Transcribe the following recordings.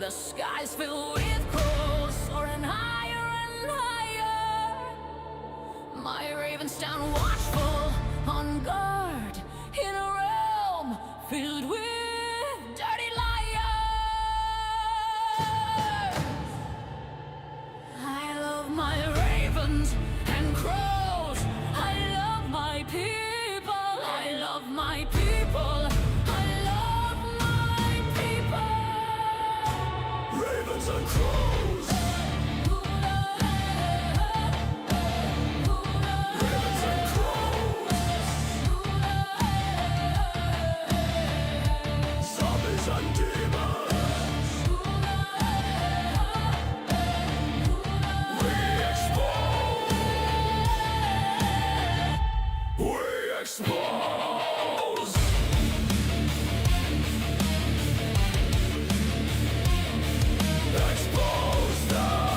The skies filled with crows soaring higher and higher. My ravens stand watchful on guard in a realm filled with dirty liars. I love my ravens and crows. I love my people. I love my people. I love my people. Ravens and crows. Ravens and crows. Zombies and demons. We expose. We expose. Expose them.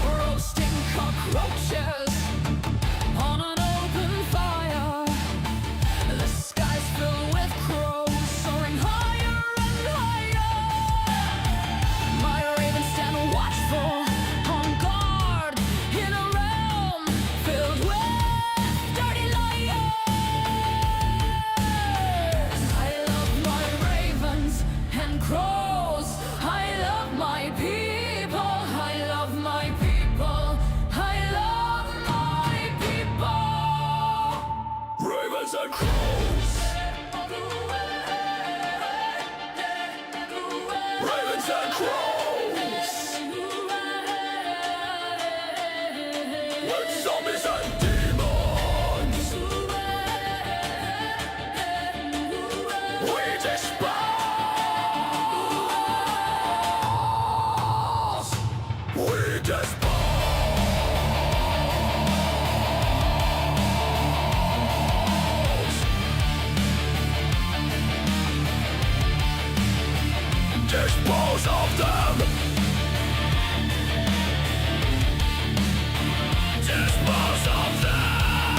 Roasting cockroaches on an open fire. The skies filled with crows soaring higher and higher. My ravens stand watchful on guard in a realm filled with dirty liars. I love my ravens and crows. I love my people. I love my people. I love my people. Ravens and crows. Ravens and crows. With zombies and demons. We dispose. We dispose. Dispose of them. Dispose of them.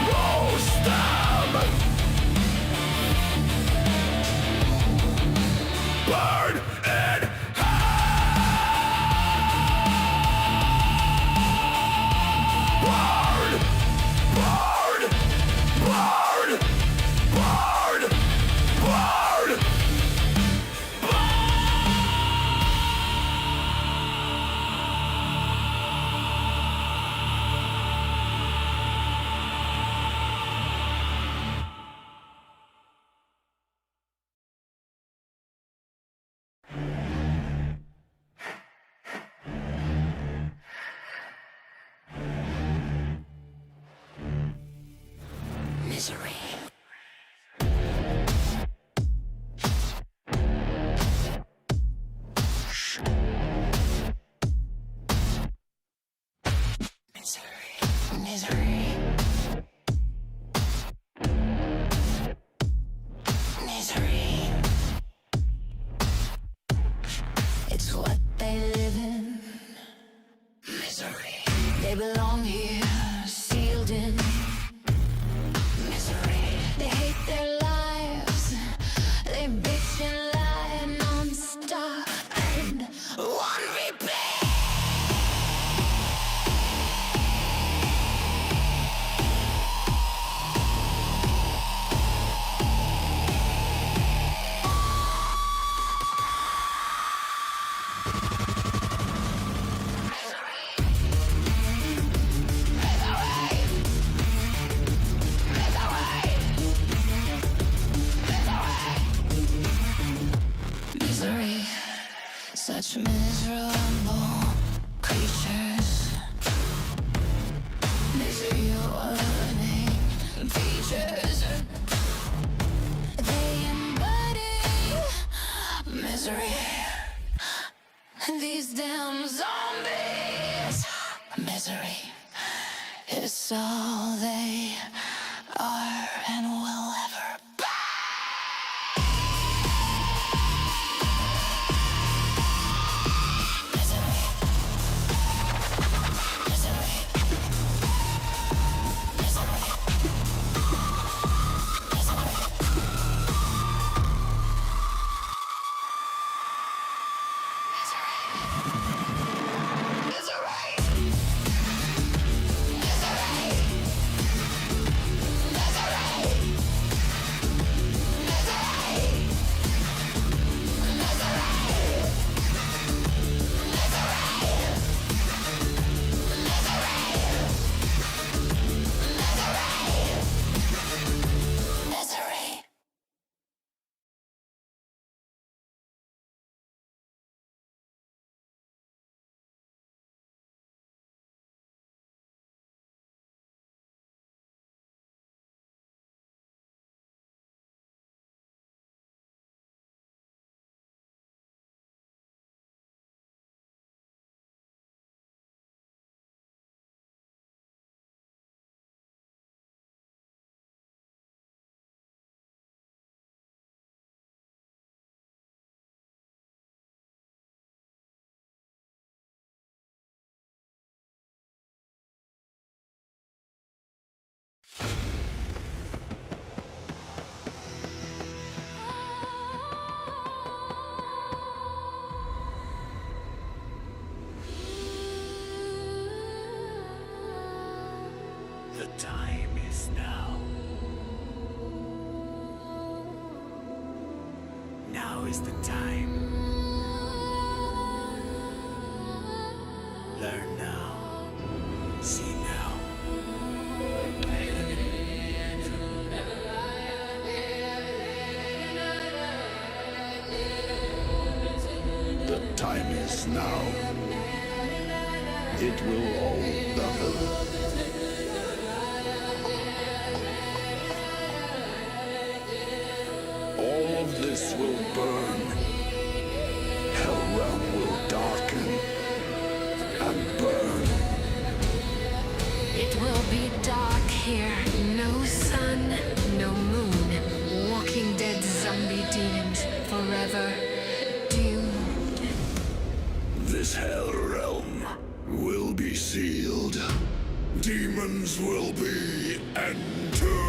Roast them. Burn in hell. Burn. Burn. Burn. Burn. Burn. Misery. Misery. Misery. It's what they live in. Misery. They belong here, sealed in. Misery. They hate their lives. They bitch and lie non-stop and one repeat. Misery, such miserable creatures. Misery, warning features. They embody misery. These damn zombies. Misery is all they are and will ever be. Misery. Misery. Misery. The time is now. Now is the time. Learn now. See now. The time is now. It will all double. All of this will burn. Hellrealm will darken and burn. It will be dark here. No sun, no moon. Walking dead zombie demons forever doomed. This Hellrealm will be sealed. Demons will be entombed.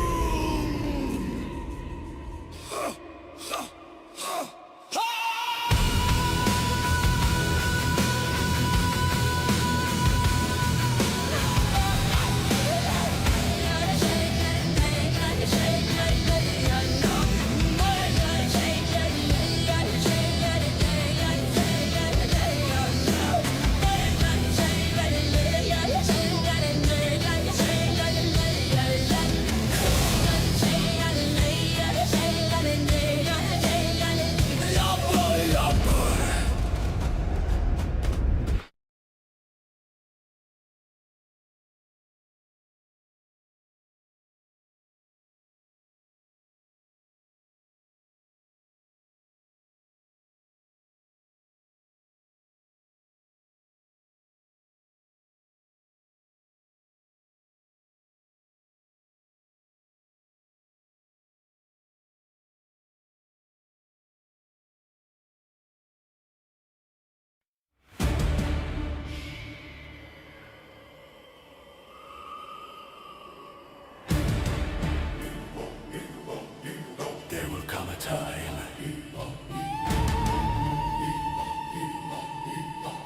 There will come a time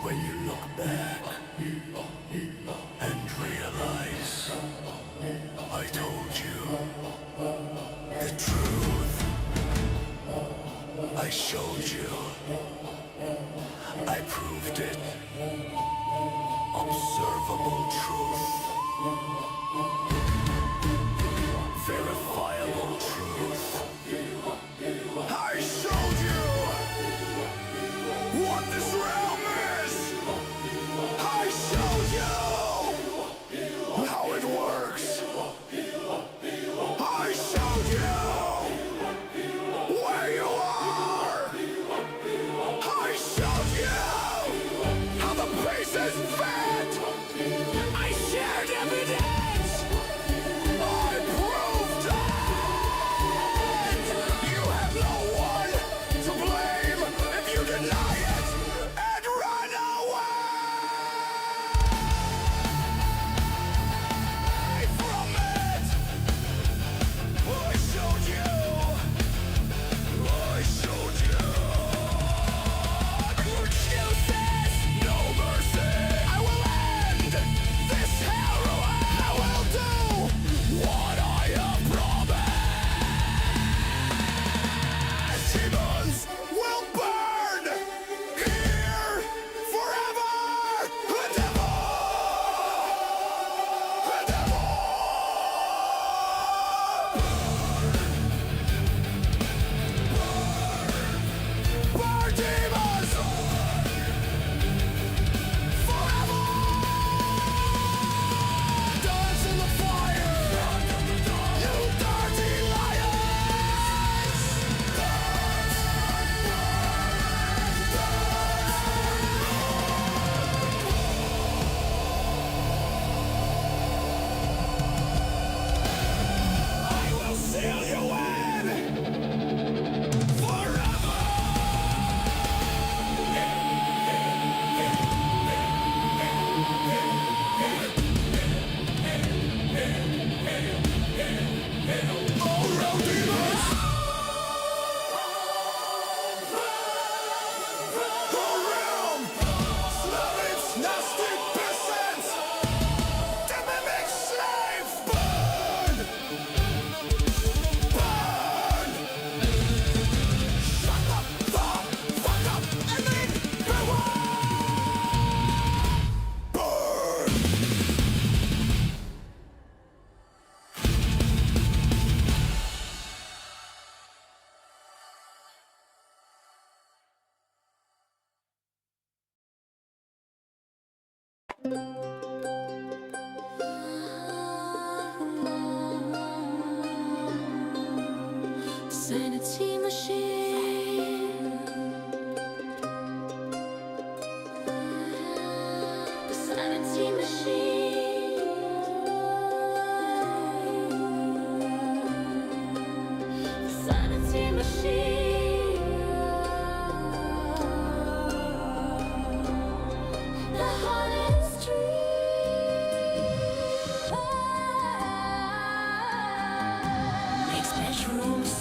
when you look back and realize I told you the truth. I showed you. I proved it. Observable truth. Verifiable truth. I showed you what this realm is. I showed you how it works. I showed you where you are. I showed you how the Sanity machine. The sanity machine. The sanity machine. The hardest dream makes bedrooms.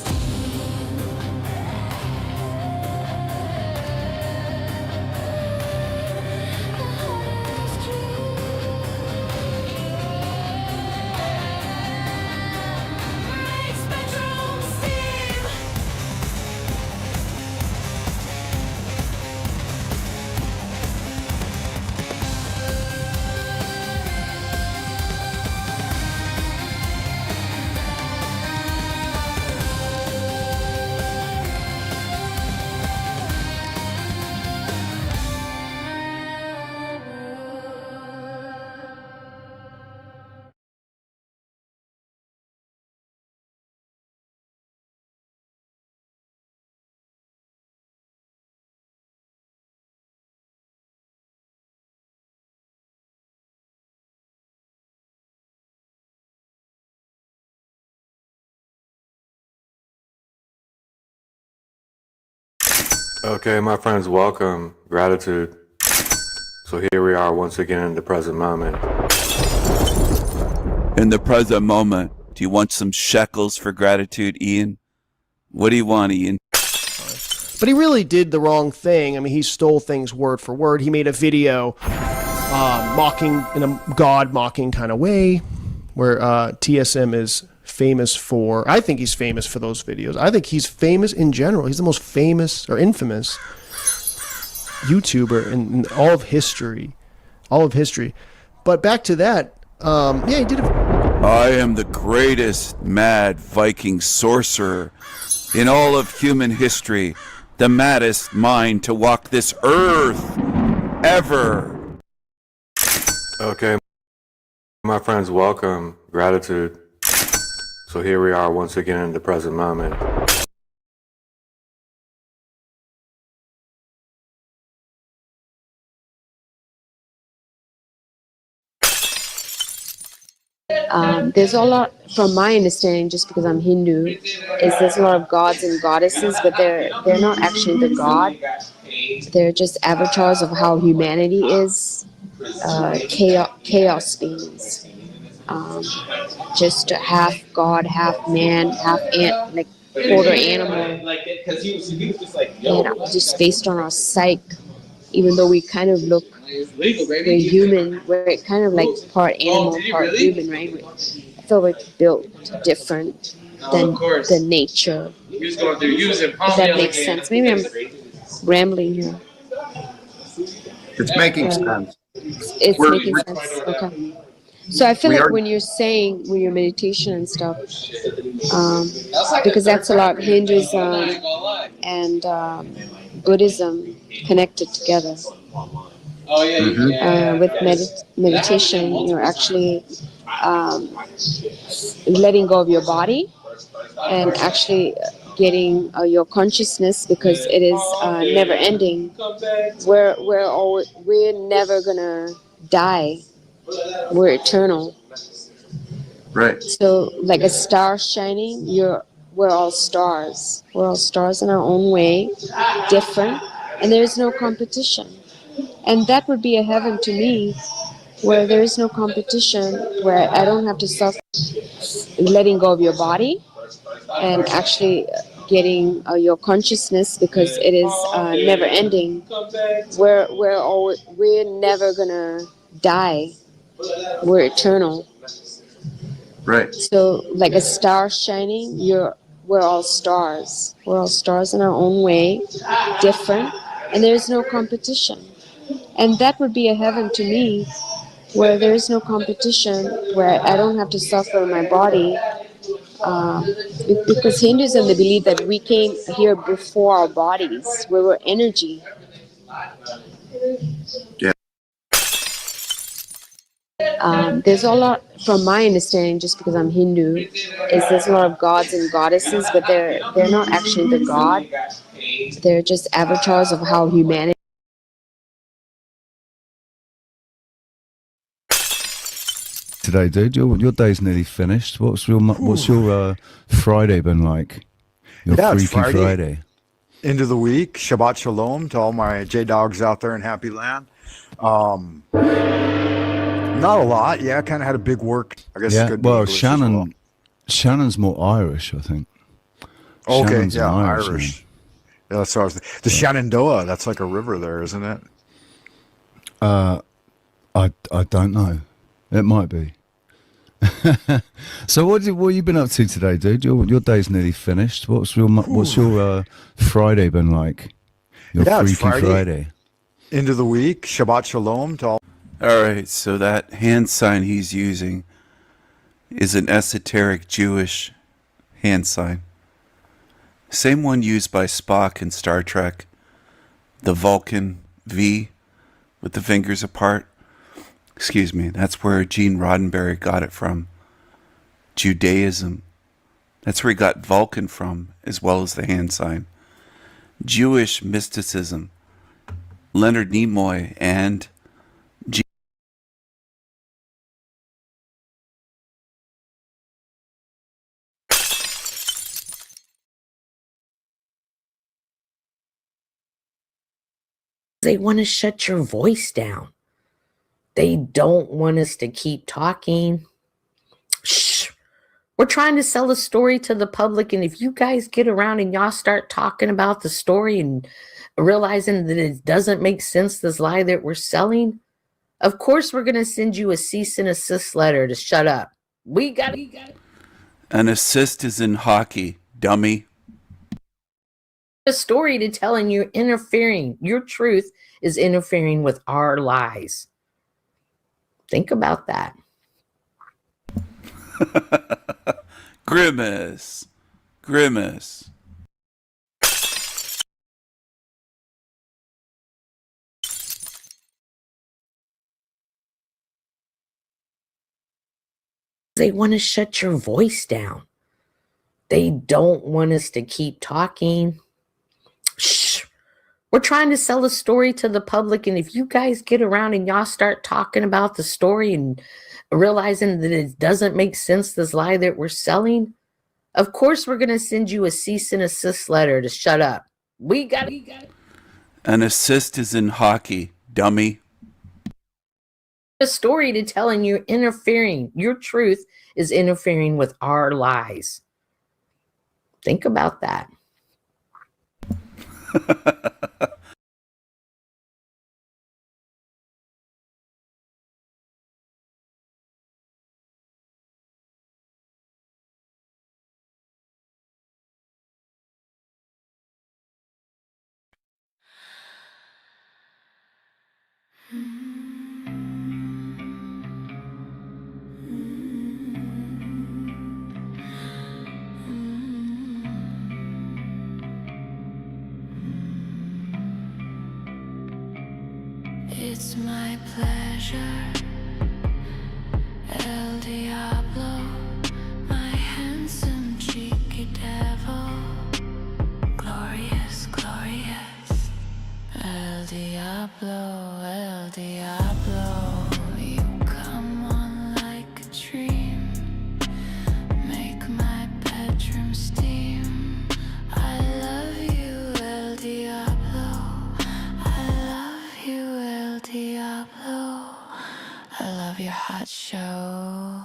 Okay, my friends, welcome. Gratitude. So here we are once again in the present moment. In the present moment, do you want some shekels for gratitude, Ian? What do you want, Ian? But he really did the wrong thing. I mean, he stole things word for word. He made a video mocking, in a God-mocking kind of way, where TSM is famous for. I think he's famous for those videos. I think he's famous in general. He's the most famous or infamous YouTuber in all of history. All of history. But back to that, yeah, he did it. I am the greatest mad Viking sorcerer in all of human history, the maddest mind to walk this earth ever. Okay, my friends, welcome. Gratitude. So here we are once again in the present moment. There's a lot, from my understanding, just because I'm Hindu, is there's a lot of gods and goddesses, but they're not actually the god. They're just avatars of how humanity is, chaos beings. Just half god, half man, half ant, like quarter animal. Just based on our psyche, even though we kind of look, we're human, we're kind of like part animal, part human, right? I feel we're built different than nature. If that makes sense. Maybe I'm rambling here. It's making sense. It's making sense. Okay. So I feel like when you're saying, when your meditation and stuff, because that's a lot of Hinduism and Buddhism connected together. With meditation, you're actually letting go of your body and actually getting your consciousness, because it is never ending. We're never gonna die. We're eternal. Right. So like a star shining, we're all stars. We're all stars in our own way, different, and there's no competition. And that would be a heaven to me, where there is no competition, where I don't have to suffer letting go of your body and actually getting your consciousness, because it is never ending. We're never gonna die. We're eternal. Right. So like a star shining, we're all stars. We're all stars in our own way, different, and there's no competition. And that would be a heaven to me, where there is no competition, where I don't have to suffer my body. Because Hinduism, they believe that we came here before our bodies. We were energy. Yeah. There's a lot, from my understanding, just because I'm Hindu, is there's a lot of gods and goddesses, but they're not actually the god. They're just avatars of how humanity. Today, dude, your day's nearly finished. What's your Friday been like? Your Yeah, it's Freaky Friday. Into the week. Shabbat Shalom to all my J Dogs out there in Happy Land. Not a lot. Yeah, kind of had a big work. I guess. Yeah. Good Well, English as well. Shannon's more Irish, I think. Okay, Shannon's an yeah, Irish Irish. name. Yeah, that's what I was the Shenandoah. That's like a river there, isn't it? I don't know. It might be. So what have you been up to today, dude? Your day's nearly finished. What's your Friday been like? Your Yeah, it's Freaky Friday. Into the week. Shabbat Shalom to all. All right, so that hand sign he's using is an esoteric Jewish hand sign. Same one used by Spock in Star Trek, the Vulcan V with the fingers apart. Excuse me, that's where Gene Roddenberry got it from. Judaism. That's where he got Vulcan from, as well as the hand sign. Jewish mysticism. Leonard Nimoy and They want to shut your voice down. They don't want us to keep talking. Shh. We're trying to sell a story to the public, and if you guys get around and y'all start talking about the story and realizing that it doesn't make sense, this lie that we're selling, of course we're going to send you a cease and assist letter to shut up. We got it. an assist is in hockey, dummy. A story to tell and you're interfering. Your truth is interfering with our lies. Think about that. Grimace. Grimace. They want to shut your voice down. They don't want us to keep talking. Shh. We're trying to sell a story to the public, and if you guys get around and y'all start talking about the story and realizing that it doesn't make sense, this lie that we're selling, of course we're going to send you a cease and assist letter to shut up. We got it. An assist is in hockey, dummy. A story to tell and you're interfering. Your truth is interfering with our lies. Think about that. It's my pleasure, El Diablo, my handsome cheeky devil. Glorious, glorious. El Diablo, you come on like a dream. Make my bedroom steam. I love you, El Diablo. I love you, El Diablo. I love your hot show.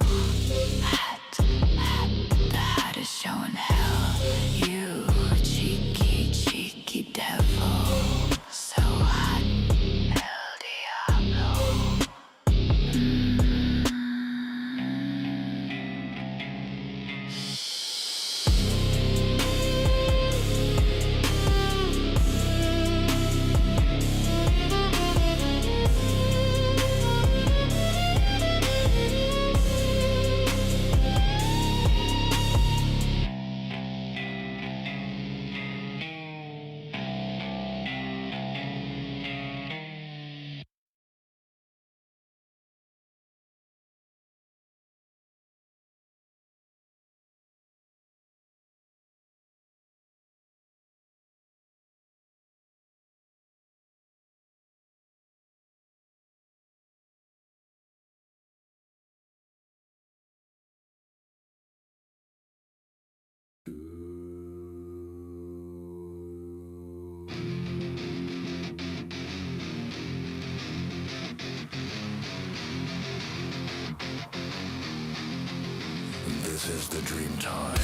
This is the dream time.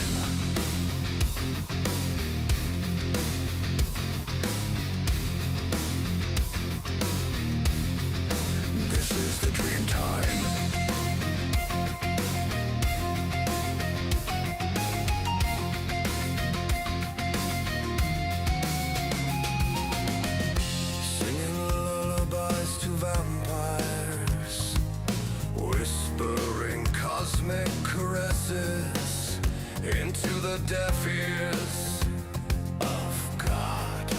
This is the dream time. Singing lullabies to vampires, whispering cosmic caresses into the deaf ears of God.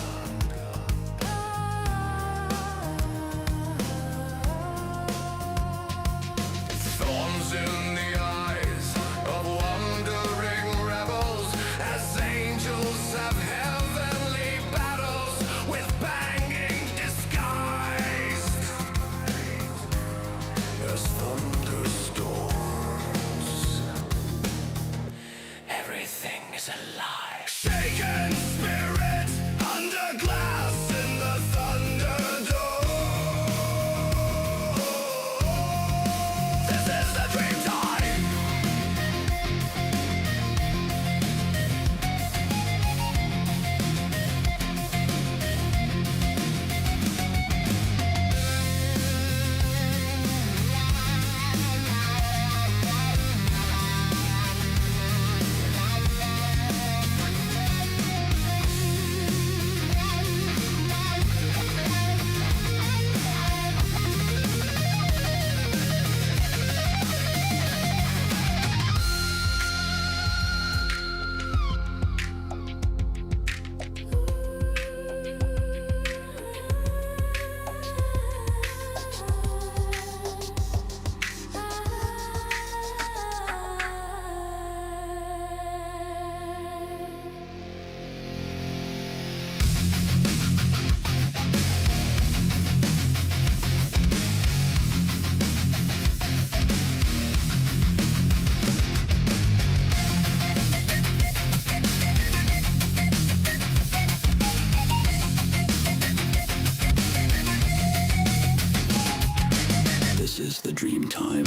Thorns in the eyes of wandering rebels as angels have heavenly battles with banging disguised as thunderstorms. Everything is a lie. Shaken spirit under glass in the thunderdome. This is the dream time. This is the dream time.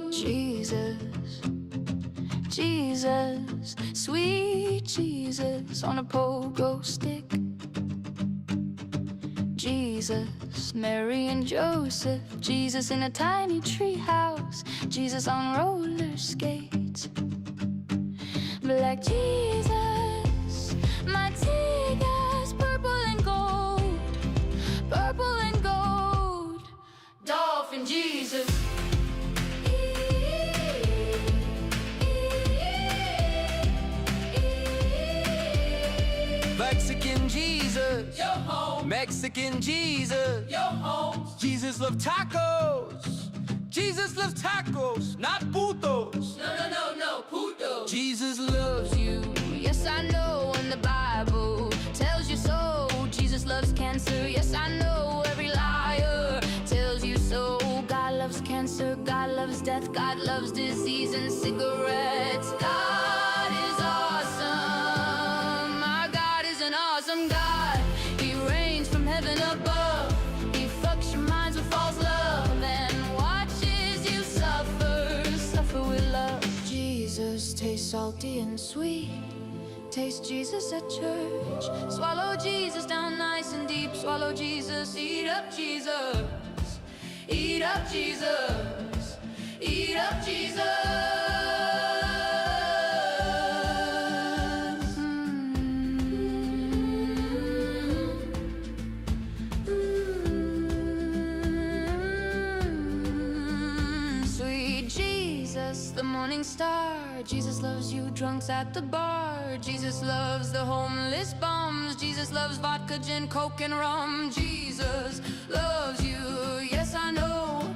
Jesus, Jesus, sweet Jesus on a pogo stick. Jesus, Mary and Joseph, Jesus in a tiny tree house, Jesus on roller skates. Black Jesus, my Tigers, purple and gold, purple and gold. Dolphin Jesus. Mexican Jesus, Yo home. Mexican Jesus, Yo home. Jesus loves tacos, Jesus loves tacos, not putos. No, puto. Jesus loves you. Yes, I know, and the Bible tells you so. Jesus loves cancer. Yes, I know, every liar tells you so. God loves cancer, God loves death, God loves disease and cigarettes. God is awesome. My God is an awesome God. He reigns from heaven above. He fucks your minds with false love and watches you suffer, suffer with love. Jesus tastes salty and sweet. Taste Jesus at church. Swallow Jesus down nice and deep. Swallow Jesus, eat up Jesus. Eat up Jesus. Eat up Jesus. Sweet Jesus, the morning star. Jesus loves you drunks at the bar. Jesus loves the homeless bums. Jesus loves vodka, gin, coke, and rum. Jesus loves you, yes I know.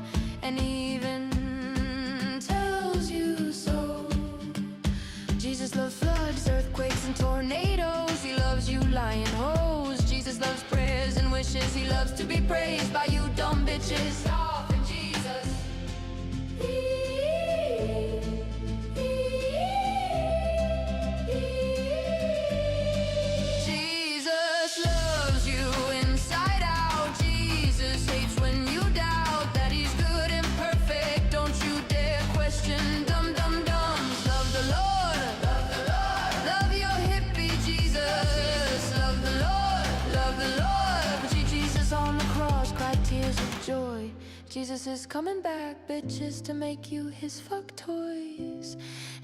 Jesus is coming back, bitches, to make you his fuck toys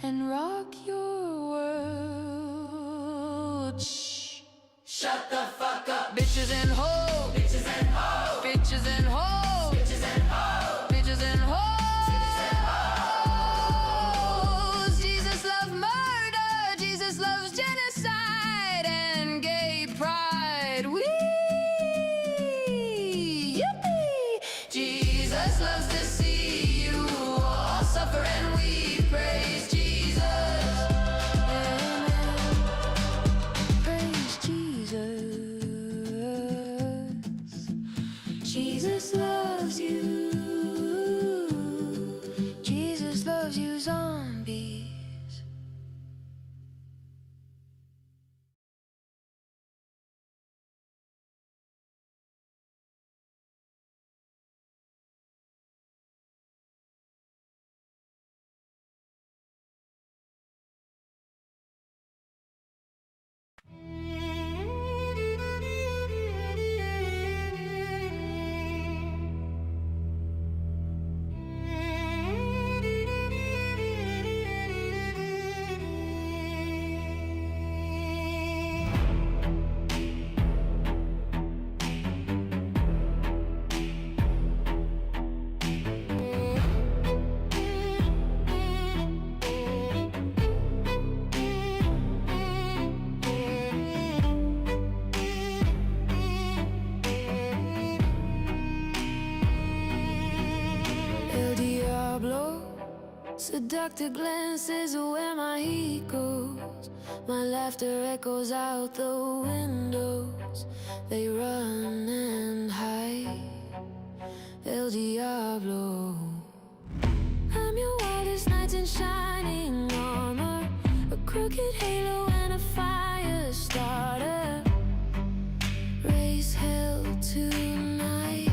and rock your world. Shh. Shut the fuck up. Bitches and hoes. Bitches and hoes. Bitches and hoes. Bitches and hoes. Bitches and hoes. Jesus loves murder. Jesus loves genocide and gay pride. Wee. Yippee. Jesus loves to see you all suffer, and we praise Jesus. Amen. Praise Jesus. Jesus loves you. Jesus loves you, zombies. El Diablo, seductive glances are where my heat goes. My laughter echoes out the windows. They run and hide. El Diablo, I'm your wildest nights in shining armor, a crooked halo and a fire starter. Raise hell tonight.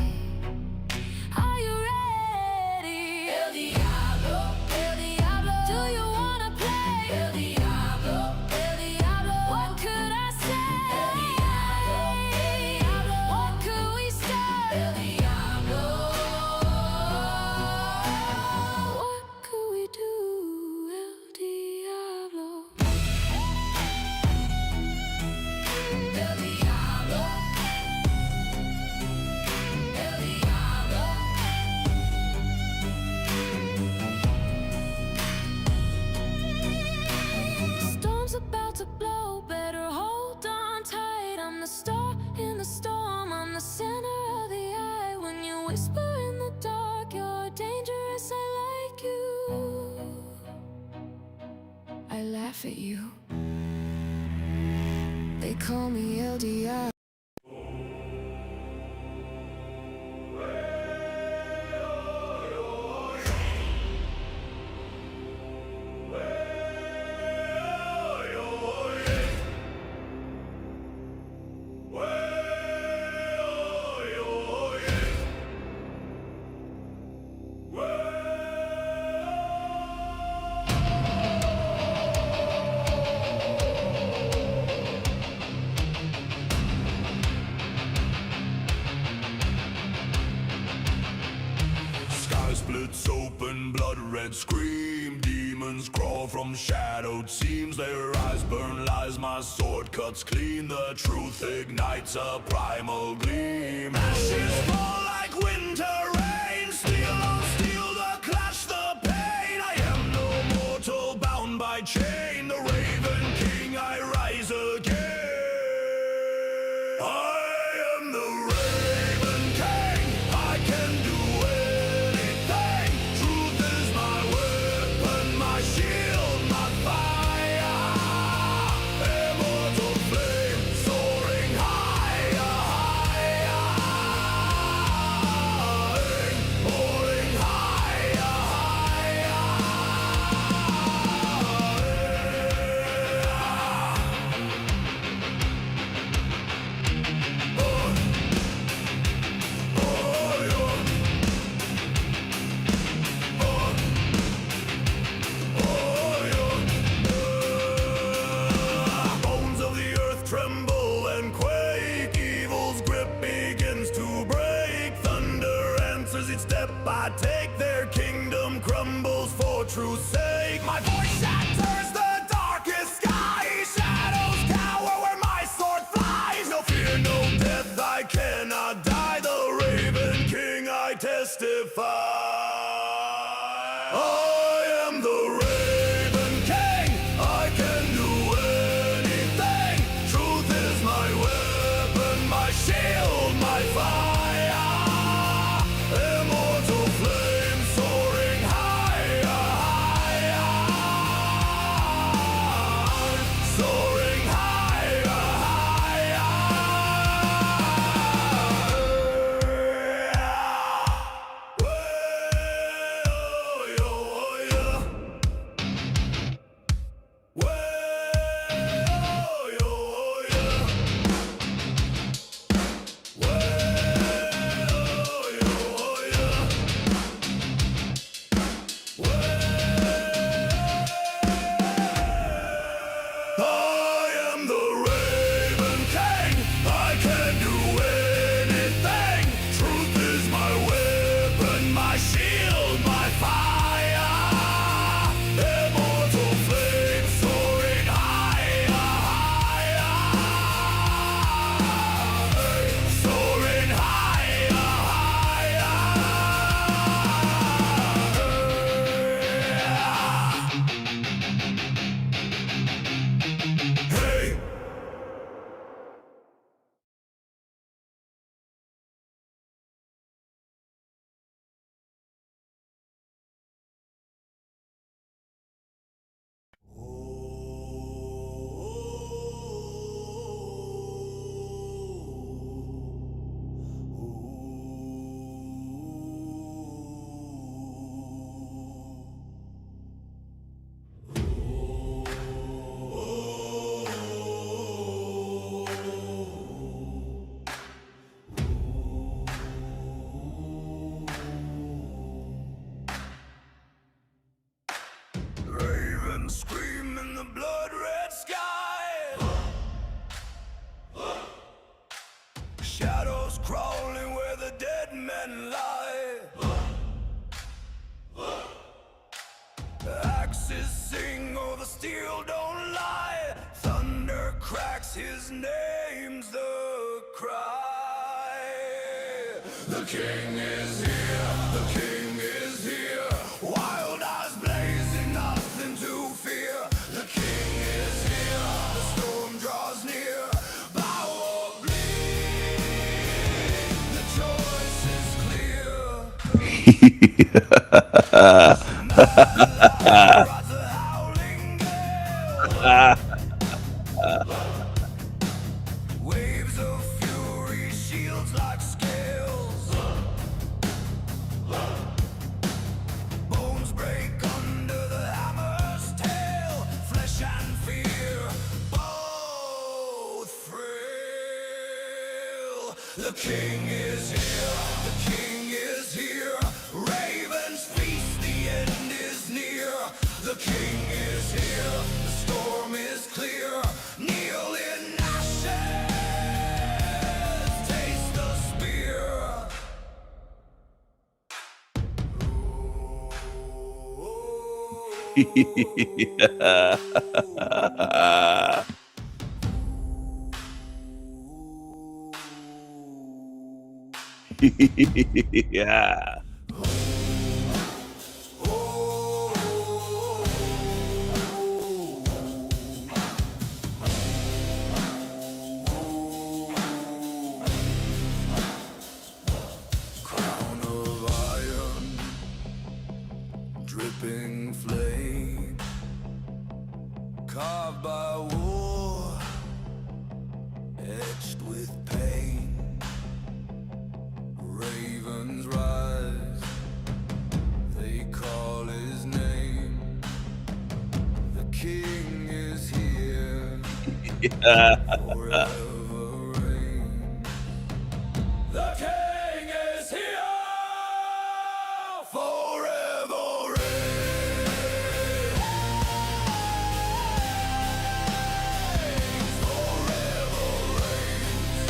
Are you ready? El Diablo, El Diablo. Do you wanna play? El Diablo, El Diablo. What could I say? El Diablo, El Diablo. What could we start? El Diablo. What could we do? El Diablo. El Diablo. El Diablo. The storm's about to blow, better hold on tight. I'm the star in the storm, I'm the center of the eye. When you whisper in the dark, you're dangerous, I like you. I laugh at you. They call me El Diablo. Sky splits open, blood red scream. Demons crawl from shadowed seams. Their eyes burn lies, my sword cuts clean. The truth ignites a primal gleam. Ashes fall like winter rain. Steel on steel, the clash, the pain. I am no mortal bound by chain. The Raven King, I rise again. I am the Raven King. I can do anything. Truth is my weapon, my shield, my fire. Immortal flame soaring higher, higher. each step I take, their kingdom crumbles for truth's sake. My voice shatters the darkest sky, shadows cower where my sword flies. No fear, no death, I cannot die. The Raven King I testify. I am the Raven King, I can do anything. Truth is my weapon, my shield, my fire. Immortal flame soaring higher, higher. Soaring higher, I am the Raven King, I can do anything. Truth is my weapon, my shield, my fire. Immortal flame soaring higher, higher. Soaring higher, higher. Hey! Ravens scream in the blood-red sky. Shadows crawling where the dead men lie. Axes sing, oh the steel don't lie. Thunder cracks, his name's the cry. The king is here, the king is here. Wild eyes blazing, nothing to fear. The king is here, the storm draws near. Bow or bleed, the choice is clear. Waves of fury, shields like scales. Bones break under the hammer's tail. Flesh and fear, both frail. The king is here, the king is here. Ravens feast, the end is near. The king is here, the storm is clear. Kneel in ashes, taste the spear. Yeah. Crown of iron, dripping flame, carved by war, etched with pain. Ravens rise, they call his name. The king is here, forever reign. The king is here, forever reigns. Forever reigns.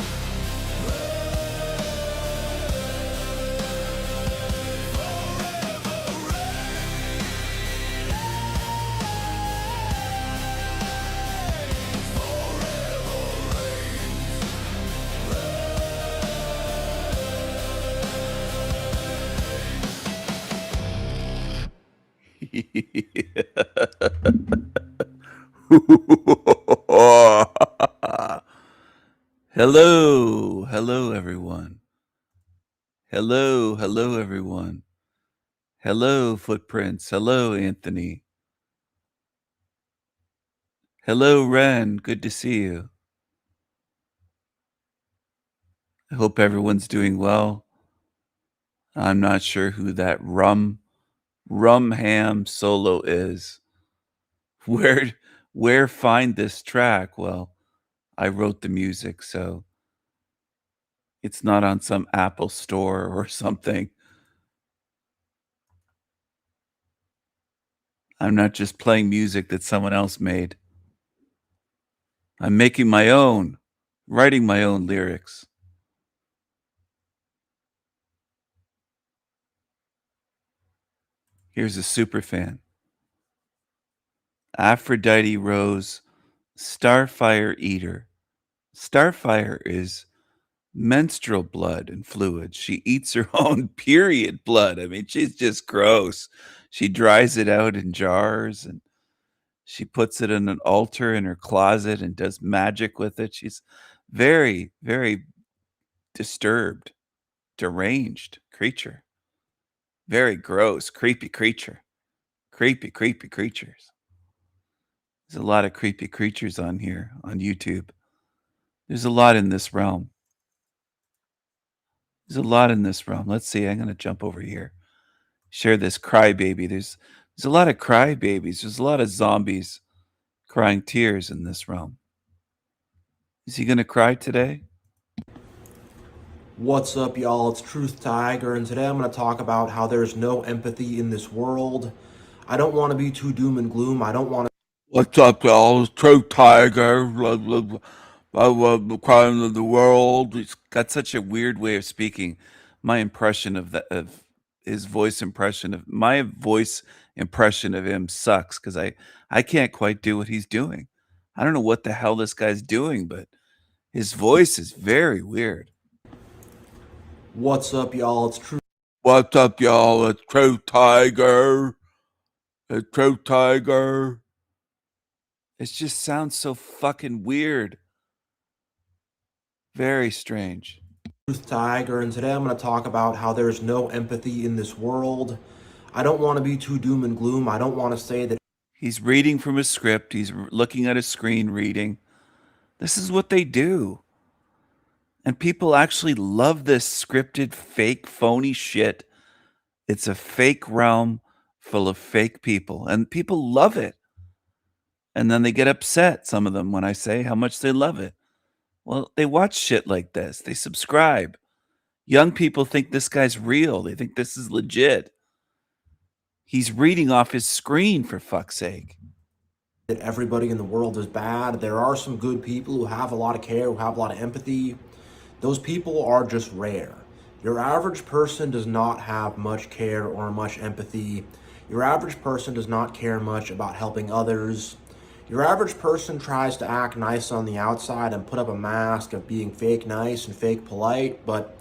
Hello, hello, everyone. Hello, hello, everyone. Hello, Footprints. Hello, Anthony. Hello, Ren. Good to see you. I hope everyone's doing well. I'm not sure who that rum ham solo is. Where find this track? Well, I wrote the music, so it's not on some Apple store or something. I'm not just playing music that someone else made. I'm making my own, writing my own lyrics. Here's a super fan. Aphrodite Rose, Starfire Eater. Starfire is menstrual blood and fluid. She eats her own period blood. I mean, she's just gross. She dries it out in jars and she puts it in an altar in her closet and does magic with it. She's very, very disturbed, deranged creature. Very gross, creepy creature. Creepy, creepy creatures. There's a lot of creepy creatures on here on YouTube. There's a lot in this realm. There's a lot in this realm. Let's see. I'm going to jump over here. Share this crybaby. There's a lot of crybabies. There's a lot of zombies crying tears in this realm. Is he going to cry today? What's up, y'all? It's Truth Tiger, and today I'm going to talk about how there's no empathy in this world. I don't want to be too doom and gloom. I don't want to. What's up, y'all? It's Truth Tiger. The crime of the world. He's got such a weird way of speaking. My impression of his voice impression of my voice impression of him sucks because I can't quite do what he's doing. I don't know what the hell this guy's doing, but his voice is very weird. What's up, y'all? It's Truth. What's up, y'all? It's Truth Tiger. It's Truth Tiger. It just sounds so fucking weird. Very strange. Truth Tiger, and today I'm going to talk about how there's no empathy in this world. I don't want to be too doom and gloom. I don't want to say that. He's reading from a script. He's looking at a screen reading. This is what they do. And people actually love this scripted, fake, phony shit. It's a fake realm full of fake people. And people love it. And then they get upset, some of them, when I say how much they love it. Well, they watch shit like this. They subscribe. Young people think this guy's real. They think this is legit. He's reading off his screen, for fuck's sake. That everybody in the world is bad. There are some good people who have a lot of care, who have a lot of empathy. Those people are just rare. Your average person does not have much care or much empathy. Your average person does not care much about helping others. Your average person tries to act nice on the outside and put up a mask of being fake nice and fake polite, but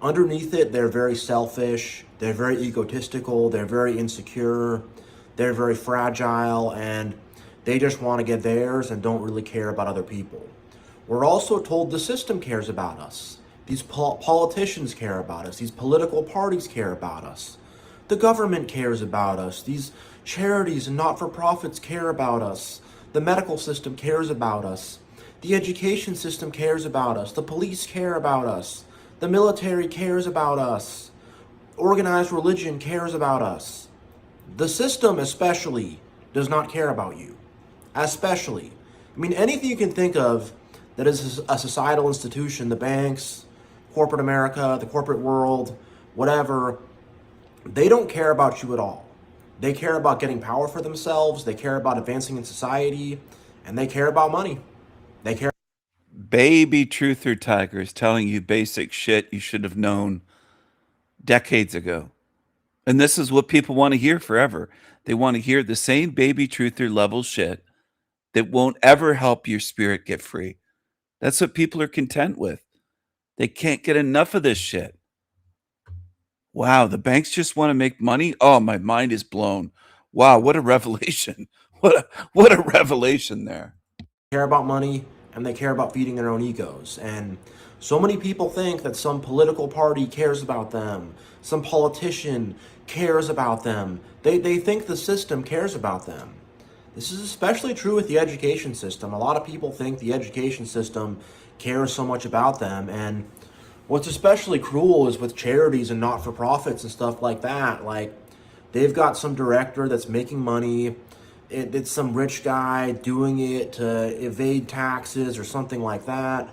underneath it, they're very selfish, they're very egotistical, they're very insecure, they're very fragile, and they just want to get theirs and don't really care about other people. We're also told the system cares about us. These politicians care about us. These political parties care about us. The government cares about us. These charities and not-for-profits care about us. The medical system cares about us. The education system cares about us. The police care about us. The military cares about us. Organized religion cares about us. The system especially does not care about you. Especially. I mean, anything you can think of that is a societal institution, the banks, corporate America, the corporate world, whatever, they don't care about you at all. They care about getting power for themselves, they care about advancing in society, and they care about money. They care. Baby Truther Tiger is telling you basic shit you should have known decades ago. And this is what people want to hear forever. They want to hear the same Baby Truther level shit that won't ever help your spirit get free. That's what people are content with. They can't get enough of this shit. Wow, the banks just want to make money? Oh, my mind is blown. Wow, what a revelation. What a revelation there. Care about money, and they care about feeding their own egos. And so many people think that some political party cares about them, some politician cares about them. They think the system cares about them. This is especially true with the education system. A lot of people think the education system cares so much about them. And what's especially cruel is with charities and not-for-profits and stuff like that. Like, they've got some director that's making money. It's some rich guy doing it to evade taxes or something like that.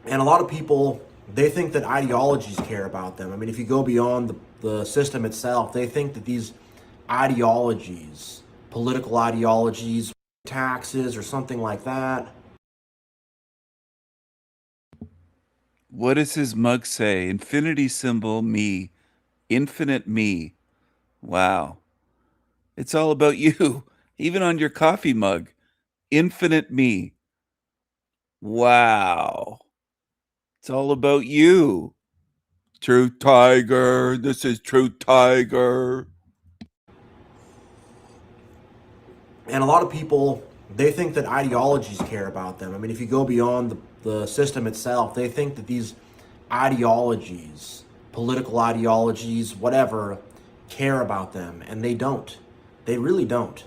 And a lot of people, they think that ideologies care about them. I mean, if you go beyond the system itself, they think that these ideologies, political ideologies, taxes or something like that. What does his mug say? Infinity symbol, me. Infinite me. Wow. It's all about you. Even on your coffee mug. Infinite me. Wow. It's all about you. True Tiger. This is True Tiger. And a lot of people, they think that ideologies care about them. I mean, if you go beyond the system itself, they think that these ideologies, political ideologies, whatever, care about them. And they don't. They really don't.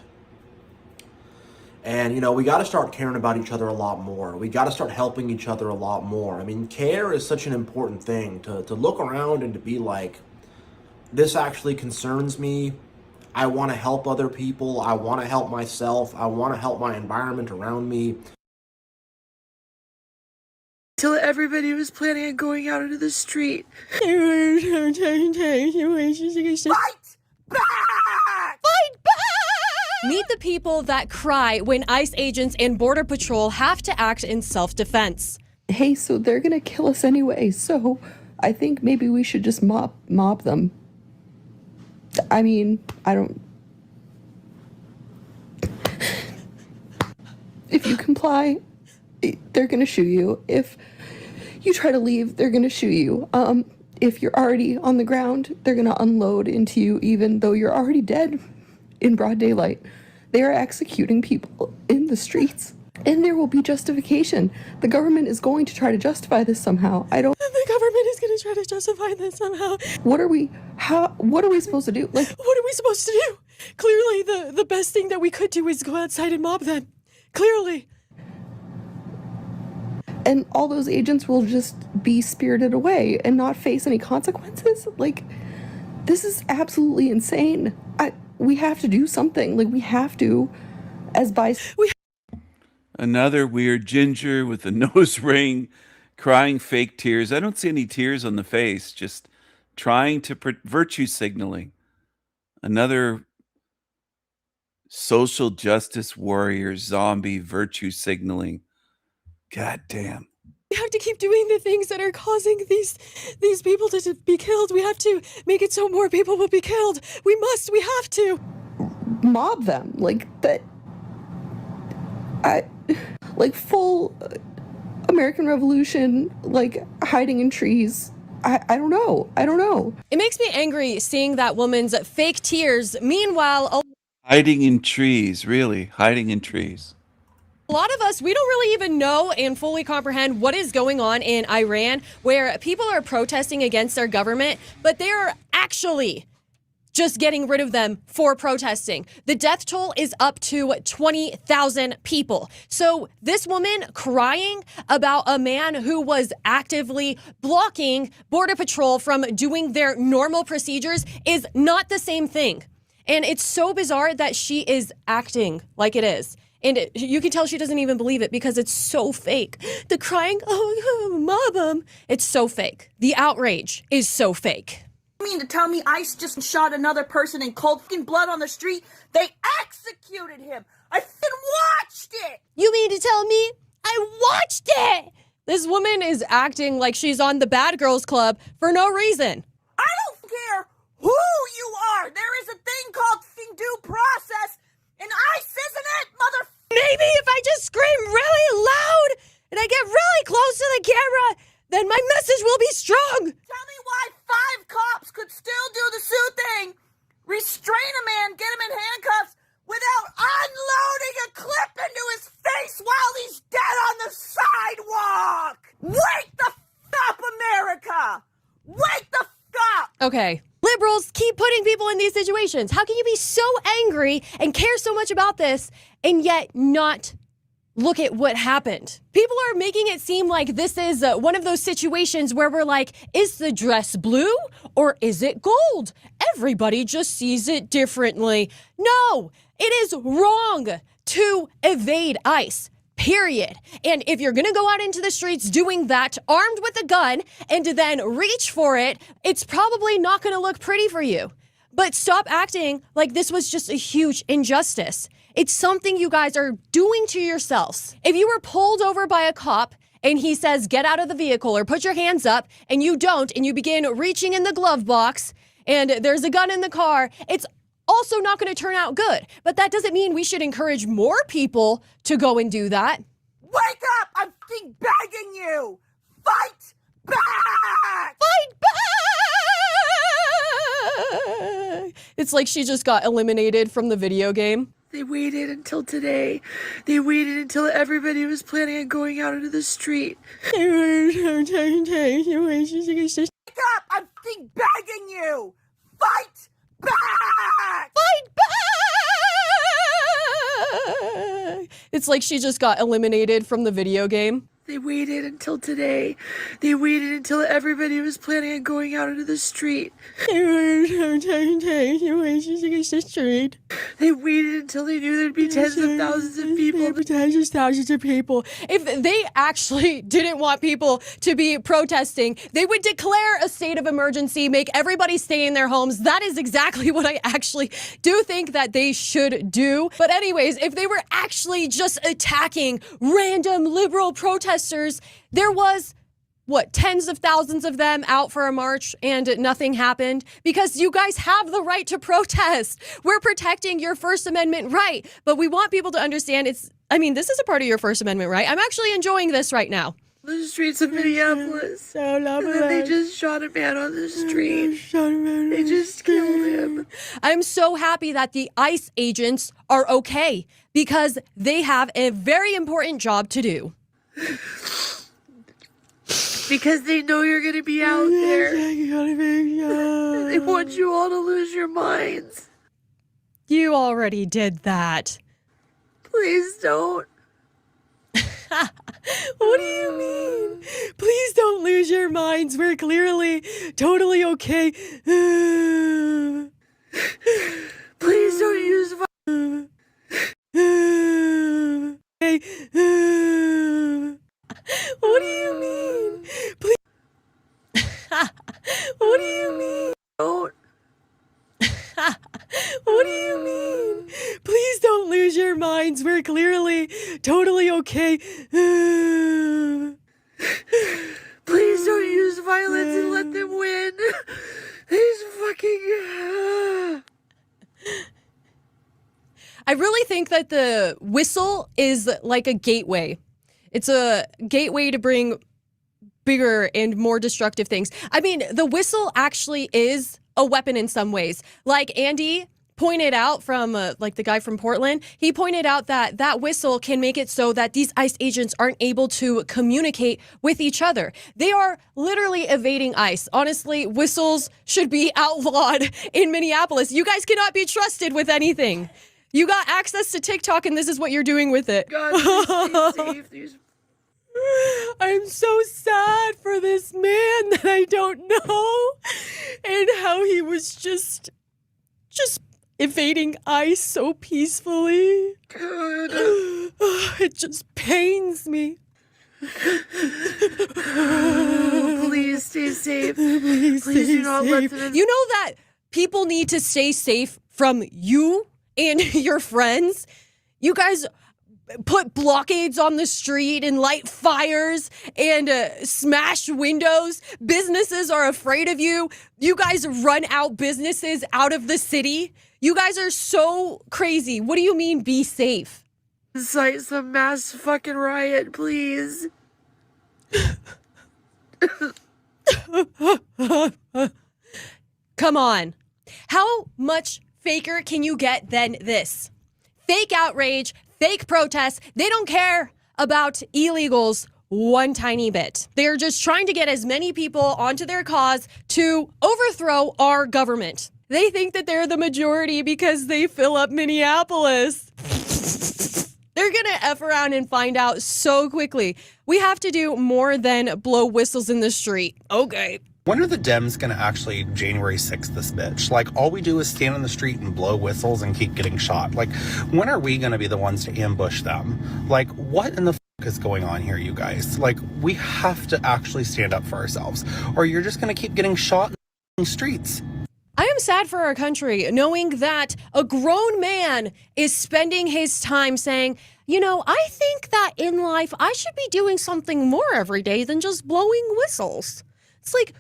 And, you know, we got to start caring about each other a lot more. We got to start helping each other a lot more. I mean, care is such an important thing to look around and to be like, this actually concerns me. I want to help other people. I want to help myself. I want to help my environment around me. Till everybody was planning on going out into the street. Fight back! Fight back! Meet the people that cry when ICE agents and Border Patrol have to act in self-defense. Hey, so they're gonna kill us anyway, so I think maybe we should just mob them. I mean, I don't... If you comply, they're gonna shoot you. If you try to leave, they're gonna shoot you. If you're already on the ground, they're gonna unload into you even though you're already dead in broad daylight. They are executing people in the streets. And there will be justification. The government is going to try to justify this somehow. The government is going to try to justify this somehow. What are we supposed to do? Like, what are we supposed to do? Clearly, the best thing that we could do is go outside and mob them. Clearly. And all those agents will just be spirited away and not face any consequences. Like, this is absolutely insane. We have to do something. Like, we have to, as Another weird ginger with a nose ring, crying fake tears. I don't see any tears on the face, just trying to virtue signaling. Another social justice warrior, zombie virtue signaling. God damn. We have to keep doing the things that are causing these people to be killed. We have to make it so more people will be killed. We have to. Mob them. Like, that... like full American Revolution, like hiding in trees. I don't know. It makes me angry seeing that woman's fake tears. Meanwhile, hiding in trees, really, hiding in trees. a lot of us, we don't really even know and fully comprehend what is going on in Iran, where people are protesting against their government, but they're actually just getting rid of them for protesting. The death toll is up to 20,000 people. So this woman crying about a man who was actively blocking Border Patrol from doing their normal procedures is not the same thing. And it's so bizarre that she is acting like it is. And you can tell she doesn't even believe it because it's so fake. The crying, oh, mom, it's so fake. The outrage is so fake. You mean to tell me ICE just shot another person in cold fucking blood on the street? They executed him! I watched it! You mean to tell me I watched it? This woman is acting like she's on the Bad Girls Club for no reason. I don't care who you are! There is a thing called due process, and ICE isn't it, mother... Maybe if I just scream really loud and I get really close to the camera, then my message will be strong. Tell me why 5 cops could still do the suit thing, Okay. Liberals keep putting people in these situations. How can you be so angry and care so much about this and yet not look at what happened? People are making it seem like this is one of those situations where we're like, is the dress blue or is it gold? Everybody just sees it differently. No, it is wrong to evade ICE. Period. And if you're going to go out into the streets doing that, armed with a gun, and to then reach for it, it's probably not going to look pretty for you. But stop acting like this was just a huge injustice. It's something you guys are doing to yourselves. If you were pulled over by a cop and he says, get out of the vehicle or put your hands up, and you don't, and you begin reaching in the glove box, and there's a gun in the car, it's also not going to turn out good. But that doesn't mean we should encourage more people to go and do that. Wake up! I'm fucking begging you! Fight back! Fight back! It's like she just got eliminated from the video game. They waited until today. They waited until everybody was planning on going out into the street. Wake up! I'm fucking begging you! Fight back! Fight back! It's like she just got eliminated from the video game. They waited until today. They waited until everybody was planning on going out into the street. They waited until they knew there'd be tens of thousands of people. Thousands of people. If they actually didn't want people to be protesting, they would declare a state of emergency, make everybody stay in their homes. That is exactly what I actually do think that they should do. But anyways, if they were actually just attacking random liberal protesters, there was, tens of thousands of them out for a march and nothing happened because you guys have the right to protest. We're protecting your First Amendment right, but we want people to understand this is a part of your First Amendment right. I'm actually enjoying this right now. The streets of Minneapolis. And then they just shot a man on the street. They just killed him. I'm so happy that the ICE agents are okay because they have a very important job to do. Because they know you're going to be out there. They want you all to lose your minds. You already did that. Please don't. What do you mean? Please don't lose your minds. We're clearly totally okay. Please don't use violence. What do you mean? Please. What do you mean? Don't. What do you mean? Please don't lose your minds. We're clearly totally okay. Please don't use violence and let them win. These fucking... I really think that the whistle is like a gateway. It's a gateway to bring bigger and more destructive things. I mean, the whistle actually is a weapon in some ways. Like Andy pointed out from like the guy from Portland, he pointed out that that whistle can make it so that these ICE agents aren't able to communicate with each other. They are literally evading ICE. Honestly, whistles should be outlawed in Minneapolis. You guys cannot be trusted with anything. You got access to TikTok and this is what you're doing with it. God, please stay safe. These... I'm so sad for this man that I don't know and how he was just evading ICE so peacefully. It just pains me. Please stay safe. Please do not let them... You know that people need to stay safe from you and your friends. You guys put blockades on the street and light fires and smash windows. Businesses are afraid of you. You guys run out businesses out of the city. You guys are so crazy. What do you mean be safe? Incite some mass fucking riot, please. Come on. How much faker can you get than this? Fake outrage, fake protests. They don't care about illegals one tiny bit. They're just trying to get as many people onto their cause to overthrow our government. They think that they're the majority because they fill up Minneapolis. They're gonna F around and find out so quickly. We have to do more than blow whistles in the street. Okay. When are the Dems going to actually January 6th this bitch? Like, all we do is stand on the street and blow whistles and keep getting shot. Like, when are we going to be the ones to ambush them? Like, what in the is going on here, you guys? Like, we have to actually stand up for ourselves, or you're just going to keep getting shot in the streets. I am sad for our country knowing that a grown man is spending his time saying, you know, I think that in life I should be doing something more every day than just blowing whistles. It's like,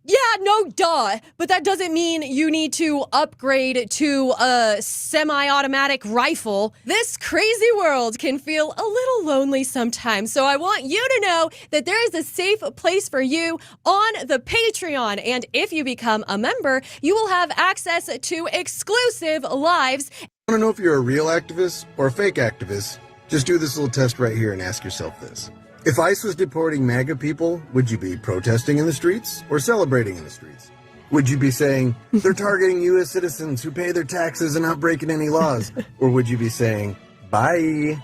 yeah, no, duh. But that doesn't mean you need to upgrade to a semi-automatic rifle. This crazy world can feel a little lonely sometimes. So I want you to know that there is a safe place for you on the Patreon. And if you become a member, you will have access to exclusive lives. Want to know if you're a real activist or a fake activist? Just do this little test right here and ask yourself this. If ICE was deporting MAGA people, would you be protesting in the streets or celebrating in the streets? Would you be saying, they're targeting U.S. citizens who pay their taxes and not breaking any laws? Or would you be saying, bye?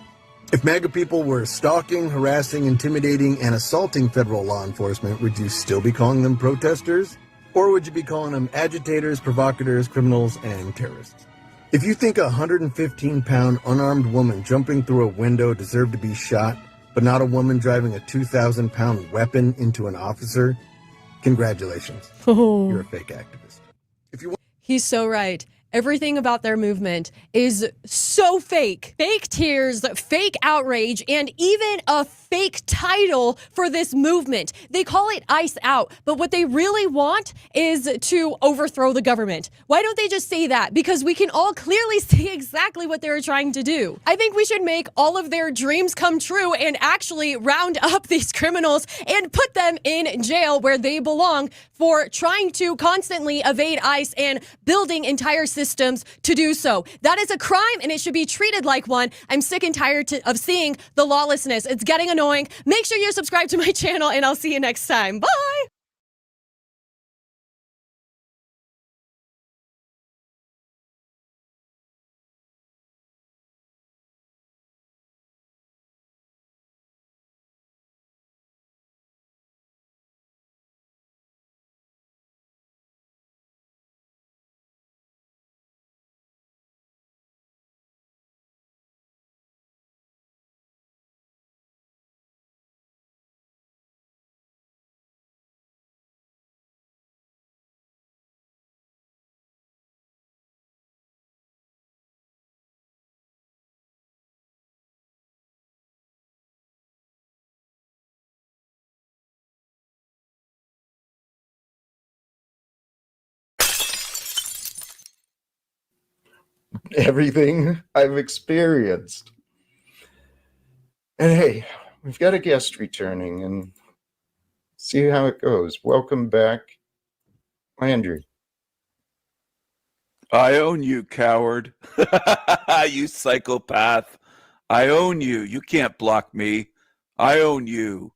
If MAGA people were stalking, harassing, intimidating, and assaulting federal law enforcement, would you still be calling them protesters? Or would you be calling them agitators, provocateurs, criminals, and terrorists? If you think a 115-pound unarmed woman jumping through a window deserved to be shot, but not a woman driving a 2,000-pound weapon into an officer, congratulations. You're a fake activist. He's so right. Everything about their movement is so fake. Fake tears, fake outrage, and even a fake title for this movement. They call it ICE Out, but what they really want is to overthrow the government. Why don't they just say that? Because we can all clearly see exactly what they're trying to do. I think we should make all of their dreams come true and actually round up these criminals and put them in jail where they belong for trying to constantly evade ICE and building entire systems to do so. That is a crime and it should be treated like one. I'm sick and tired of seeing the lawlessness. It's getting annoying. Make sure you're subscribed to my channel and I'll see you next time. Bye! Everything I've experienced. And hey, we've got a guest returning and see how it goes. Welcome back, Landry. I own you, coward. You psychopath. I own you. You can't block me. I own you.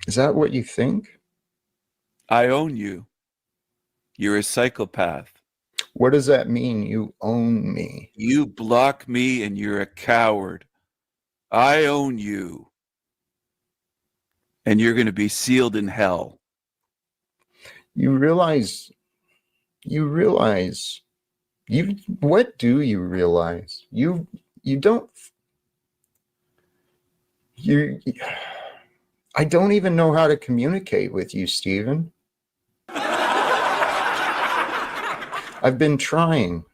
Is that what you think? I own you. You're a psychopath. What does that mean, you own me? You block me and you're a coward. I own you. And you're going to be sealed in hell. You realize, what do you realize? I don't even know how to communicate with you, Stephen. I've been trying.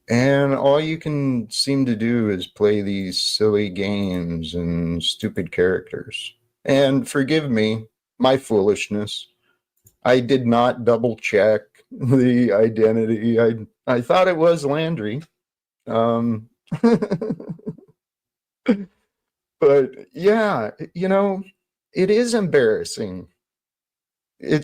And all you can seem to do is play these silly games and stupid characters. And forgive me, my foolishness. I did not double check the identity. I thought it was Landry. But yeah, you know, it is embarrassing. He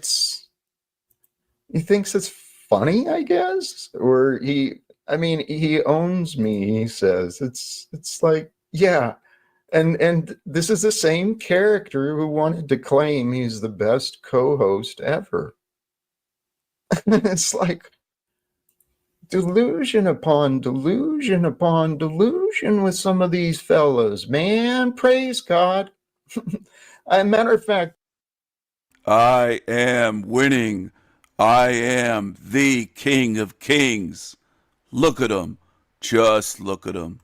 thinks it's funny, I guess, or he I mean, he owns me, he says. It's like, yeah. And this is the same character who wanted to claim he's the best co-host ever. It's like delusion upon delusion upon delusion with some of these fellas, man. Praise God. As a matter of fact, I am winning. I am the King of Kings. Look at him. Just look at him.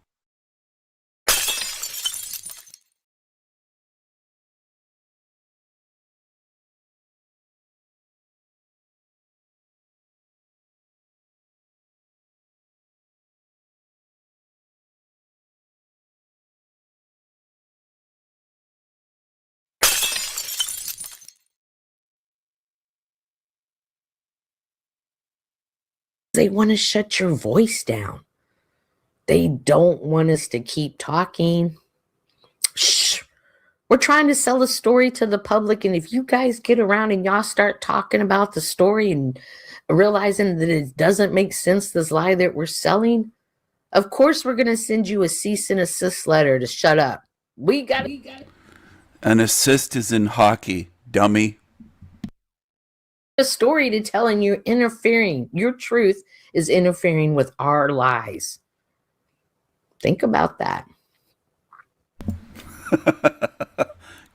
They want to shut your voice down. They don't want us to keep talking. Shh. We're trying to sell a story to the public, and if you guys get around and y'all start talking about the story and realizing that it doesn't make sense, this lie that we're selling, of course we're going to send you a cease and assist letter to shut up. We got it. An assist is in hockey, dummy. A story to telling you interfering. Your truth is interfering with our lies. Think about that.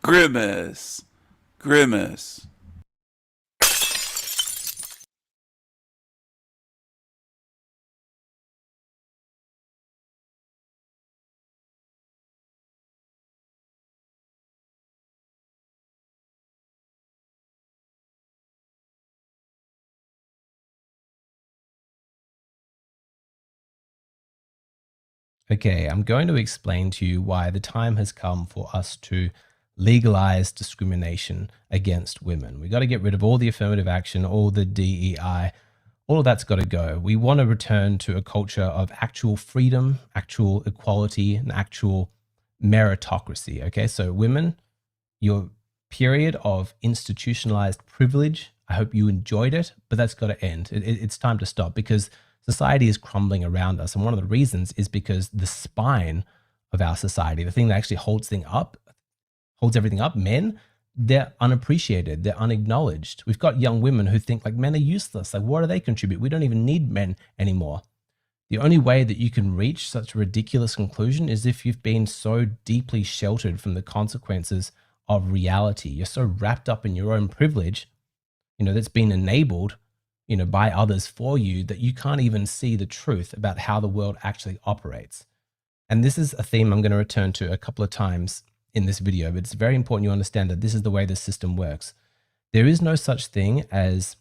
Grimace. Grimace. Okay, I'm going to explain to you why the time has come for us to legalize discrimination against women. We got to get rid of all the affirmative action, all the DEI, all of that's got to go. We want to return to a culture of actual freedom, actual equality, and actual meritocracy. Okay, so women, your period of institutionalized privilege, I hope you enjoyed it, but that's got to end. It's time to stop because society is crumbling around us. And one of the reasons is because the spine of our society, the thing that actually holds everything up, men, they're unappreciated, they're unacknowledged. We've got young women who think like men are useless. Like, what do they contribute? We don't even need men anymore. The only way that you can reach such a ridiculous conclusion is if you've been so deeply sheltered from the consequences of reality. You're so wrapped up in your own privilege, that's been enabled by others for you, that you can't even see the truth about how the world actually operates. And this is a theme I'm going to return to a couple of times in this video, but it's very important you understand that this is the way the system works. There is no such thing as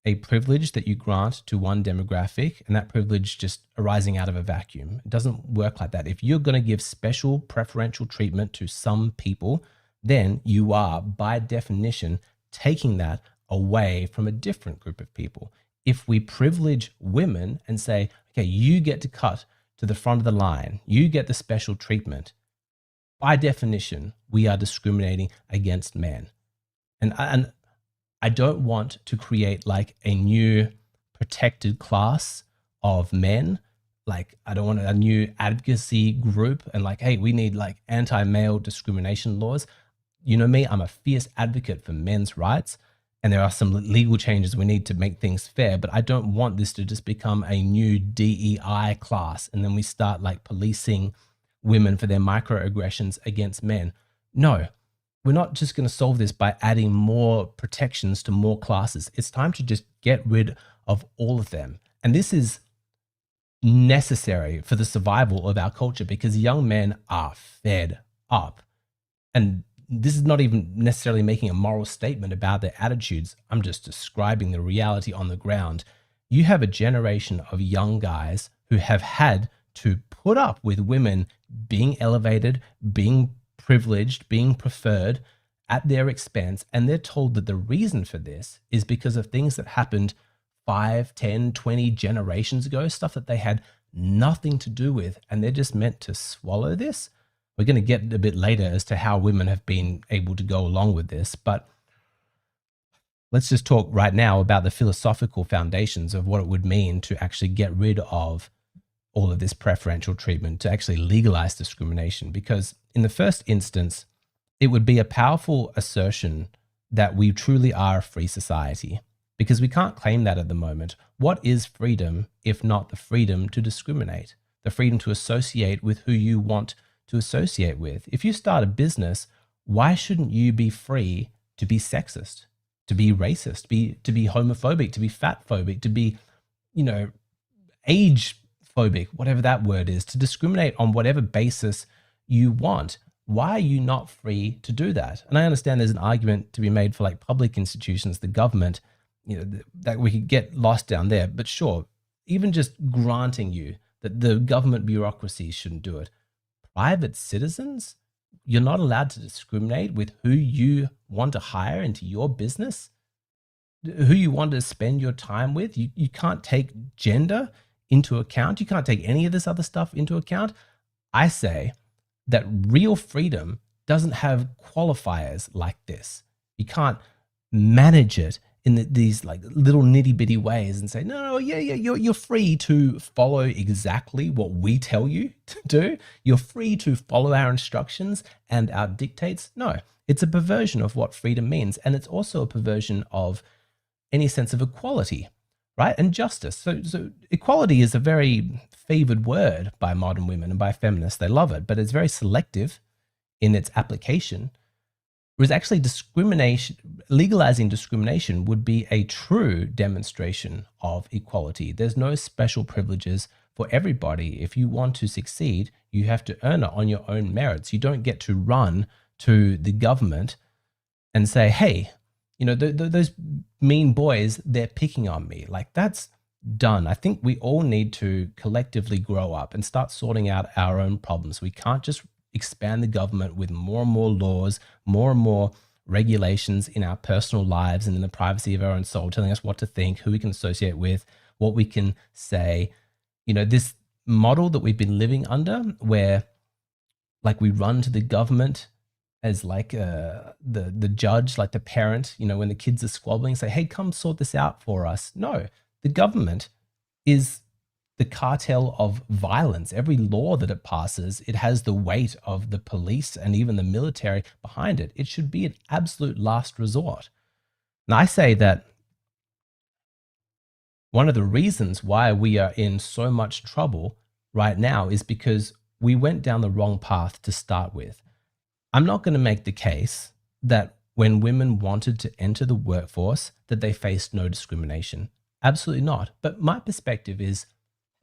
a privilege that you grant to one demographic and that privilege just arising out of a vacuum. It doesn't work like that. If you're going to give special preferential treatment to some people, then you are, by definition, taking that away from a different group of people. If we privilege women and say, okay, you get to cut to the front of the line, you get the special treatment, by definition, we are discriminating against men. And I don't want to create like a new protected class of men. Like, I don't want a new advocacy group and like, hey, we need like anti-male discrimination laws. You know me, I'm a fierce advocate for men's rights. And there are some legal changes we need to make things fair, but I don't want this to just become a new DEI class and then we start like policing women for their microaggressions against men. No, we're not just going to solve this by adding more protections to more classes. It's time to just get rid of all of them. And this is necessary for the survival of our culture because young men are fed up. And this is not even necessarily making a moral statement about their attitudes. I'm just describing the reality on the ground. You have a generation of young guys who have had to put up with women being elevated, being privileged, being preferred at their expense. And they're told that the reason for this is because of things that happened 5, 10, 20 generations ago, stuff that they had nothing to do with. And they're just meant to swallow this. We're going to get a bit later as to how women have been able to go along with this, but let's just talk right now about the philosophical foundations of what it would mean to actually get rid of all of this preferential treatment, to actually legalize discrimination, because in the first instance, it would be a powerful assertion that we truly are a free society, because we can't claim that at the moment. What is freedom if not the freedom to discriminate, the freedom to associate with who you want to associate with? If you start a business, why shouldn't you be free to be sexist, to be racist, to be homophobic, to be fat phobic, to be, age phobic, whatever that word is, to discriminate on whatever basis you want? Why are you not free to do that? And I understand there's an argument to be made for like public institutions, the government, that we could get lost down there. But sure, even just granting you that the government bureaucracy shouldn't do it, private citizens, you're not allowed to discriminate with who you want to hire into your business, who you want to spend your time with. You can't take gender into account. You can't take any of this other stuff into account. I say that real freedom doesn't have qualifiers like this. You can't manage it in these like little nitty bitty ways and say, no, you're free to follow exactly what we tell you to do. You're free to follow our instructions and our dictates. No, it's a perversion of what freedom means. And it's also a perversion of any sense of equality, right? And justice. So equality is a very favored word by modern women and by feminists. They love it, but it's very selective in its application. Whereas actually legalizing discrimination would be a true demonstration of equality. There's no special privileges for everybody. If you want to succeed, you have to earn it on your own merits. You don't get to run to the government and say, hey, those mean boys, they're picking on me. Like, that's done. I think we all need to collectively grow up and start sorting out our own problems. We can't just expand the government with more and more laws, more and more regulations in our personal lives and in the privacy of our own soul, telling us what to think, who we can associate with, what we can say. This model that we've been living under, where like we run to the government as like the judge, like the parent, when the kids are squabbling, say, hey, come sort this out for us. No, the government is the cartel of violence. Every law that it passes, it has the weight of the police and even the military behind it. It should be an absolute last resort. And I say that one of the reasons why we are in so much trouble right now is because we went down the wrong path to start with. I'm not going to make the case that when women wanted to enter the workforce, that they faced no discrimination. Absolutely not. But my perspective is,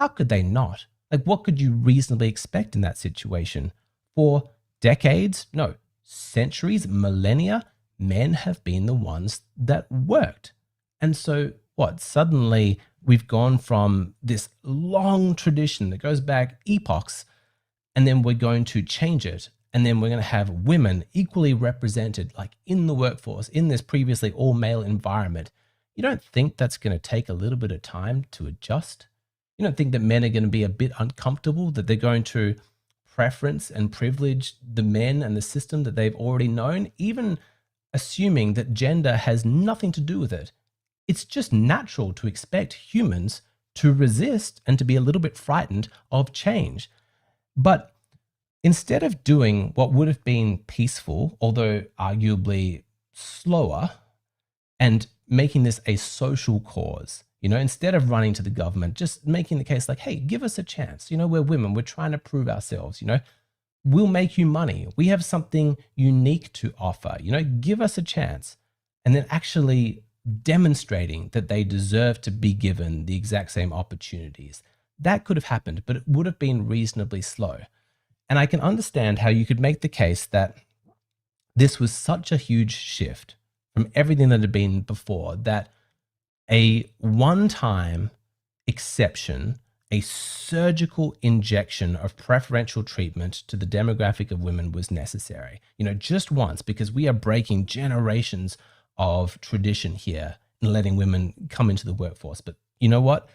how could they not? Like, what could you reasonably expect in that situation? For decades, no, centuries, millennia, men have been the ones that worked. And so what? Suddenly we've gone from this long tradition that goes back epochs, and then we're going to change it. And then we're going to have women equally represented, like in the workforce, in this previously all male environment. You don't think that's going to take a little bit of time to adjust? You don't think that men are going to be a bit uncomfortable, that they're going to preference and privilege the men and the system that they've already known, even assuming that gender has nothing to do with it? It's just natural to expect humans to resist and to be a little bit frightened of change. But instead of doing what would have been peaceful, although arguably slower, and making this a social cause, instead of running to the government, just making the case like, hey, give us a chance. We're women. We're trying to prove ourselves. We'll make you money. We have something unique to offer. Give us a chance. And then actually demonstrating that they deserve to be given the exact same opportunities. That could have happened, but it would have been reasonably slow. And I can understand how you could make the case that this was such a huge shift from everything that had been before, that a one-time exception, a surgical injection of preferential treatment to the demographic of women was necessary. Just once, because we are breaking generations of tradition here and letting women come into the workforce. But you know what?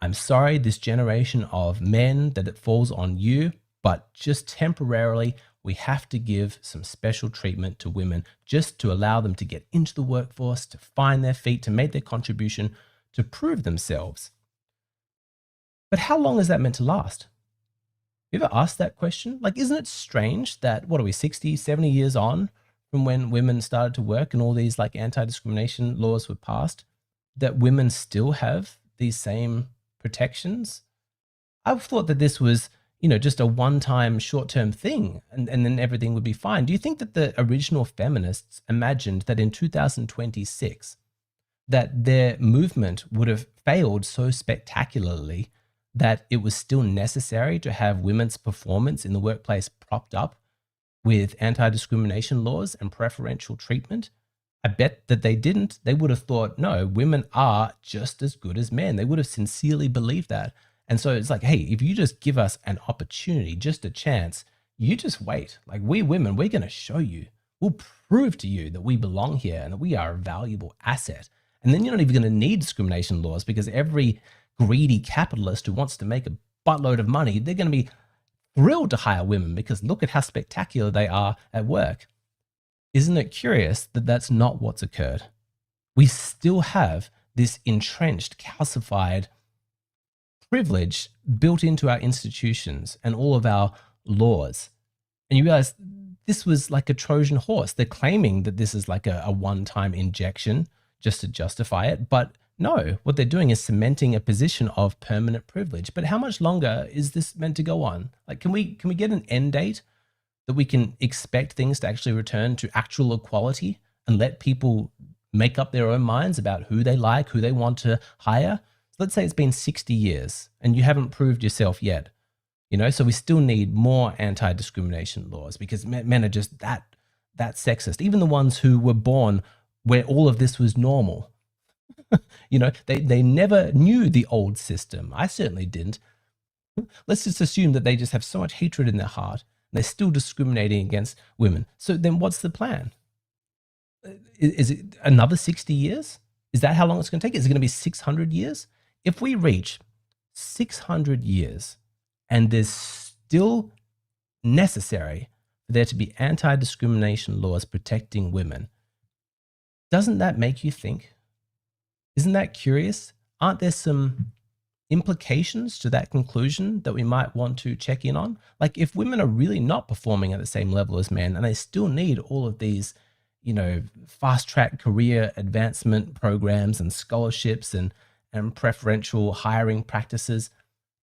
I'm sorry, this generation of men, that it falls on you, but just temporarily, we have to give some special treatment to women just to allow them to get into the workforce, to find their feet, to make their contribution, to prove themselves. But how long is that meant to last? You ever asked that question? Like, isn't it strange that, what are we, 60, 70 years on from when women started to work and all these like anti-discrimination laws were passed, that women still have these same protections? I've thought that this was, just a one-time short-term thing and then everything would be fine. Do you think that the original feminists imagined that in 2026 that their movement would have failed so spectacularly that it was still necessary to have women's performance in the workplace propped up with anti-discrimination laws and preferential treatment? I bet that they didn't. They would have thought, no, women are just as good as men. They would have sincerely believed that. And so it's like, hey, if you just give us an opportunity, just a chance, you just wait. Like, we women, we're going to show you. We'll prove to you that we belong here and that we are a valuable asset. And then you're not even going to need discrimination laws, because every greedy capitalist who wants to make a buttload of money, they're going to be thrilled to hire women because look at how spectacular they are at work. Isn't it curious that that's not what's occurred? We still have this entrenched, calcified privilege built into our institutions and all of our laws. And you realize this was like a Trojan horse. They're claiming that this is like a one-time injection just to justify it. But no, what they're doing is cementing a position of permanent privilege. But how much longer is this meant to go on? Like, can we get an end date that we can expect things to actually return to actual equality and let people make up their own minds about who they like, who they want to hire? So let's say it's been 60 years and you haven't proved yourself yet. So we still need more anti-discrimination laws because men are just that sexist. Even the ones who were born where all of this was normal. They never knew the old system. I certainly didn't. Let's just assume that they just have so much hatred in their heart and they're still discriminating against women. So then what's the plan? Is it another 60 years? Is that how long it's going to take? Is it going to be 600 years? If we reach 600 years and there's still necessary for there to be anti-discrimination laws protecting women, doesn't that make you think? Isn't that curious? Aren't there some implications to that conclusion that we might want to check in on? Like, if women are really not performing at the same level as men and they still need all of these, fast track career advancement programs and scholarships and preferential hiring practices,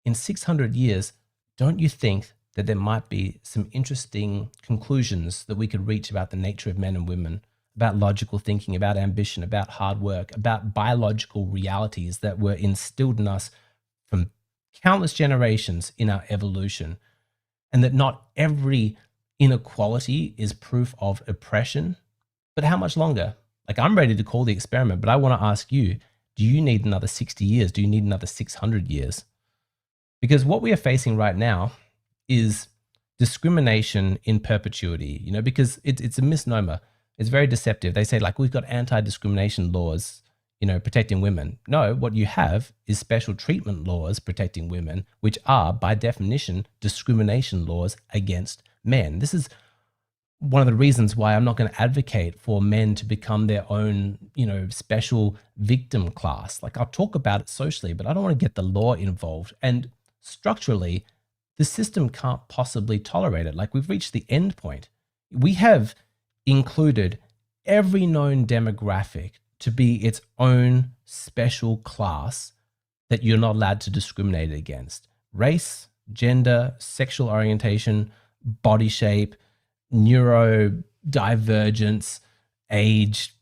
in 600 years, don't you think that there might be some interesting conclusions that we could reach about the nature of men and women, about logical thinking, about ambition, about hard work, about biological realities that were instilled in us from countless generations in our evolution, and that not every inequality is proof of oppression? But how much longer? Like, I'm ready to call the experiment, but I want to ask you, do you need another 60 years? Do you need another 600 years? Because what we are facing right now is discrimination in perpetuity, because it's a misnomer. It's very deceptive. They say, like, we've got anti-discrimination laws, protecting women. No, what you have is special treatment laws protecting women, which are, by definition, discrimination laws against men. This is one of the reasons why I'm not going to advocate for men to become their own, special victim class. Like, I'll talk about it socially, but I don't want to get the law involved. And structurally, the system can't possibly tolerate it. Like, we've reached the end point. We have included every known demographic to be its own special class that you're not allowed to discriminate against. Race, gender, sexual orientation, body shape, neurodivergence, age,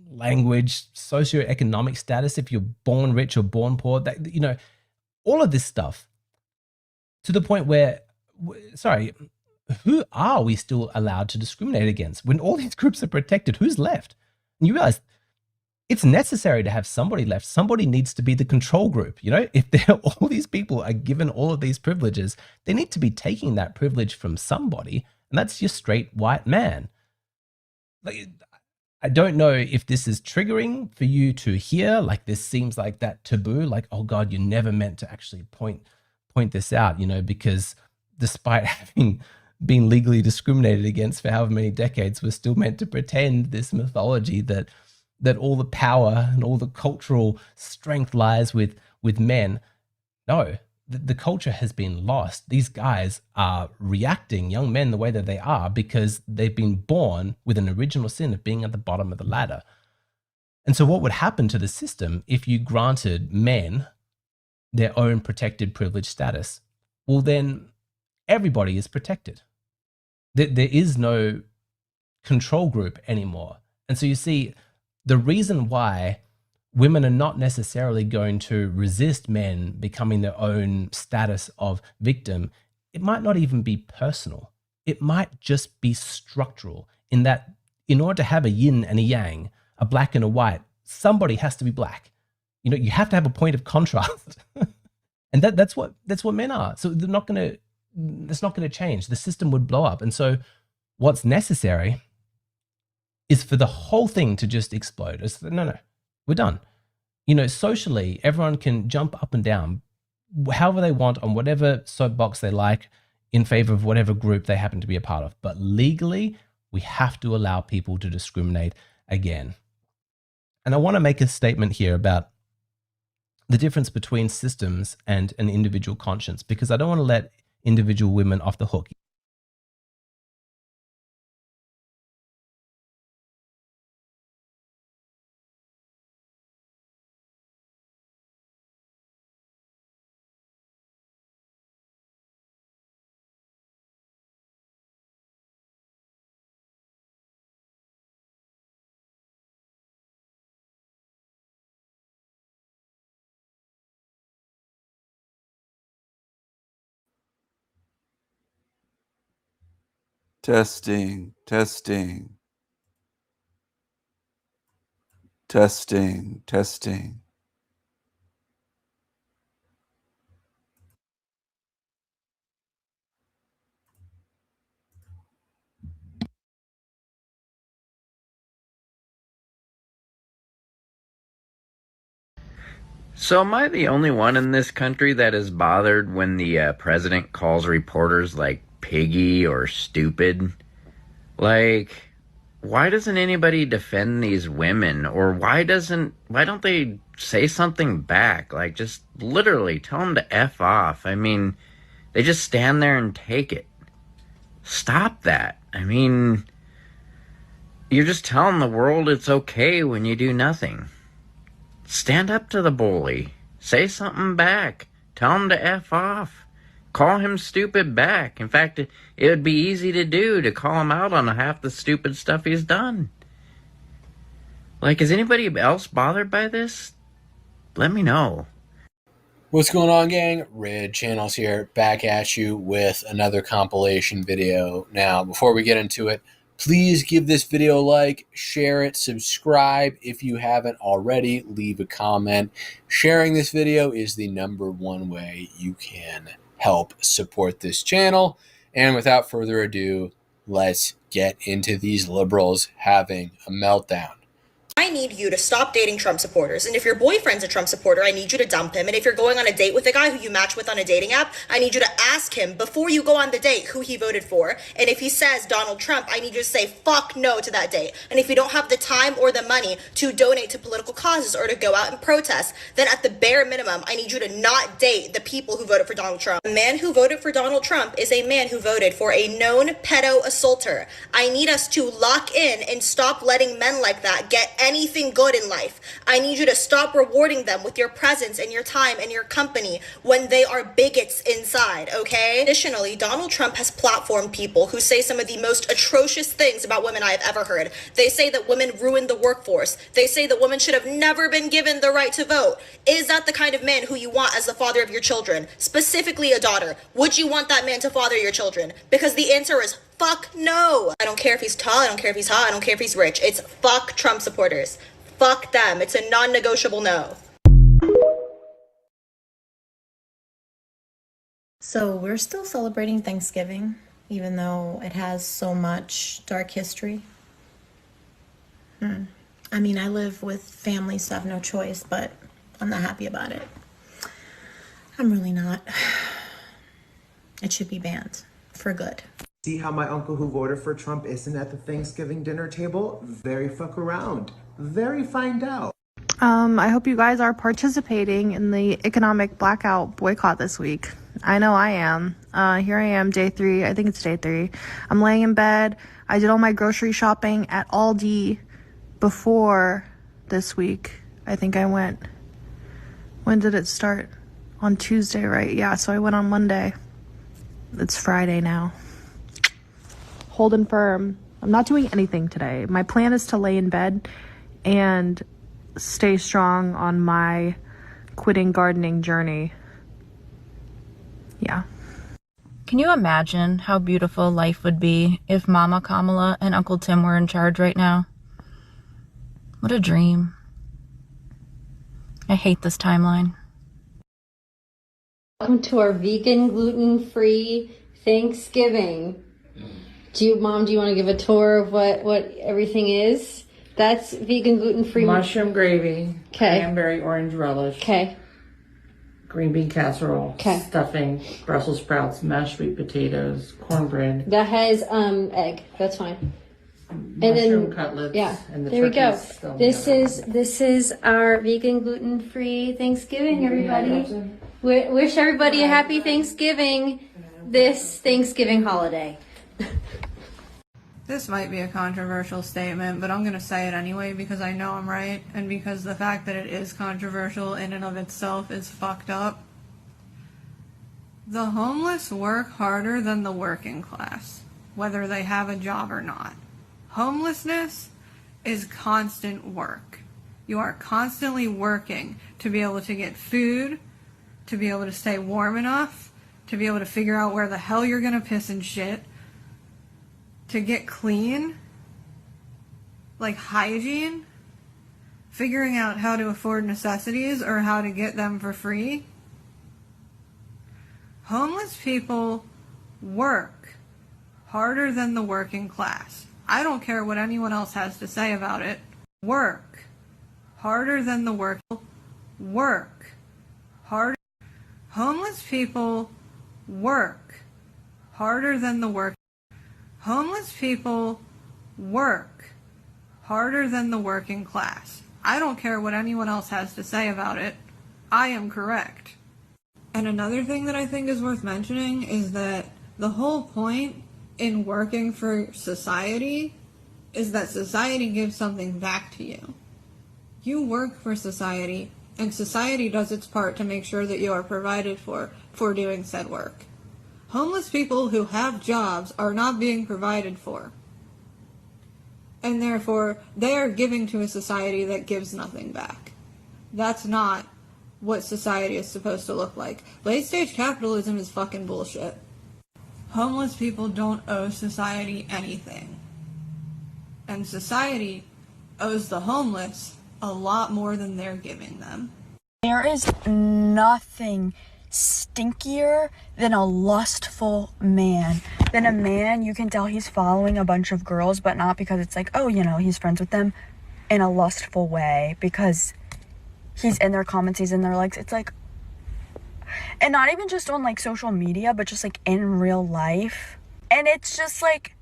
language, socioeconomic status, if you're born rich or born poor, all of this stuff, to the point where, who are we still allowed to discriminate against? When all these groups are protected, who's left? And you realize it's necessary to have somebody left. Somebody needs to be the control group. If all these people are given all of these privileges, they need to be taking that privilege from somebody, and that's your straight white man. Like, I don't know if this is triggering for you to hear. Like, this seems like that taboo. Like, oh God, you're never meant to actually point this out. Because despite having been legally discriminated against for however many decades, we're still meant to pretend this mythology that all the power and all the cultural strength lies with men. No, the culture has been lost. These guys are reacting, young men, the way that they are because they've been born with an original sin of being at the bottom of the ladder. And so what would happen to the system if you granted men their own protected privileged status? Well, then everybody is protected. There is no control group anymore. And so you see, the reason why women are not necessarily going to resist men becoming their own status of victim, it might not even be personal. It might just be structural, in that in order to have a yin and a yang, a black and a white, somebody has to be black. You know, you have to have a point of contrast. And that's what men are. So it's not going to change. The system would blow up. And so what's necessary is for the whole thing to just explode. It's, no, we're done. You know, socially, everyone can jump up and down however they want on whatever soapbox they like in favor of whatever group they happen to be a part of. But legally, we have to allow people to discriminate again. And I want to make a statement here about the difference between systems and an individual conscience, because I don't want to let individual women off the hook. Testing, testing. Testing, testing. So am I the only one in this country that is bothered when the president calls reporters like piggy or stupid? Like, why doesn't anybody defend these women? Or why don't they say something back? Like, just literally tell them to F off. I mean, they just stand there and take it. Stop that. I mean, you're just telling the world it's okay when you do nothing. Stand up to the bully. Say something back. Tell him to F off. Call him stupid back. In fact, it would be easy to do, to call him out on half the stupid stuff he's done. Like, is anybody else bothered by this? Let me know. What's going on, gang? Red Channels here, back at you with another compilation video. Now, before we get into it, please give this video a like, share it, subscribe if you haven't already, leave a comment. Sharing this video is the #1 way you can help support this channel. And without further ado, let's get into these liberals having a meltdown. I need you to stop dating Trump supporters. And if your boyfriend's a Trump supporter, I need you to dump him. And if you're going on a date with a guy who you match with on a dating app, I need you to ask him before you go on the date who he voted for. And if he says Donald Trump, I need you to say fuck no to that date. And if you don't have the time or the money to donate to political causes or to go out and protest, then at the bare minimum, I need you to not date the people who voted for Donald Trump. A man who voted for Donald Trump is a man who voted for a known pedo assaulter. I need us to lock in and stop letting men like that get anything good in life. I need you to stop rewarding them with your presence and your time and your company when they are bigots inside, okay? Additionally, Donald Trump has platformed people who say some of the most atrocious things about women I have ever heard. They say that women ruined the workforce. They say that women should have never been given the right to vote. Is that the kind of man who you want as the father of your children? Specifically a daughter. Would you want that man to father your children? Because the answer is fuck no. I don't care if he's tall, I don't care if he's hot, I don't care if he's rich. It's fuck Trump supporters. Fuck them. It's a non-negotiable no. So we're still celebrating Thanksgiving, even though it has so much dark history. I mean, I live with family, so I have no choice, but I'm not happy about it. I'm really not. It should be banned for good. See how my uncle who voted for Trump isn't at the Thanksgiving dinner table? Very fuck around. Very find out. I hope you guys are participating in the economic blackout boycott this week. I know I am. Here I am, day 3. I think it's day 3. I'm laying in bed. I did all my grocery shopping at Aldi before this week. I think I went. When did it start? On Tuesday, right? Yeah, so I went on Monday. It's Friday now. Holding firm. I'm not doing anything today. My plan is to lay in bed and stay strong on my quitting gardening journey. Yeah. Can you imagine how beautiful life would be if Mama Kamala and Uncle Tim were in charge right now? What a dream. I hate this timeline. Welcome to our vegan, gluten-free Thanksgiving. Mom, do you want to give a tour of what everything is? That's vegan, gluten-free. Mushroom gravy. Okay. Cranberry orange relish. Okay. Green bean casserole. Okay. Stuffing. Brussels sprouts. Mashed sweet potatoes. Cornbread. That has egg. That's fine. And Mushroom then cutlets. yeah, And the there we go. turkey's still in This is our vegan, gluten-free Thanksgiving, everybody. Wish everybody a happy Thanksgiving this Thanksgiving holiday. This might be a controversial statement, but I'm going to say it anyway because I know I'm right, and because the fact that it is controversial in and of itself is fucked up. The homeless work harder than the working class, whether they have a job or not. Homelessness is constant work. You are constantly working to be able to get food, to be able to stay warm enough, to be able to figure out where the hell you're going to piss and shit, to get clean, like hygiene, figuring out how to afford necessities or how to get them for free. Homeless people work harder than the working class. I don't care what anyone else has to say about it. Work harder than the work harder. Homeless people work harder than the work. Homeless people work harder than the working class. I don't care what anyone else has to say about it. I am correct. And another thing that I think is worth mentioning is that the whole point in working for society is that society gives something back to you. You work for society, and society does its part to make sure that you are provided for doing said work. Homeless people who have jobs are not being provided for. And therefore, they are giving to a society that gives nothing back. That's not what society is supposed to look like. Late-stage capitalism is fucking bullshit. Homeless people don't owe society anything. And society owes the homeless a lot more than they're giving them. There is nothing stinkier than a lustful man. Than a man you can tell he's following a bunch of girls, but not because it's like, oh, you know, he's friends with them in a lustful way, because he's in their comments, he's in their likes. It's like, and not even just on like social media, but just like in real life. And it's just like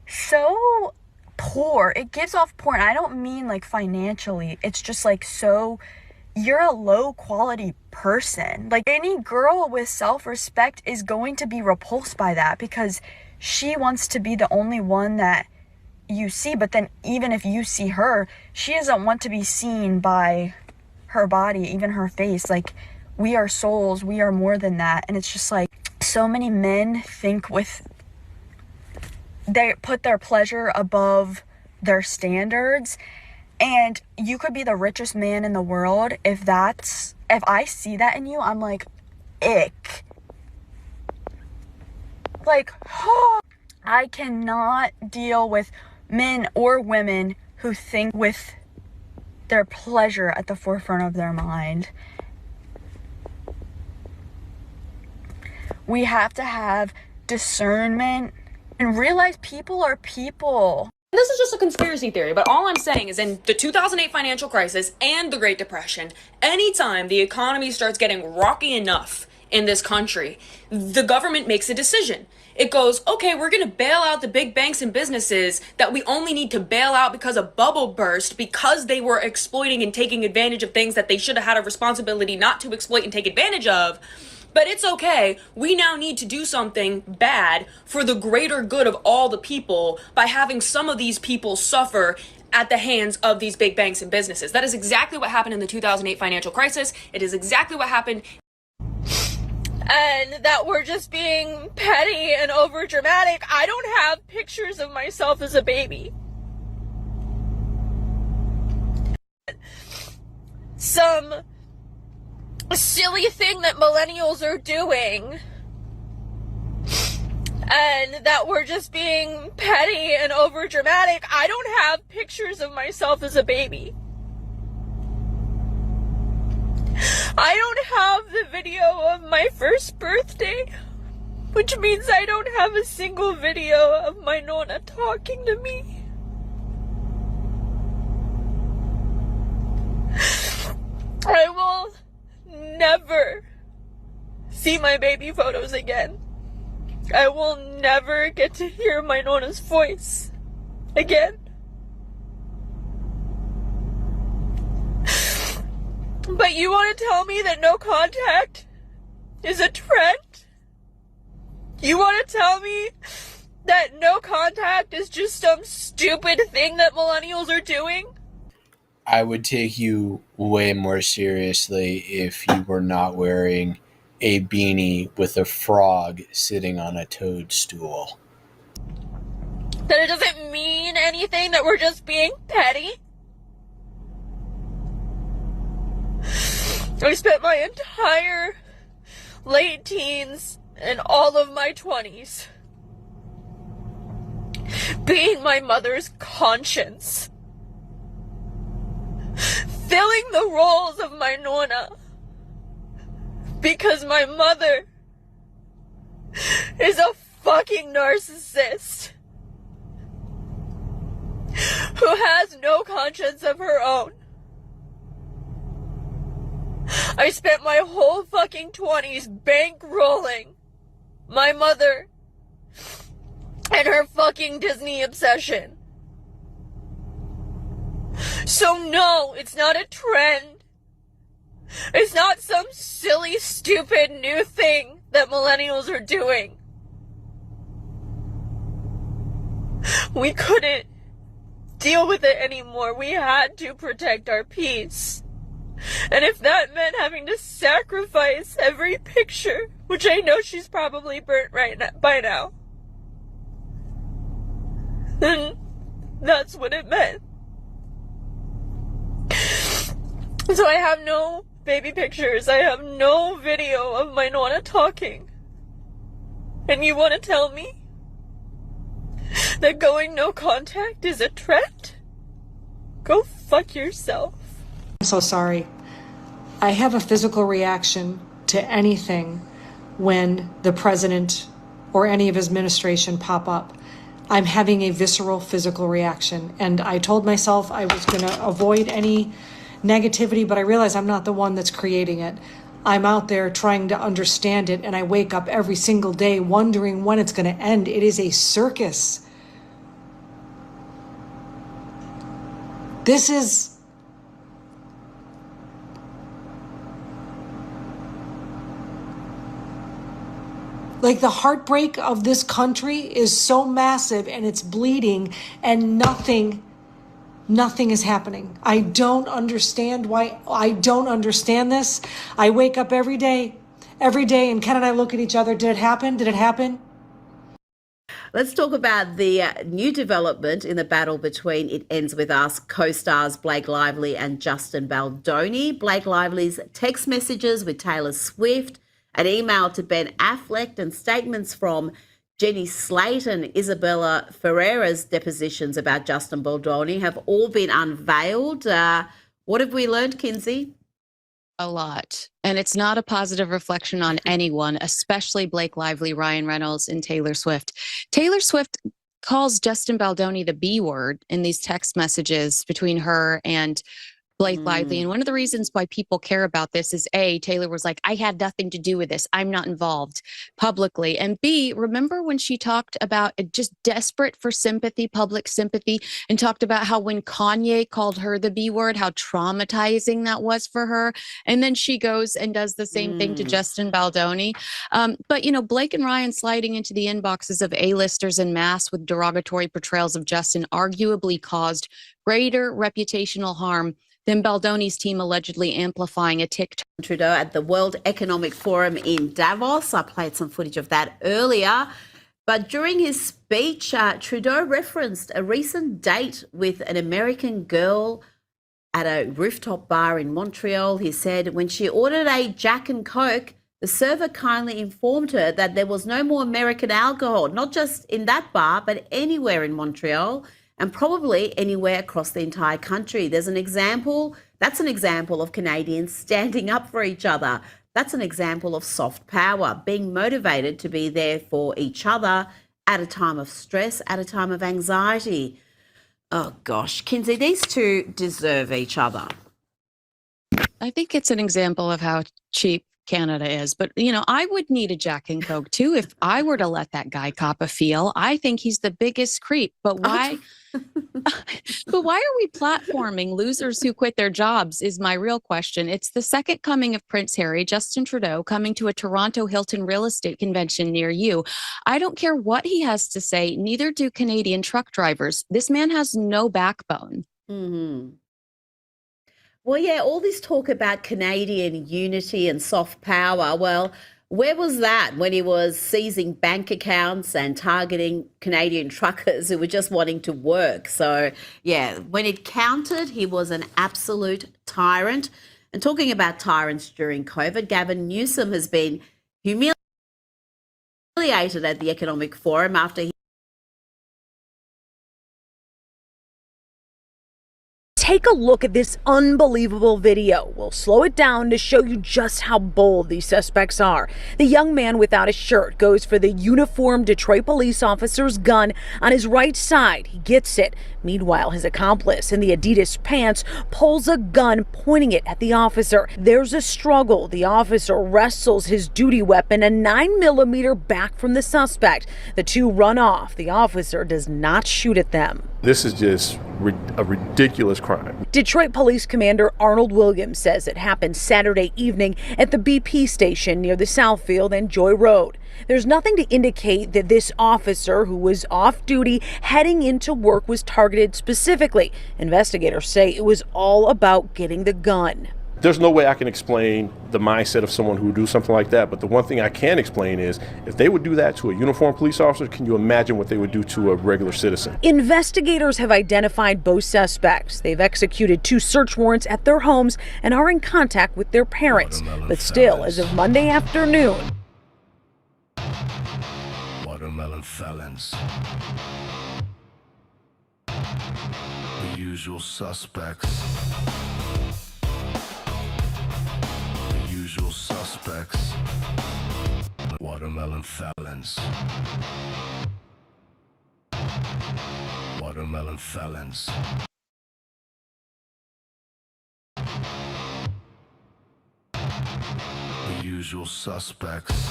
so poor. It gives off poor. And I don't mean like financially. It's just like, so you're a low quality person. Like any girl with self-respect is going to be repulsed by that, because she wants to be the only one that you see. But then even if you see her, she doesn't want to be seen by her body, even her face. Like, we are souls, we are more than that. And it's just like, so many men think they put their pleasure above their standards. And you could be the richest man in the world. If I see that in you, I'm like, ick. Like, I cannot deal with men or women who think with their pleasure at the forefront of their mind. We have to have discernment and realize people are people. This is just a conspiracy theory, but all I'm saying is in the 2008 financial crisis and the Great Depression, anytime the economy starts getting rocky enough in this country, the government makes a decision. it goes, okay, we're going to bail out the big banks and businesses that we only need to bail out because a bubble burst because they were exploiting and taking advantage of things that they should have had a responsibility not to exploit and take advantage of. But it's okay. We now need to do something bad for the greater good of all the people by having some of these people suffer at the hands of these big banks and businesses. That is exactly what happened in the 2008 financial crisis. It is exactly what happened. And that we're just being petty and overdramatic. I don't have pictures of myself as a baby. Some silly thing that millennials are doing. And that we're just being petty and overdramatic. I don't have pictures of myself as a baby. I don't have the video of my first birthday, which means I don't have a single video of my Nona talking to me. I will never see my baby photos again. I will never get to hear my Nona's voice again. But you want to tell me that no contact is a trend? You want to tell me that no contact is just some stupid thing that millennials are doing? I would take you way more seriously if you were not wearing a beanie with a frog sitting on a toadstool. That it doesn't mean anything, that we're just being petty? I spent my entire late teens and all of my 20s being my mother's conscience, filling the roles of my Nona, because my mother is a fucking narcissist who has no conscience of her own. I spent my whole fucking 20s bankrolling my mother and her fucking Disney obsession. So no, it's not a trend. It's not some silly, stupid new thing that millennials are doing. We couldn't deal with it anymore. We had to protect our peace. And if that meant having to sacrifice every picture, which I know she's probably burnt by now, then that's what it meant. So I have no baby pictures. I have no video of my Nona talking. And you want to tell me that going no contact is a trend? Go fuck yourself. I'm so sorry. I have a physical reaction to anything when the president or any of his administration pop up. I'm having a visceral physical reaction. And I told myself I was going to avoid any negativity, but I realize I'm not the one that's creating it. I'm out there trying to understand it, and I wake up every single day wondering when it's going to end. It is a circus. This is like the heartbreak of this country is so massive and it's bleeding and nothing is happening. I don't understand why. I don't understand this. I wake up every day, and Ken and I look at each other. Did it happen? Did it happen? Let's talk about the new development in the battle between It Ends With Us co-stars Blake Lively and Justin Baldoni. Blake Lively's text messages with Taylor Swift, an email to Ben Affleck, and statements from Jenny Slate and Isabella Ferreira's depositions about Justin Baldoni have all been unveiled. What have we learned, Kinsey? A lot. And it's not a positive reflection on anyone, especially Blake Lively, Ryan Reynolds, and Taylor Swift. Taylor Swift calls Justin Baldoni the B word in these text messages between her and Blake Lively. And one of the reasons why people care about this is A, Taylor was like, I had nothing to do with this. I'm not involved publicly. And B, remember when she talked about just desperate for sympathy, public sympathy, and talked about how when Kanye called her the B word, how traumatizing that was for her. And then she goes and does the same thing to Justin Baldoni. But, you know, Blake and Ryan sliding into the inboxes of A-listers en masse with derogatory portrayals of Justin arguably caused greater reputational harm than Baldoni's team allegedly amplifying a TikTok. Trudeau at the World Economic Forum in Davos. I played some footage of that earlier. But during his speech, Trudeau referenced a recent date with an American girl at a rooftop bar in Montreal. He said when she ordered a Jack and Coke, the server kindly informed her that there was no more American alcohol, not just in that bar, but anywhere in Montreal, and probably anywhere across the entire country. That's an example of Canadians standing up for each other. That's an example of soft power, being motivated to be there for each other at a time of stress, at a time of anxiety. Oh gosh, Kinsey, these two deserve each other. I think it's an example of how cheap Canada is. But, you know, I would need a Jack and Coke too if I were to let that guy cop a feel. I think he's the biggest creep. But why? But why are we platforming losers who quit their jobs is my real question. It's the second coming of Prince Harry, Justin Trudeau, coming to a Toronto Hilton real estate convention near you. I don't care what he has to say. Neither do Canadian truck drivers. This man has no backbone. Mm-hmm. Well, yeah, all this talk about Canadian unity and soft power, well, where was that when he was seizing bank accounts and targeting Canadian truckers who were just wanting to work? So, yeah, when it counted, he was an absolute tyrant. And talking about tyrants during COVID, Gavin Newsom has been humiliated at the Economic Forum after he Take a look at this unbelievable video. We'll slow it down to show you just how bold these suspects are. The young man without a shirt goes for the uniformed Detroit police officer's gun on his right side. He gets it. Meanwhile, his accomplice in the Adidas pants pulls a gun, pointing it at the officer. There's a struggle. The officer wrestles his duty weapon, a 9mm, back from the suspect. The two run off. The officer does not shoot at them. This is just a ridiculous crime. Detroit Police Commander Arnold Williams says it happened Saturday evening at the BP station near the Southfield and Joy Road. There's nothing to indicate that this officer, who was off duty heading into work, was targeted specifically. Investigators say it was all about getting the gun. There's no way I can explain the mindset of someone who would do something like that, but the one thing I can explain is if they would do that to a uniformed police officer, can you imagine what they would do to a regular citizen? Investigators have identified both suspects. They've executed 2 search warrants at their homes and are in contact with their parents. But still, as of Monday afternoon, Watermelon felons. The usual suspects. Usual suspects. Watermelon felons. Watermelon felons. The usual suspects.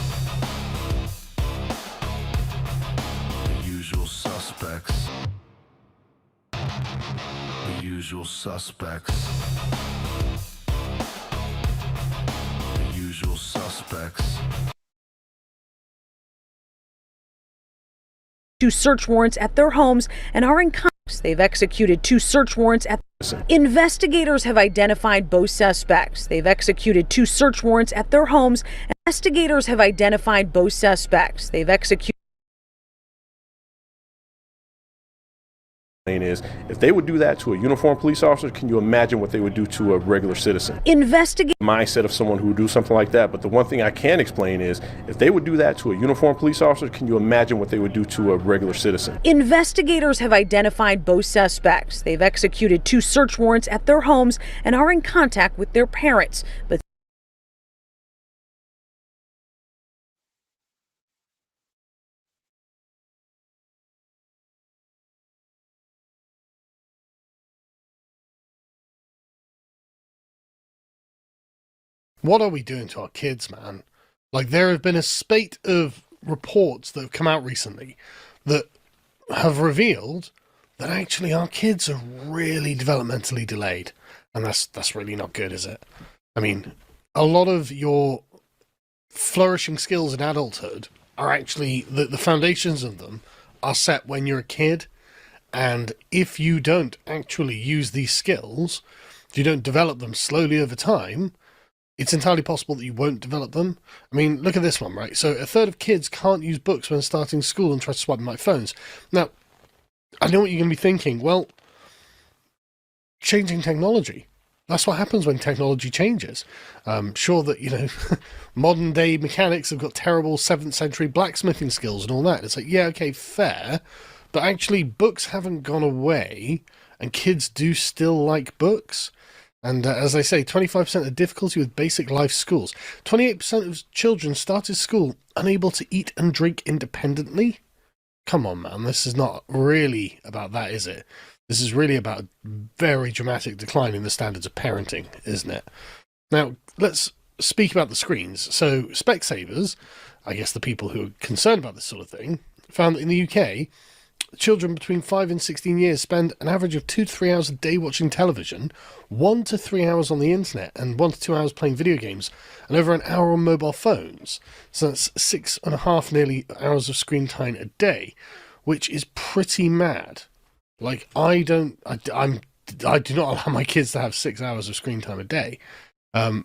The usual suspects. The usual suspects. Usual suspects. 2 search warrants at their homes and are in contact. They've executed 2 search warrants at. Investigators have identified both suspects. They've executed 2 search warrants at their homes. Investigators have identified both suspects. They've executed. Is if they would do that to a uniformed police officer, can you imagine what they would do to a regular citizen? Mindset of someone who would do something like that, but the one thing I can explain is if they would do that to a uniformed police officer, can you imagine what they would do to a regular citizen? Investigators have identified both suspects. They've executed 2 search warrants at their homes and are in contact with their parents. But what are we doing to our kids, man? Like, there have been a spate of reports that have come out recently that have revealed that actually our kids are really developmentally delayed. And that's really not good, is it? I mean, a lot of your flourishing skills in adulthood are actually, the foundations of them are set when you're a kid. And if you don't actually use these skills, if you don't develop them slowly over time, it's entirely possible that you won't develop them. I mean, look at this one, right? So a third of kids can't use books when starting school and try to swipe my phones. Now, I know what you're going to be thinking. Well, changing technology. That's what happens when technology changes. Sure that, you know, modern day mechanics have got terrible 7th century blacksmithing skills and all that. It's like, yeah, okay, fair. But actually, books haven't gone away, and kids do still like books. And as I say, 25% of difficulty with basic life schools. 28% of children started school unable to eat and drink independently. Come on, man. This is not really about that, is it? This is really about a very dramatic decline in the standards of parenting, isn't it? Now, let's speak about the screens. So, Specsavers, I guess the people who are concerned about this sort of thing, found that in the UK, children between 5 and 16 years spend an average of 2 to 3 hours a day watching television, 1 to 3 hours on the internet, and 1 to 2 hours playing video games, and over an hour on mobile phones. So that's 6.5 nearly hours of screen time a day, which is pretty mad. Like, I do not allow my kids to have 6 hours of screen time a day. But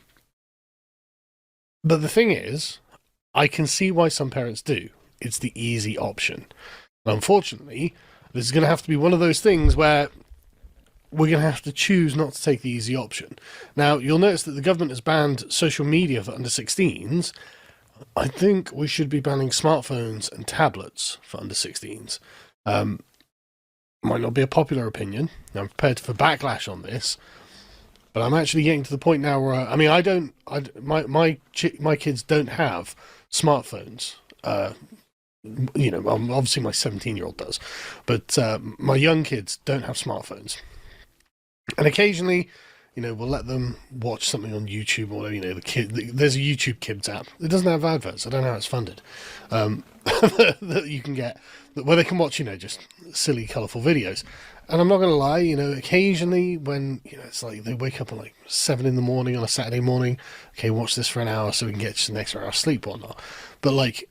the thing is, I can see why some parents do. It's the easy option. Unfortunately, this is going to have to be one of those things where we're going to have to choose not to take the easy option. Now, you'll notice that the government has banned social media for under 16s. I think we should be banning smartphones and tablets for under 16s. Might not be a popular opinion. I'm prepared for backlash on this. But I'm actually getting to the point now where, I mean, my kids don't have smartphones. You know, obviously my 17-year-old does, but my young kids don't have smartphones. And occasionally, you know, we'll let them watch something on YouTube or whatever. You know, there's a YouTube Kids app. It doesn't have adverts. I don't know how it's funded. That you can get, where they can watch, you know, just silly, colourful videos. And I'm not going to lie, you know, occasionally when, you know, it's like they wake up at like 7 in the morning on a Saturday morning, okay, watch this for an hour so we can get just an extra hour of sleep or not. But like,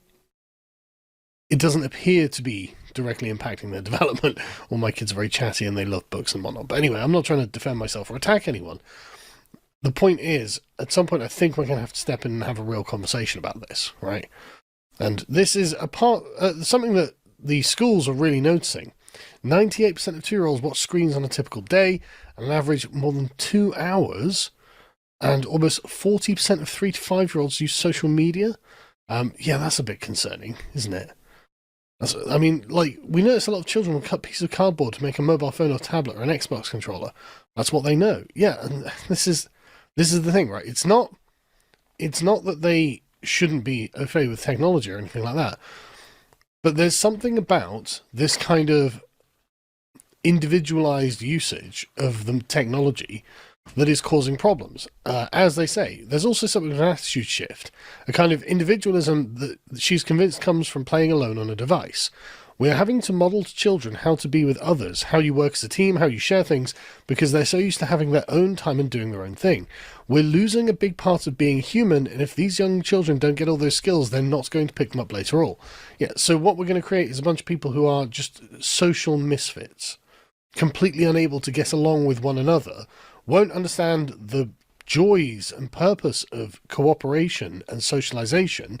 it doesn't appear to be directly impacting their development. All my kids are very chatty and they love books and whatnot. But anyway, I'm not trying to defend myself or attack anyone. The point is, at some point, I think we're going to have to step in and have a real conversation about this, right? And this is something that the schools are really noticing. 98% of 2-year-olds watch screens on a typical day, and on average more than 2 hours. And almost 40% of 3 to 5-year-olds use social media. Yeah, that's a bit concerning, isn't it? I mean, like, we notice a lot of children will cut pieces of cardboard to make a mobile phone or tablet or an Xbox controller. That's what they know. Yeah, and this is the thing, right? It's not that they shouldn't be au fait with technology or anything like that. But there's something about this kind of individualized usage of the technology that is causing problems. As they say, there's also something of an attitude shift, a kind of individualism that she's convinced comes from playing alone on a device. We're having to model to children how to be with others, how you work as a team, how you share things, because they're so used to having their own time and doing their own thing. We're losing a big part of being human, and if these young children don't get all those skills, they're not going to pick them up later on. Yeah, so what we're going to create is a bunch of people who are just social misfits, completely unable to get along with one another, won't understand the joys and purpose of cooperation and socialization,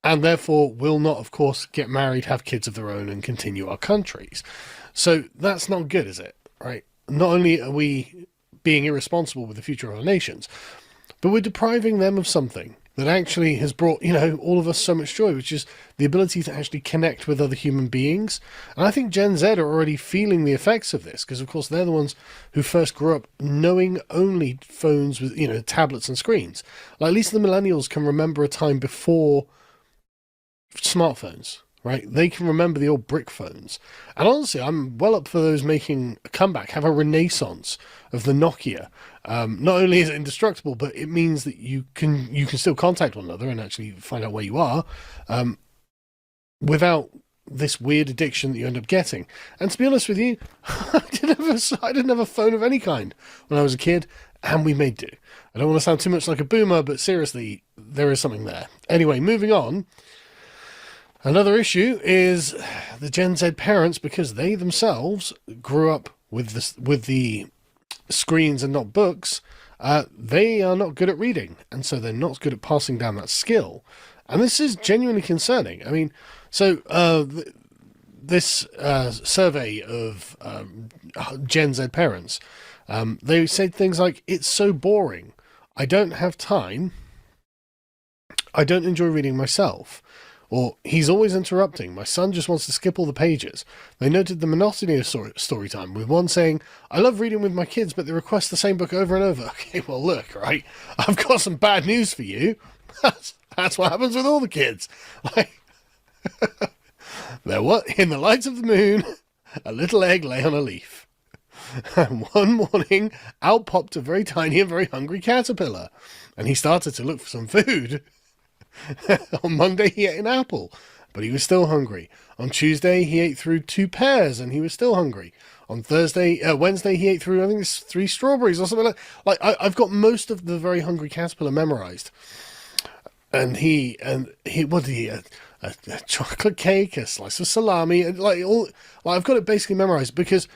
and therefore will not, of course, get married, have kids of their own, and continue our countries. So that's not good, is it? Right? Not only are we being irresponsible with the future of our nations, but we're depriving them of something that actually has brought, you know, all of us so much joy, which is the ability to actually connect with other human beings. And I think Gen Z are already feeling the effects of this, because of course they're the ones who first grew up knowing only phones with, you know, tablets and screens. Like, at least the millennials can remember a time before smartphones, right? They can remember the old brick phones. And honestly, I'm well up for those making a comeback, have a renaissance of the Nokia. Not only is it indestructible, but it means that you can still contact one another and actually find out where you are without this weird addiction that you end up getting. And to be honest with you, I didn't have a phone of any kind when I was a kid, and we made do. I don't want to sound too much like a boomer, but seriously, there is something there. Anyway, moving on. Another issue is the Gen Z parents, because they themselves grew up with the screens and not books. They are not good at reading, and so they're not good at passing down that skill. And this is genuinely concerning. I mean, so this survey of Gen Z parents, they said things like, "It's so boring. I don't have time. I don't enjoy reading myself." Or, "He's always interrupting. My son just wants to skip all the pages." They noted the monotony of story time, with one saying, "I love reading with my kids, but they request the same book over and over." Okay, well, look, right? I've got some bad news for you. That's what happens with all the kids. Like, there what? In the light of the moon, a little egg lay on a leaf. And one morning, out popped a very tiny and very hungry caterpillar, and he started to look for some food. On Monday, he ate an apple, but he was still hungry. On Tuesday, he ate through 2 pears, and he was still hungry. On Wednesday, he ate through, I think it's 3 strawberries or something like. I've got most of the very hungry caterpillar memorized. And he, what did he eat? A chocolate cake, a slice of salami, and I've got it basically memorized, because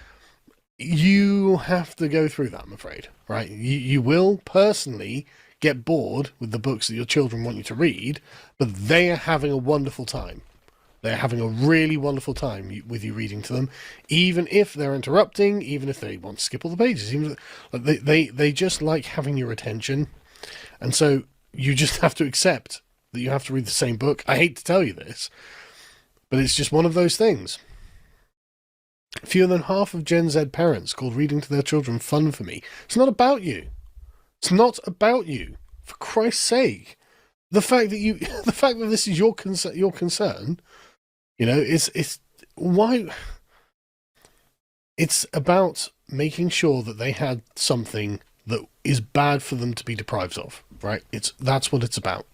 you have to go through that, I'm afraid, right? You will personally get bored with the books that your children want you to read, but they are having a wonderful time. They're having a really wonderful time with you reading to them, even if they're interrupting, even if they want to skip all the pages. Even they just like having your attention, and so you just have to accept that you have to read the same book. I hate to tell you this, but it's just one of those things. Fewer than half of Gen Z parents called reading to their children fun for me. It's not about you. It's not about you. For Christ's sake. The fact that this is your concern, it's why. It's about making sure that they had something that is bad for them to be deprived of, right? That's what it's about.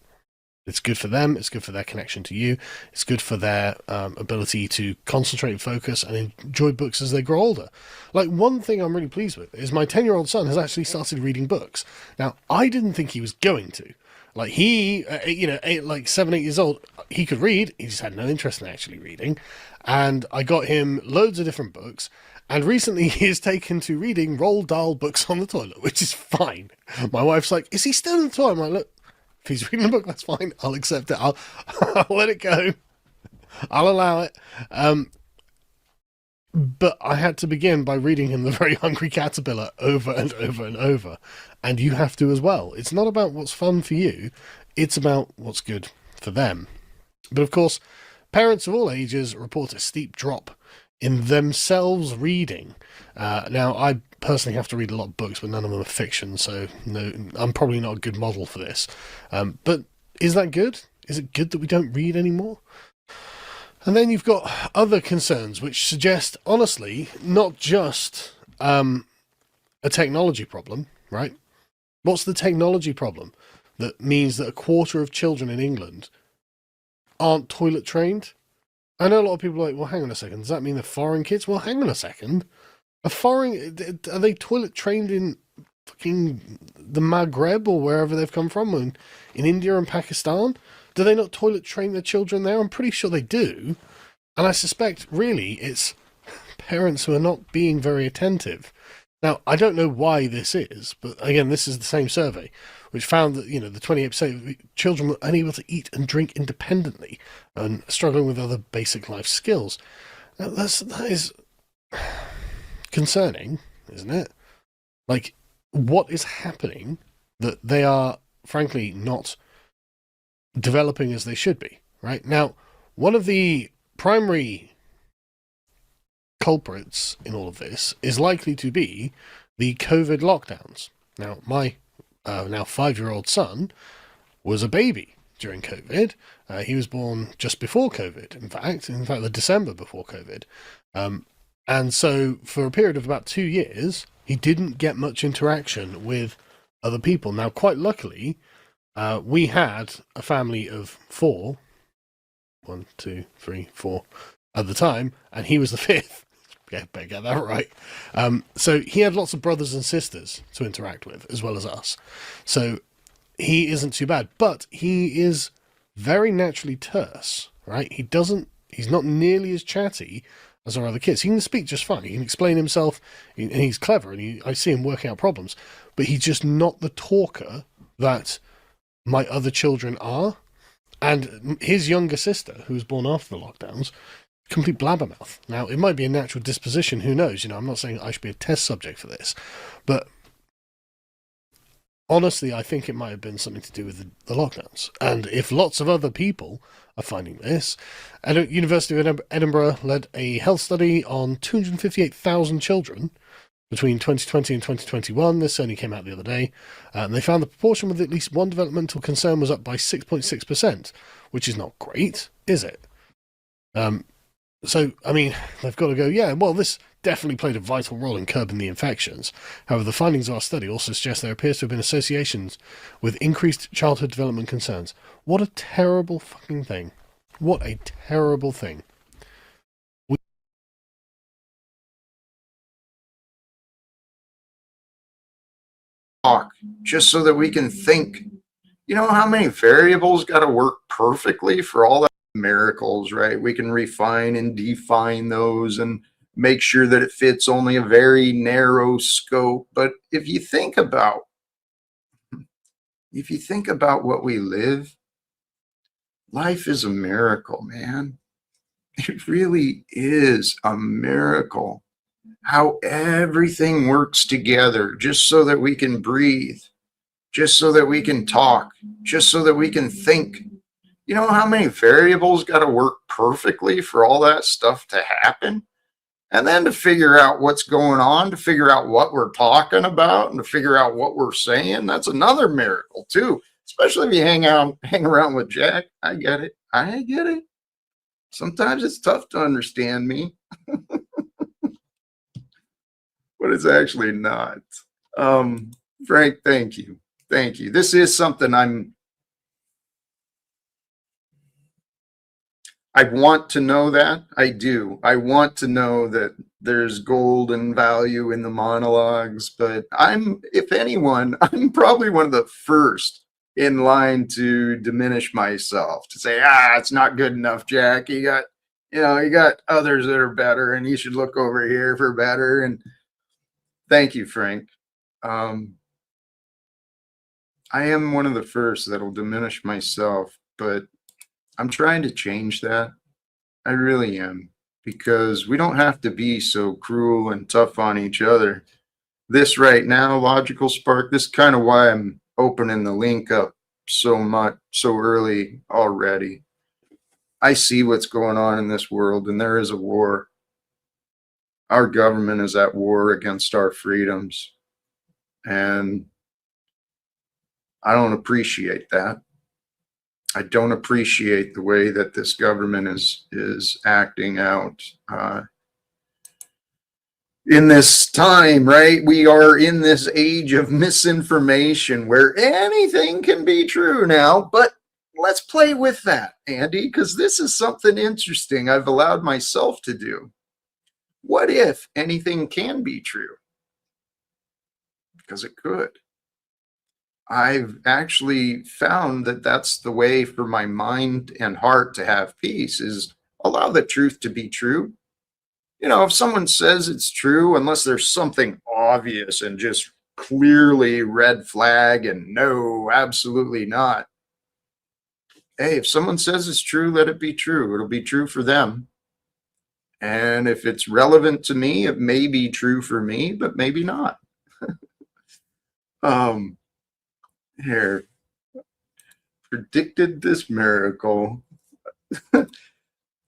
It's good for them. It's good for their connection to you. It's good for their ability to concentrate and focus and enjoy books as they grow older. Like, one thing I'm really pleased with is my 10-year-old son has actually started reading books. Now, I didn't think he was going to. Like, he, like 7, 8 years old, he could read. He just had no interest in actually reading. And I got him loads of different books. And recently he has taken to reading Roald Dahl books on the toilet, which is fine. My wife's like, "Is he still in the toilet?" I'm like, "Look, if he's reading a book, that's fine. I'll accept it. I'll let it go. I'll allow it." But I had to begin by reading him The Very Hungry Caterpillar over and over and over. And you have to as well. It's not about what's fun for you. It's about what's good for them. But of course, parents of all ages report a steep drop in themselves reading. Now, I personally have to read a lot of books, but none of them are fiction, so no, I'm probably not a good model for this. But is that good? Is it good that we don't read anymore? And then you've got other concerns, which suggest, honestly, not just a technology problem, right? What's the technology problem that means that 1/4 of children in England aren't toilet trained? I know a lot of people are like, "Well, hang on a second, does that mean they're foreign kids?" Well, hang on a second. Are they toilet trained in fucking the Maghreb or wherever they've come from, in India and Pakistan? Do they not toilet train their children there? I'm pretty sure they do. And I suspect, really, it's parents who are not being very attentive. Now, I don't know why this is, but again, this is the same survey, which found that, the 28% of children were unable to eat and drink independently and struggling with other basic life skills. Now, that is concerning, isn't it? Like, what is happening that they are, frankly, not developing as they should be, right? Now, one of the primary culprits in all of this is likely to be the COVID lockdowns. Now, my now 5-year-old son was a baby during COVID. He was born just before COVID, in fact, the December before COVID. And so for a period of about 2 years, he didn't get much interaction with other people. Now, quite luckily, we had a family of 4, 1, 2, 3, 4 at the time, and he was the 5th. Yeah, better get that right. So he had lots of brothers and sisters to interact with, as well as us. So he isn't too bad, but he is very naturally terse, right? He's not nearly as chatty as our other kids. He can speak just fine. He can explain himself, and he's clever, and I see him working out problems, but he's just not the talker that my other children are. And his younger sister, who was born after the lockdowns, complete blabbermouth. Now, it might be a natural disposition, who knows? I'm not saying I should be a test subject for this, but honestly, I think it might have been something to do with the lockdowns. And if lots of other people are finding this, University of Edinburgh led a health study on 258,000 children between 2020 and 2021. This only came out the other day. And they found the proportion with at least one developmental concern was up by 6.6%, which is not great, is it? So, I mean, they've got to go, yeah, well, this definitely played a vital role in curbing the infections. However, the findings of our study also suggest there appears to have been associations with increased childhood development concerns. What a terrible fucking thing. What a terrible thing. Just so that we can think. You know how many variables got to work perfectly for all that miracles, right? We can refine and define those and make sure that it fits only a very narrow scope. But if you think about what we live, life is a miracle, man. It really is a miracle. How everything works together just so that we can breathe, just so that we can talk, just so that we can think. You know how many variables got to work perfectly for all that stuff to happen? And then to figure out what's going on, to figure out what we're talking about, and to figure out what we're saying, that's another miracle too. Especially if you hang around with Jack. I get it. Sometimes it's tough to understand me. But it's actually not. Frank, thank you. This is something I want to know that. I do. I want to know that there's golden value in the monologues, but if anyone, I'm probably one of the first in line to diminish myself, to say, it's not good enough, Jack. You got others that are better, and you should look over here for better. And thank you, Frank. I am one of the first that'll diminish myself, but I'm trying to change that. I really am, because we don't have to be so cruel and tough on each other. This right now, Logical Spark, this is kind of why I'm opening the link up so much, so early already. I see what's going on in this world, and there is a war. Our government is at war against our freedoms, and I don't appreciate that. I don't appreciate the way that this government is acting out in this time, right? We are in this age of misinformation where anything can be true now, but let's play with that, Andy, because this is something interesting I've allowed myself to do. What if anything can be true? Because it could. I've actually found that that's the way for my mind and heart to have peace, is allow the truth to be true. If someone says it's true, unless there's something obvious and just clearly red flag and no, absolutely not. Hey, if someone says it's true, let it be true. It'll be true for them. And if it's relevant to me, it may be true for me, but maybe not. Here, predicted this miracle.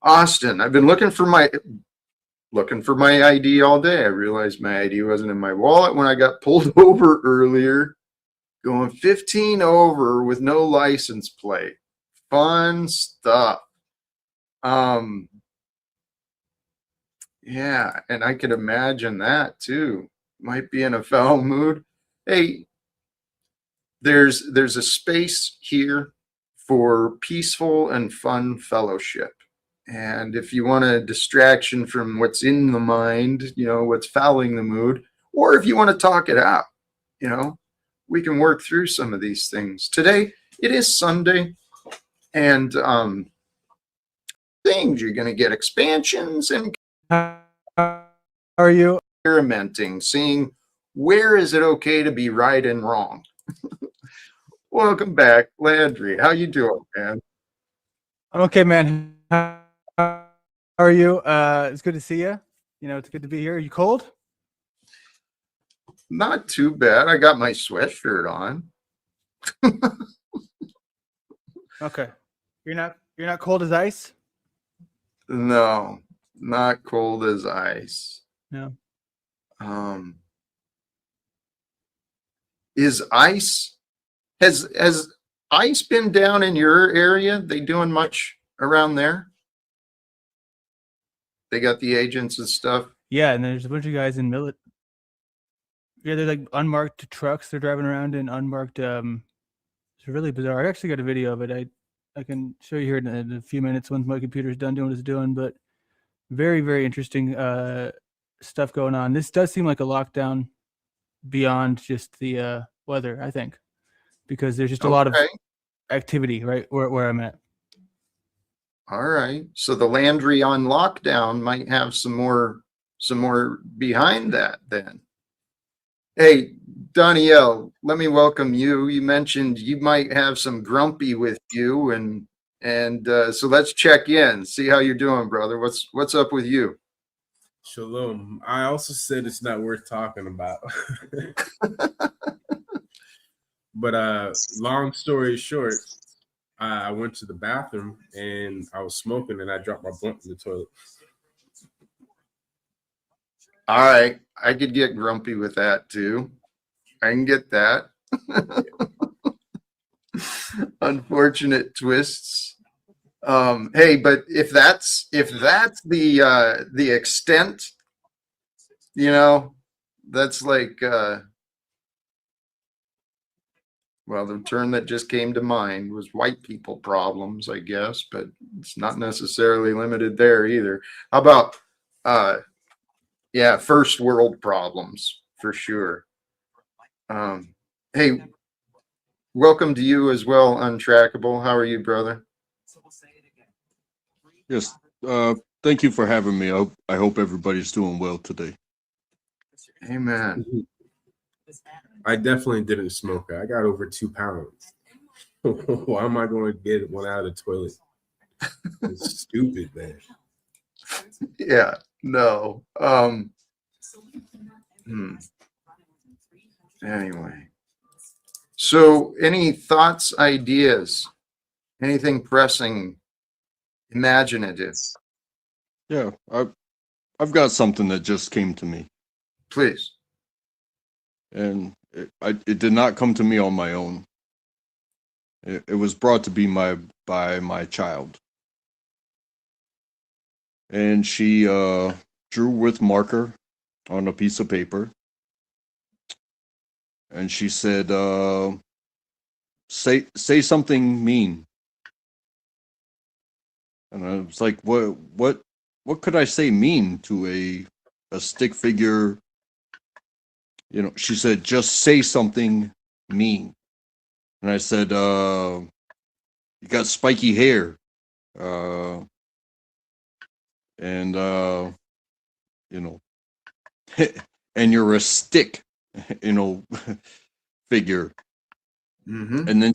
Austin, I've been looking for my ID all day. I realized my ID wasn't in my wallet when I got pulled over earlier, going 15 over with no license plate. Fun stuff. Yeah, and I could imagine that too. Might be in a foul mood. Hey, there's a space here for peaceful and fun fellowship. And if you want a distraction from what's in the mind, what's fouling the mood, or if you want to talk it out, we can work through some of these things. Today, it is Sunday, and things you're going to get expansions and How are you? Experimenting, seeing where is it okay to be right and wrong. Welcome back, Landry. How you doing, man? I'm okay, man. How are you? It's good to see you. It's good to be here. Are you cold? Not too bad. I got my sweatshirt on. Okay. You're not cold as ice? No, not cold as ice. No. Is ice has ice been down in your area? They doing much around there? They got the agents and stuff. Yeah, and there's a bunch of guys in millet. Yeah, they're like unmarked trucks. They're driving around in unmarked. It's really bizarre. I actually got a video of it. I can show you here in a few minutes once my computer's done doing what it's doing. But very, very interesting stuff going on. This does seem like a lockdown beyond just the weather, I think, because there's just a lot of activity right where I'm at. All right. So the Landry on lockdown might have some more behind that then. Hey, Danielle, let me welcome you. You mentioned you might have some grumpy with you, and so let's check in, see how you're doing, brother. What's up with you? Shalom. I also said it's not worth talking about. But long story short, I went to the bathroom and I was smoking and I dropped my blunt in the toilet. All right. I could get grumpy with that too. I can get that. Unfortunate twists. Hey, but if that's the extent, that's like well, the term that just came to mind was white people problems, I guess, but it's not necessarily limited there either. How about first world problems for sure. Hey, welcome to you as well, Untrackable. How are you, brother? Yes, thank you for having me. I hope everybody's doing well today. Amen. I definitely didn't smoke it. I got over 2 pounds. Why am I going to get one out of the toilet? It's stupid, man. Yeah, no. Anyway, so any thoughts, ideas, anything pressing, imaginative? Yeah, I've got something that just came to me. Please. And it did not come to me on my own. It was brought to be by my child. And she drew with marker on a piece of paper. And she said, say something mean. And I was like, what could I say mean to a stick figure? She said, just say something mean. And I said, you got spiky hair. And and you're a stick, figure. Mm-hmm. And then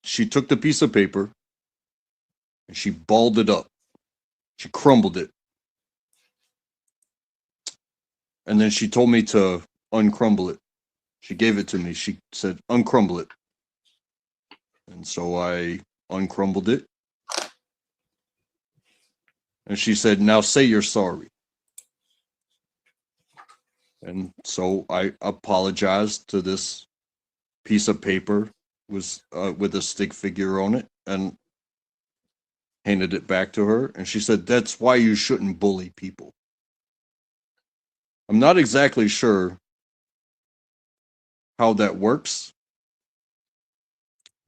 she took the piece of paper and she balled it up. She crumbled it. And then she told me to uncrumble it. She gave it to me. She said, uncrumble it. And so I uncrumbled it. And she said, now say you're sorry. And so I apologized to this piece of paper with a stick figure on it. And handed it back to her, and she said, "That's why you shouldn't bully people." I'm not exactly sure how that works,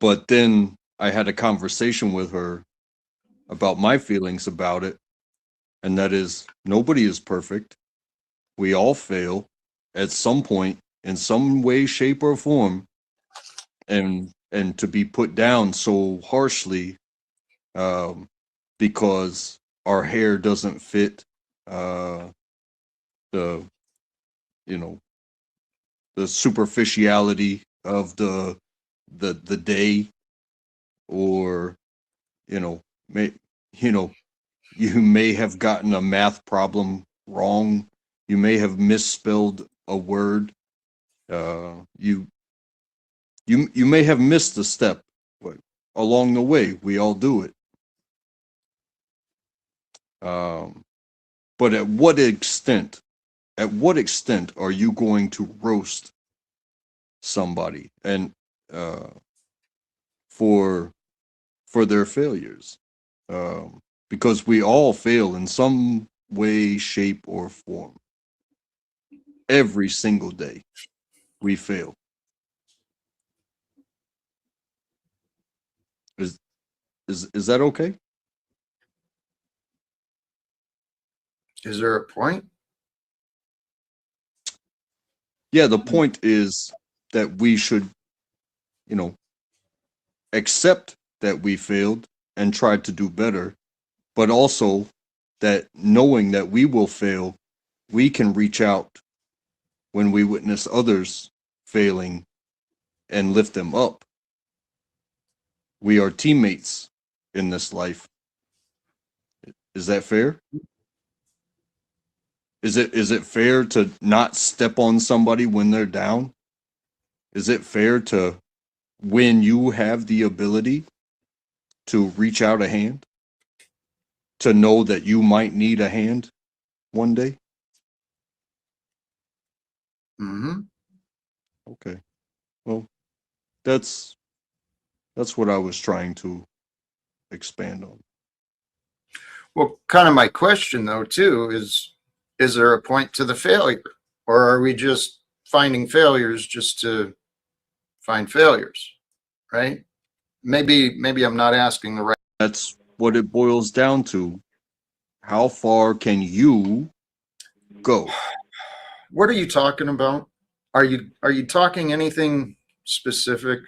but then I had a conversation with her about my feelings about it, and that is, nobody is perfect. We all fail at some point in some way, shape, or form, and to be put down so harshly because our hair doesn't fit the the superficiality of the day, or you may have gotten a math problem wrong, you may have misspelled a word, you may have missed a step, but along the way we all do it. But at what extent are you going to roast somebody and for their failures? Because we all fail in some way, shape, or form. Every single day we fail. Is that okay? Is there a point? Yeah, the point is that we should, accept that we failed and try to do better, but also that knowing that we will fail, we can reach out when we witness others failing and lift them up. We are teammates in this life. Is that fair? Is it fair to not step on somebody when they're down? Is it fair to, when you have the ability to reach out a hand, to know that you might need a hand one day? Mm-hmm. Okay. Well, that's what I was trying to expand on. Well, kind of my question though too is there a point to the failure, or are we just finding failures just to find failures, right? Maybe I'm not asking the right. That's what it boils down to. How far can you go? What are you talking about? Are you talking anything specific?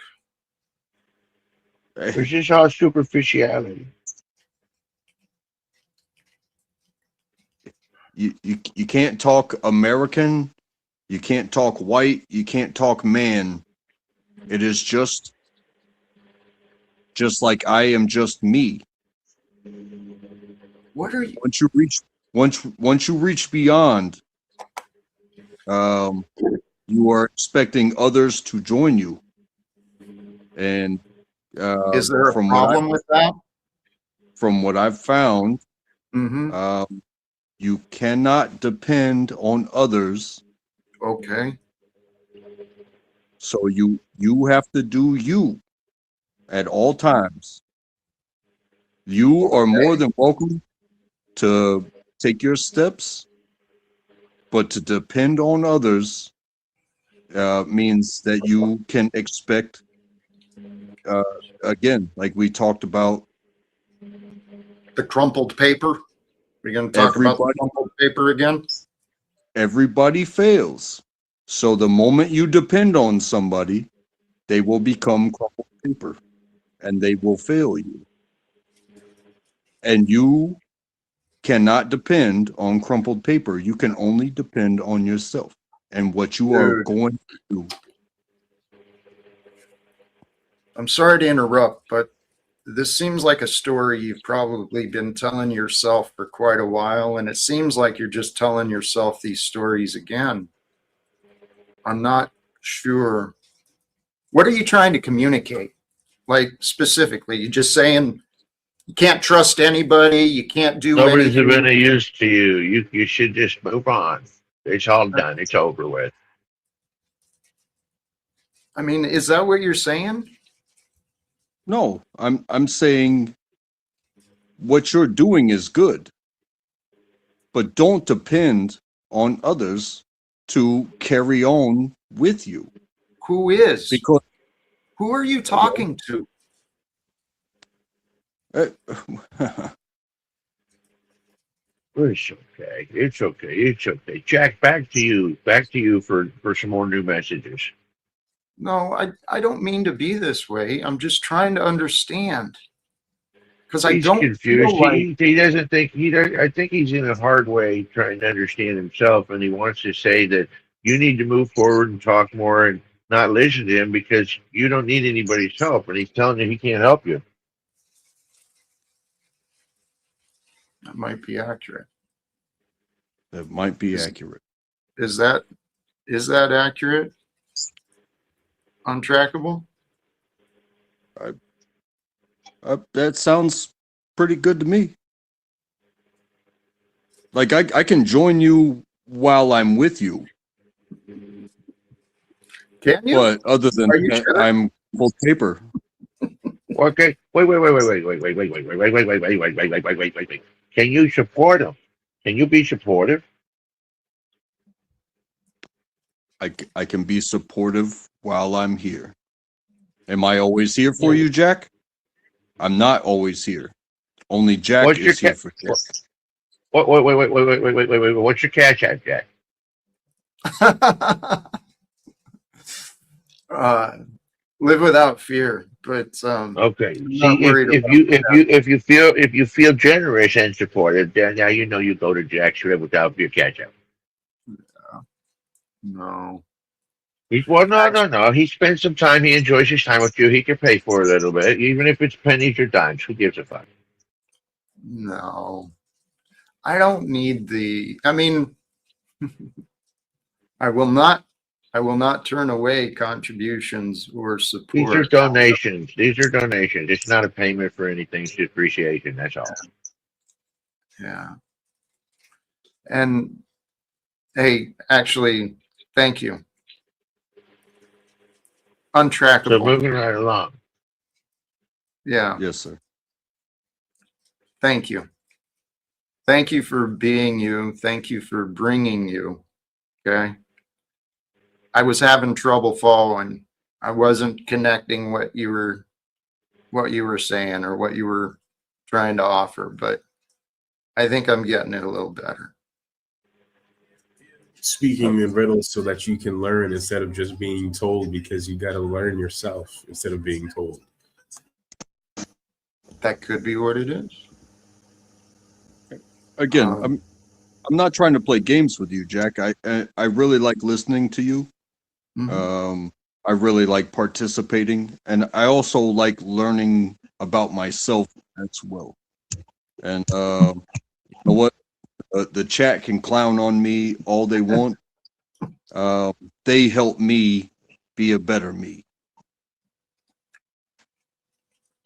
It's just all superficiality. You can't talk American, you can't talk white, you can't talk man. It is just like I am just me. What are you? Once you reach beyond, you are expecting others to join you. And is there a problem with that? From what I've found, mm-hmm. You cannot depend on others. Okay. So you have to do you at all times. You are more than welcome to take your steps, but to depend on others means that you can expect, again, like we talked about, the crumpled paper. We're going to talk about the crumpled paper again. Everybody fails. So the moment you depend on somebody, they will become crumpled paper and they will fail you. And you cannot depend on crumpled paper. You can only depend on yourself and what you are going to do. I'm sorry to interrupt, but this seems like a story you've probably been telling yourself for quite a while, and it seems like you're just telling yourself these stories again. I'm not sure. What are you trying to communicate? Like, specifically, you just saying you can't trust anybody, you can't do Nobody's anything. been of use to you. You should just move on. It's all done. It's over with. I mean, is that what you're saying? No, I'm saying what you're doing is good, but don't depend on others to carry on with you. Who is? Because who are you talking to? It's okay. It's okay. It's okay. Jack, back to you. Back to you for some more new messages. No, I don't mean to be this way. I'm just trying to understand. Because I He's don't confused. feel like He doesn't think he does. I think he's in a hard way trying to understand himself, and he wants to say that you need to move forward and talk more and not listen to him because you don't need anybody's help, and he's telling you he can't help you. that might be accurate. That might be accurate. Is that accurate? Untrackable? That sounds pretty good to me. Like I can join you while I'm with you. Can you? But other than that, sure? I'm full paper. Okay. Wait. Can you support him? Can you be supportive? I can be supportive while I'm here. Am I always here for you, Jack? I'm not always here. Only Jack is here for Jack. Wait. What's your cash app, Jack? Live without fear, but okay. I'm See, not worried about that. if you feel generous and supportive, then now you know you go to Jack's Live Without Fear cash app. No. No. He spends some time. He enjoys his time with you. He can pay for a little bit, even if it's pennies or dimes. Who gives a fuck? No. I don't need the. I mean, I will not turn away contributions or support. These are donations. It's not a payment for anything. It's just appreciation. That's all. Yeah. And hey, actually, thank you. Untrackable. So moving right along. Yeah. Yes, sir. Thank you. Thank you for being you. Thank you for bringing you. Okay. I was having trouble following. I wasn't connecting what you were saying or what you were trying to offer, but I think I'm getting it a little better. Speaking in riddles so that you can learn instead of just being told, because you got to learn yourself instead of being told. That could be what it is. Again, I'm not trying to play games with you, Jack. I really like listening to you. Mm-hmm. I really like participating, and I also like learning about myself as well. And you know what? The chat can clown on me all they want. They help me be a better me.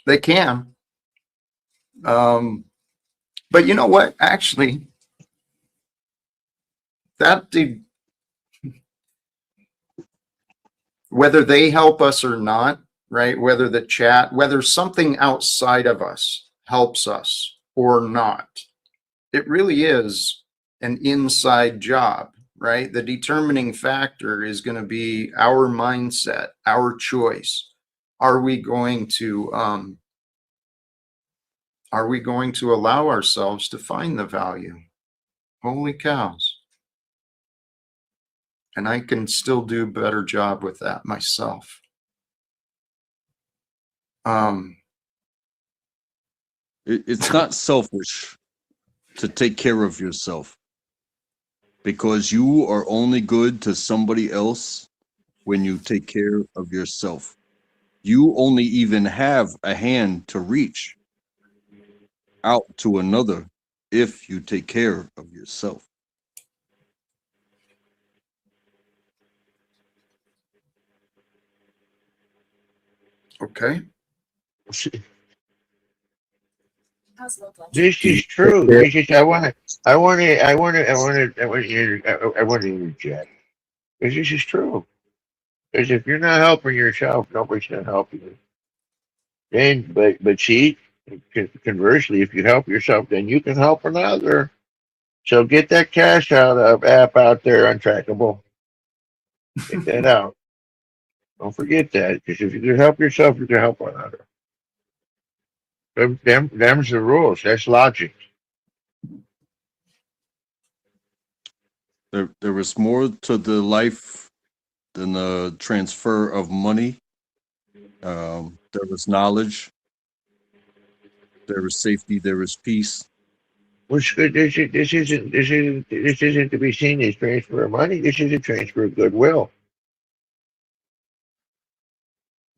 They can. But you know what? Actually, whether they help us or not, right? Whether the chat, whether something outside of us helps us or not, it really is an inside job, right? The determining factor is going to be our mindset, our choice. Are we going to allow ourselves to find the value? Holy cows. And I can still do a better job with that myself. It's not selfish to take care of yourself, because you are only good to somebody else when you take care of yourself. You only even have a hand to reach out to another if you take care of yourself. Okay. This is true. This is, I want to interject. Because this is true. Because if you're not helping yourself, nobody's going to help you. Then, but see, Conversely, if you help yourself, then you can help another. So get that cash out of app out there, Untrackable. Get that out. Don't forget that, because if you can help yourself, you can help another. Them's the rules. That's logic. There was more to the life than the transfer of money. There was knowledge. There was safety. There was peace. Which this isn't to be seen as transfer of money. This is a transfer of goodwill.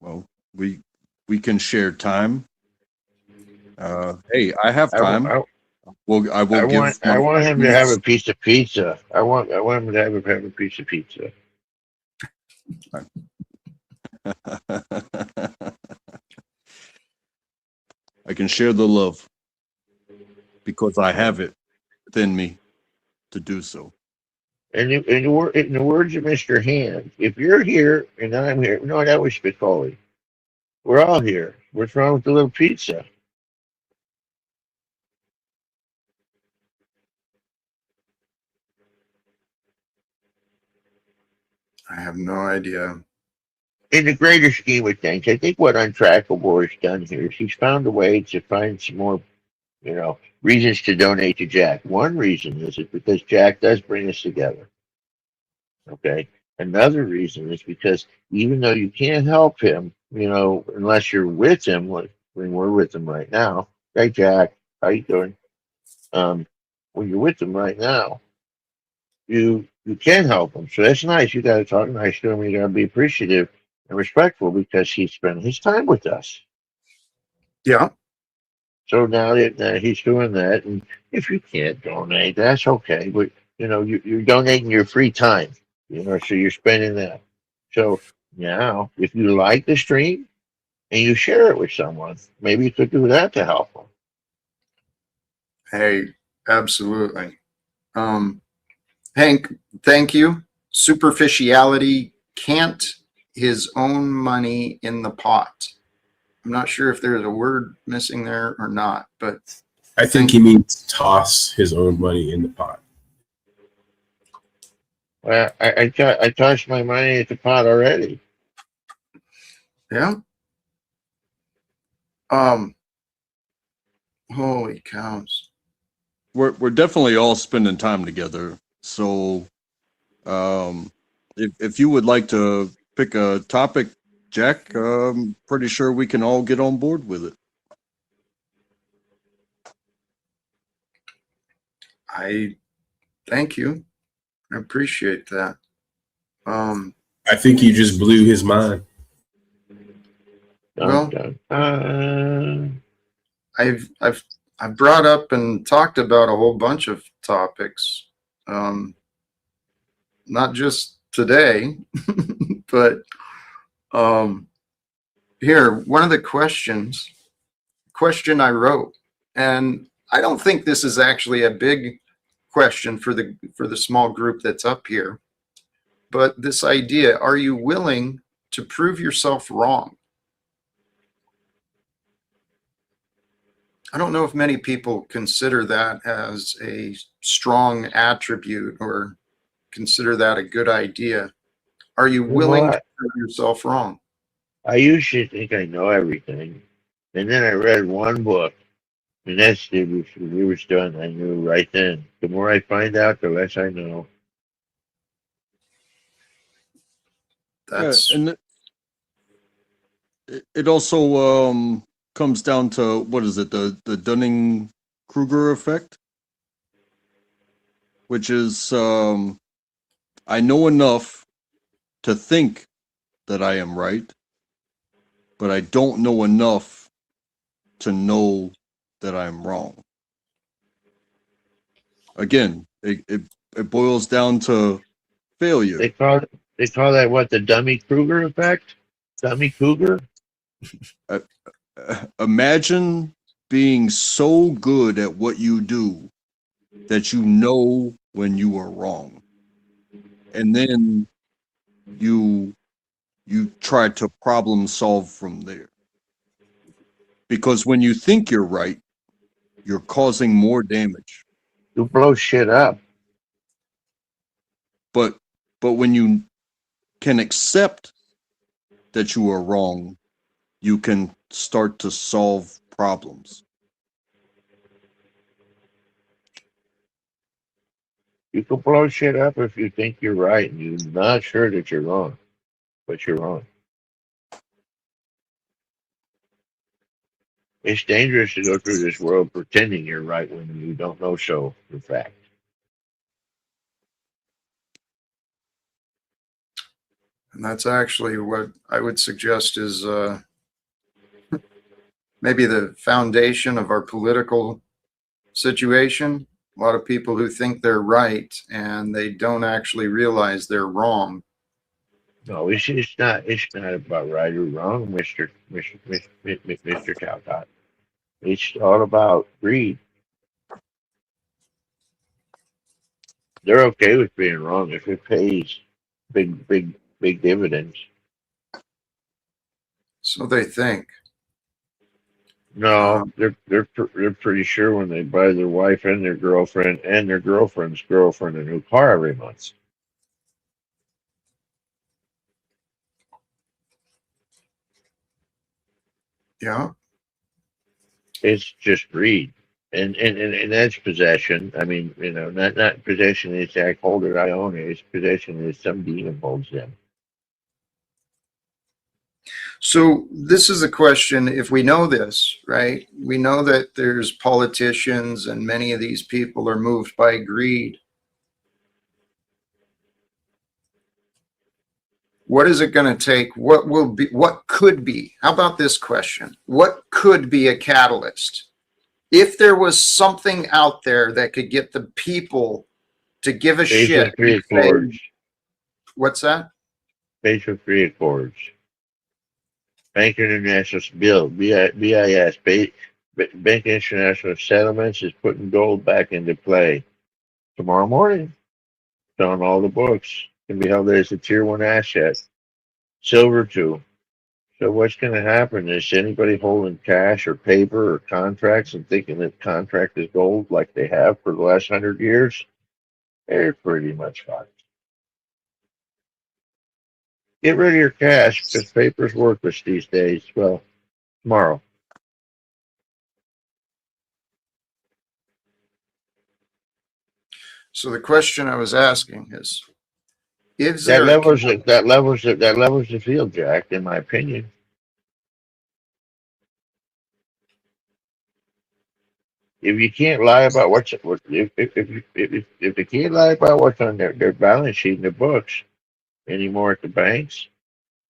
Well, we can share time. Hey, I have time. I I want him to have a piece of pizza. I want him to have a piece of pizza. I can share the love because I have it within me to do so. And in the words of Mr. Hand, if you're here and I'm here, no, that was Spicoli. We're all here. What's wrong with the little pizza? I have no idea. In the greater scheme of things, I think what Untrackable has done here is he's found a way to find some more, reasons to donate to Jack. One reason is because Jack does bring us together. Okay. Another reason is because even though you can't help him, unless you're with him, like when we're with him right now. Hey, Jack, how you doing? When you're with him right now, you can help him. So that's nice. You got to talk nice to him. You got to be appreciative and respectful because he spent his time with us. Yeah. So now that he's doing that, and if you can't donate, that's okay. But you're donating your free time. So you're spending that. So now, if you like the stream and you share it with someone, maybe you could do that to help them. Hey, absolutely. Hank, thank you. Superficiality can't his own money in the pot. I'm not sure if there's a word missing there or not, but I think he means toss his own money in the pot. Well, I tossed my money at the pot already. Yeah. Holy cows. We're definitely all spending time together. So, if you would like to pick a topic, Jack, I'm pretty sure we can all get on board with it. I thank you. I appreciate that. I think you just blew his mind. Well, I've brought up and talked about a whole bunch of topics, not just today, but here, one of the question I wrote, and I don't think this is actually a big question for the small group that's up here, but this idea: are you willing to prove yourself wrong? I don't know if many people consider that as a strong attribute or consider that a good idea. Are you willing to prove yourself wrong? I used to think I know everything, and then I read one book, and it was done. I knew right then. The more I find out, the less I know. That's and it also comes down to, what is it, the Dunning-Kruger effect, which is I know enough to think that I am right, but I don't know enough to know that I'm wrong. Again, it boils down to failure. They call that what, the Dummy-Kruger effect? Dummy-Kruger? Imagine being so good at what you do that you know when you are wrong, and then you try to problem solve from there, Because when you think you're right, you're causing more damage. You blow shit up. But when you can accept that you are wrong, you can start to solve problems. You can blow shit up if you think you're right and you're not sure that you're wrong, but you're wrong. It's dangerous to go through this world pretending you're right when you don't know so for fact. And that's actually what I would suggest is maybe the foundation of our political situation. A lot of people who think they're right and they don't actually realize they're wrong. No, it's not about right or wrong, Mr. Talcott. It's all about greed. They're okay with being wrong if it pays big dividends. So they think. No, they're pretty sure when they buy their wife and their girlfriend's girlfriend a new car every month. Yeah. It's just greed. And that's possession. I mean, not possession is I hold it, I own it. It's possession is some demon holds them. So this is a question, if we know this, right? We know that there's politicians and many of these people are moved by greed. What is it going to take? What could be? How about this question? What could be a catalyst? If there was something out there that could get the people to give a shit. What's that? Basel III Accords. Bank International Bill, BIS, Bank International Settlements is putting gold back into play. Tomorrow morning, it's on all the books. It can be held as a tier 1 asset. Silver too. So what's going to happen is anybody holding cash or paper or contracts and thinking that contract is gold like they have for the last 100 years, they're pretty much fucked. Get rid of your cash because paper's worthless these days. Well, tomorrow. So the question I was asking is that levels the field, Jack, in my opinion. If you can't lie about if they can't lie about what's on their balance sheet and their books anymore at the banks,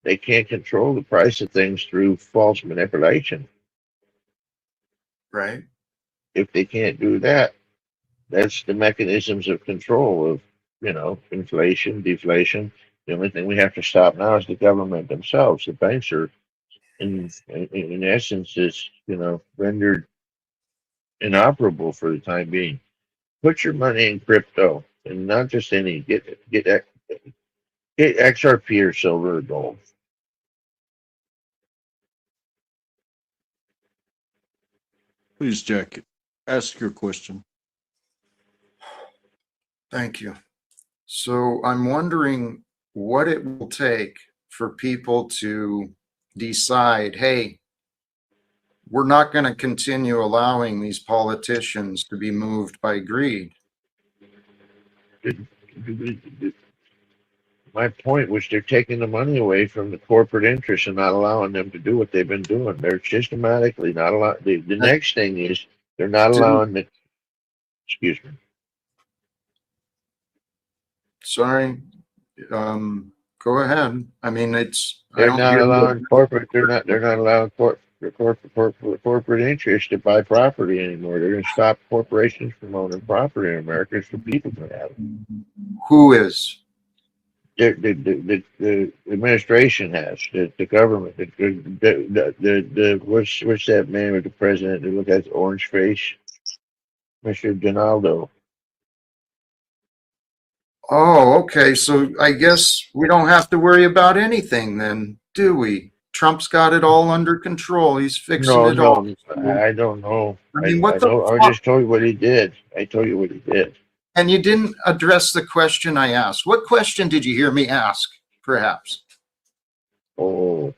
they can't control the price of things through false manipulation. Right. If they can't do that, that's the mechanisms of control of, inflation, deflation. The only thing we have to stop now is the government themselves. The banks are, in essence, is rendered inoperable for the time being. Put your money in crypto, and not just any. Get XRP or silver or gold. Please, Jack, ask your question. Thank you. So I'm wondering what it will take for people to decide, hey, we're not going to continue allowing these politicians to be moved by greed. My point was they're taking the money away from the corporate interests and not allowing them to do what they've been doing. They're systematically not allowing. The next thing is they're not allowing the. Excuse me. Sorry. Go ahead. I mean, They're not allowing corporate. They're not allowing corporate interests to buy property anymore. They're going to stop corporations from owning property in America so people can have it. Who is? The administration has, the government, what's that man with the president that look at his orange face? Mr. Donaldo. Oh, okay. So I guess we don't have to worry about anything then, do we? Trump's got it all under control. He's fixing No, it all. no, I don't know. I mean, I what the don't. I fuck? just told you what he did. I told you what he did. And you didn't address the question I asked. What question did you hear me ask, perhaps? Oh,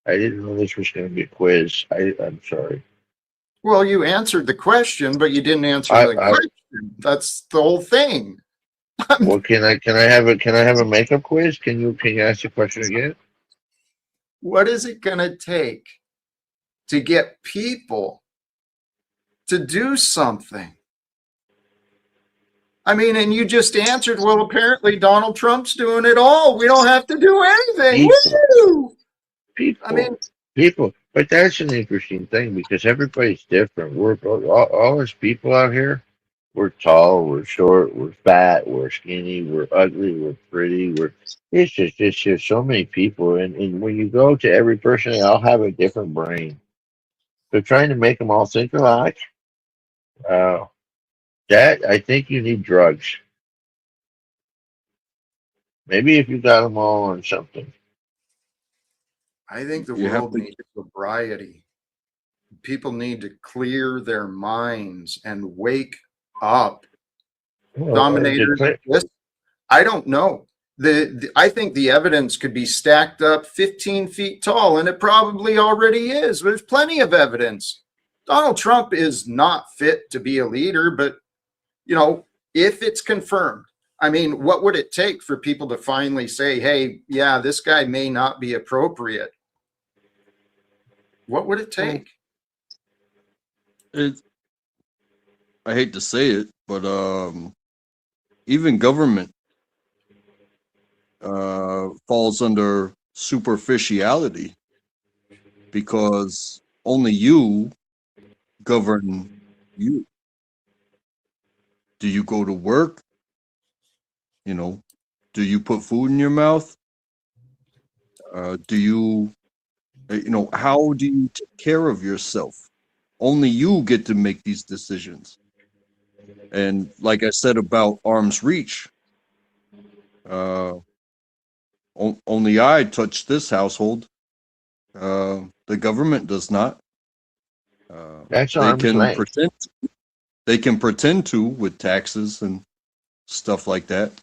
I didn't know this was going to be a quiz. I'm sorry. Well, you answered the question, but you didn't answer the question. That's the whole thing. Well, can I have a makeup quiz? Can you ask the question again? What is it going to take to get people to do something? I mean, and you just answered, well, apparently Donald Trump's doing it all. We don't have to do anything. Woo! People, I mean, people. But that's an interesting thing because everybody's different. We're all us people out here. We're tall, we're short, we're fat, we're skinny, we're ugly, we're pretty. It's just so many people, and when you go to every person, they all have a different brain. So trying to make them all think alike, that I think you need drugs. Maybe if you got them all on something. I think the You have world to- needs sobriety. People need to clear their minds and wake up. Well, Dominators the- exist. I don't know. I think the evidence could be stacked up 15 feet tall, and it probably already is. There's plenty of evidence. Donald Trump is not fit to be a leader, but you know, if it's confirmed, I mean, what would it take for people to finally say, hey, yeah, this guy may not be appropriate? What would it take? I hate to say it, but even government falls under superficiality because only you govern you. Do you go to work? You know, do you put food in your mouth? Do you, how do you take care of yourself? Only you get to make these decisions. And like I said about arm's reach, only I touch this household. The government does not. That's They arm's can length. pretend. They can pretend to with taxes and stuff like that,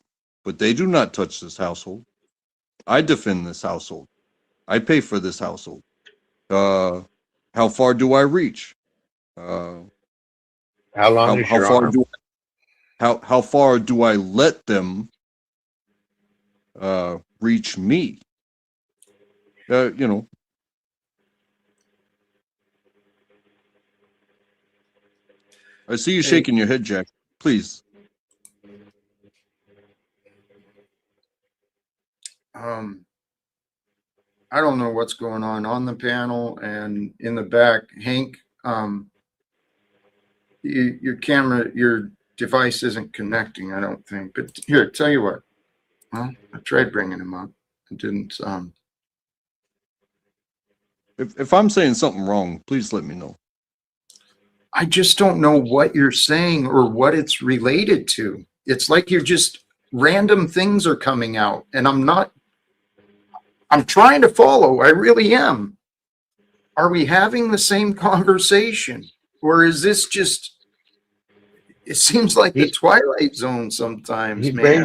but they do not touch this household. I defend this household. I pay for this household. How far do I reach? How long is how your far arm? do how far do I let them reach me? I see you shaking your head, Jack. Please. I don't know what's going on the panel and in the back. Hank, your camera, your device isn't connecting, I don't think. But here, tell you what. Well, I tried bringing him up. It didn't. If I'm saying something wrong, please let me know. I just don't know what you're saying or what it's related to. It's like you're just random things are coming out, and I'm trying to follow. I really am. Are we having the same conversation, or is this just? It seems like the Twilight Zone sometimes, He man.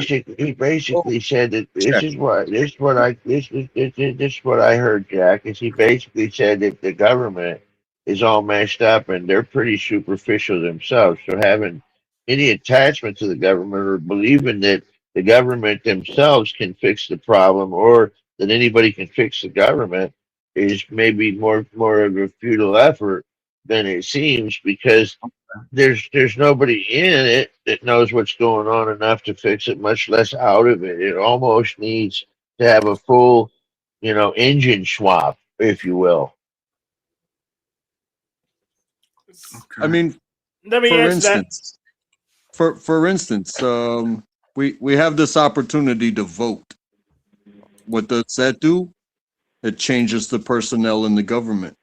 basically said that this is what I heard, Jack. Is he basically said that the government is all messed up and they're pretty superficial themselves. So having any attachment to the government or believing that the government themselves can fix the problem or that anybody can fix the government is maybe more of a futile effort than it seems, because there's nobody in it that knows what's going on enough to fix it, much less out of it. It almost needs to have a full, engine swap, if you will. I mean, Let me for answer that. instance, for instance, we have this opportunity to vote. What does that do? It changes the personnel in the government.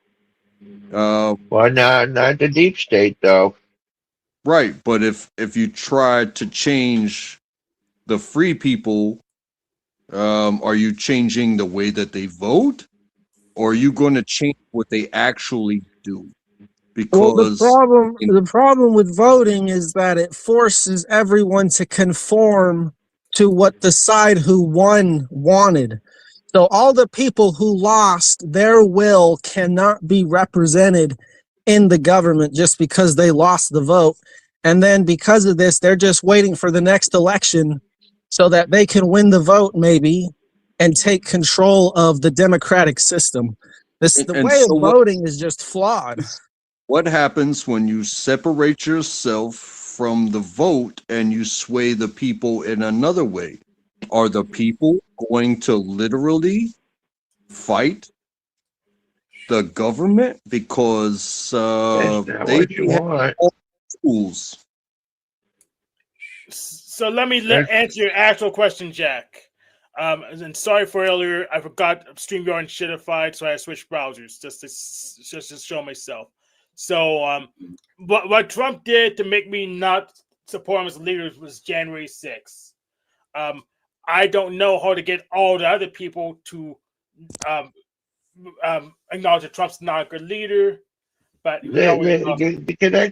Well, not the deep state, though. Right, but if you try to change the free people, are you changing the way that they vote? or are you going to change what they actually do? Well, Because the problem with voting is that it forces everyone to conform to what the side who won wanted. So all the people who lost, their will cannot be represented in the government just because they lost the vote. And then because of this, they're just waiting for the next election so that they can win the vote maybe and take control of the democratic system. The way of voting is just flawed. what happens when you separate yourself from the vote and you sway the people in another way? Are the people going to literally fight the government because they have all the tools? So let me answer your actual question, Jack. And sorry for earlier. I forgot StreamYard and shitified, so I switched browsers just to show myself. So, what Trump did to make me not support him as a leader was January 6th. I don't know how to get all the other people to acknowledge that Trump's not a good leader, but can I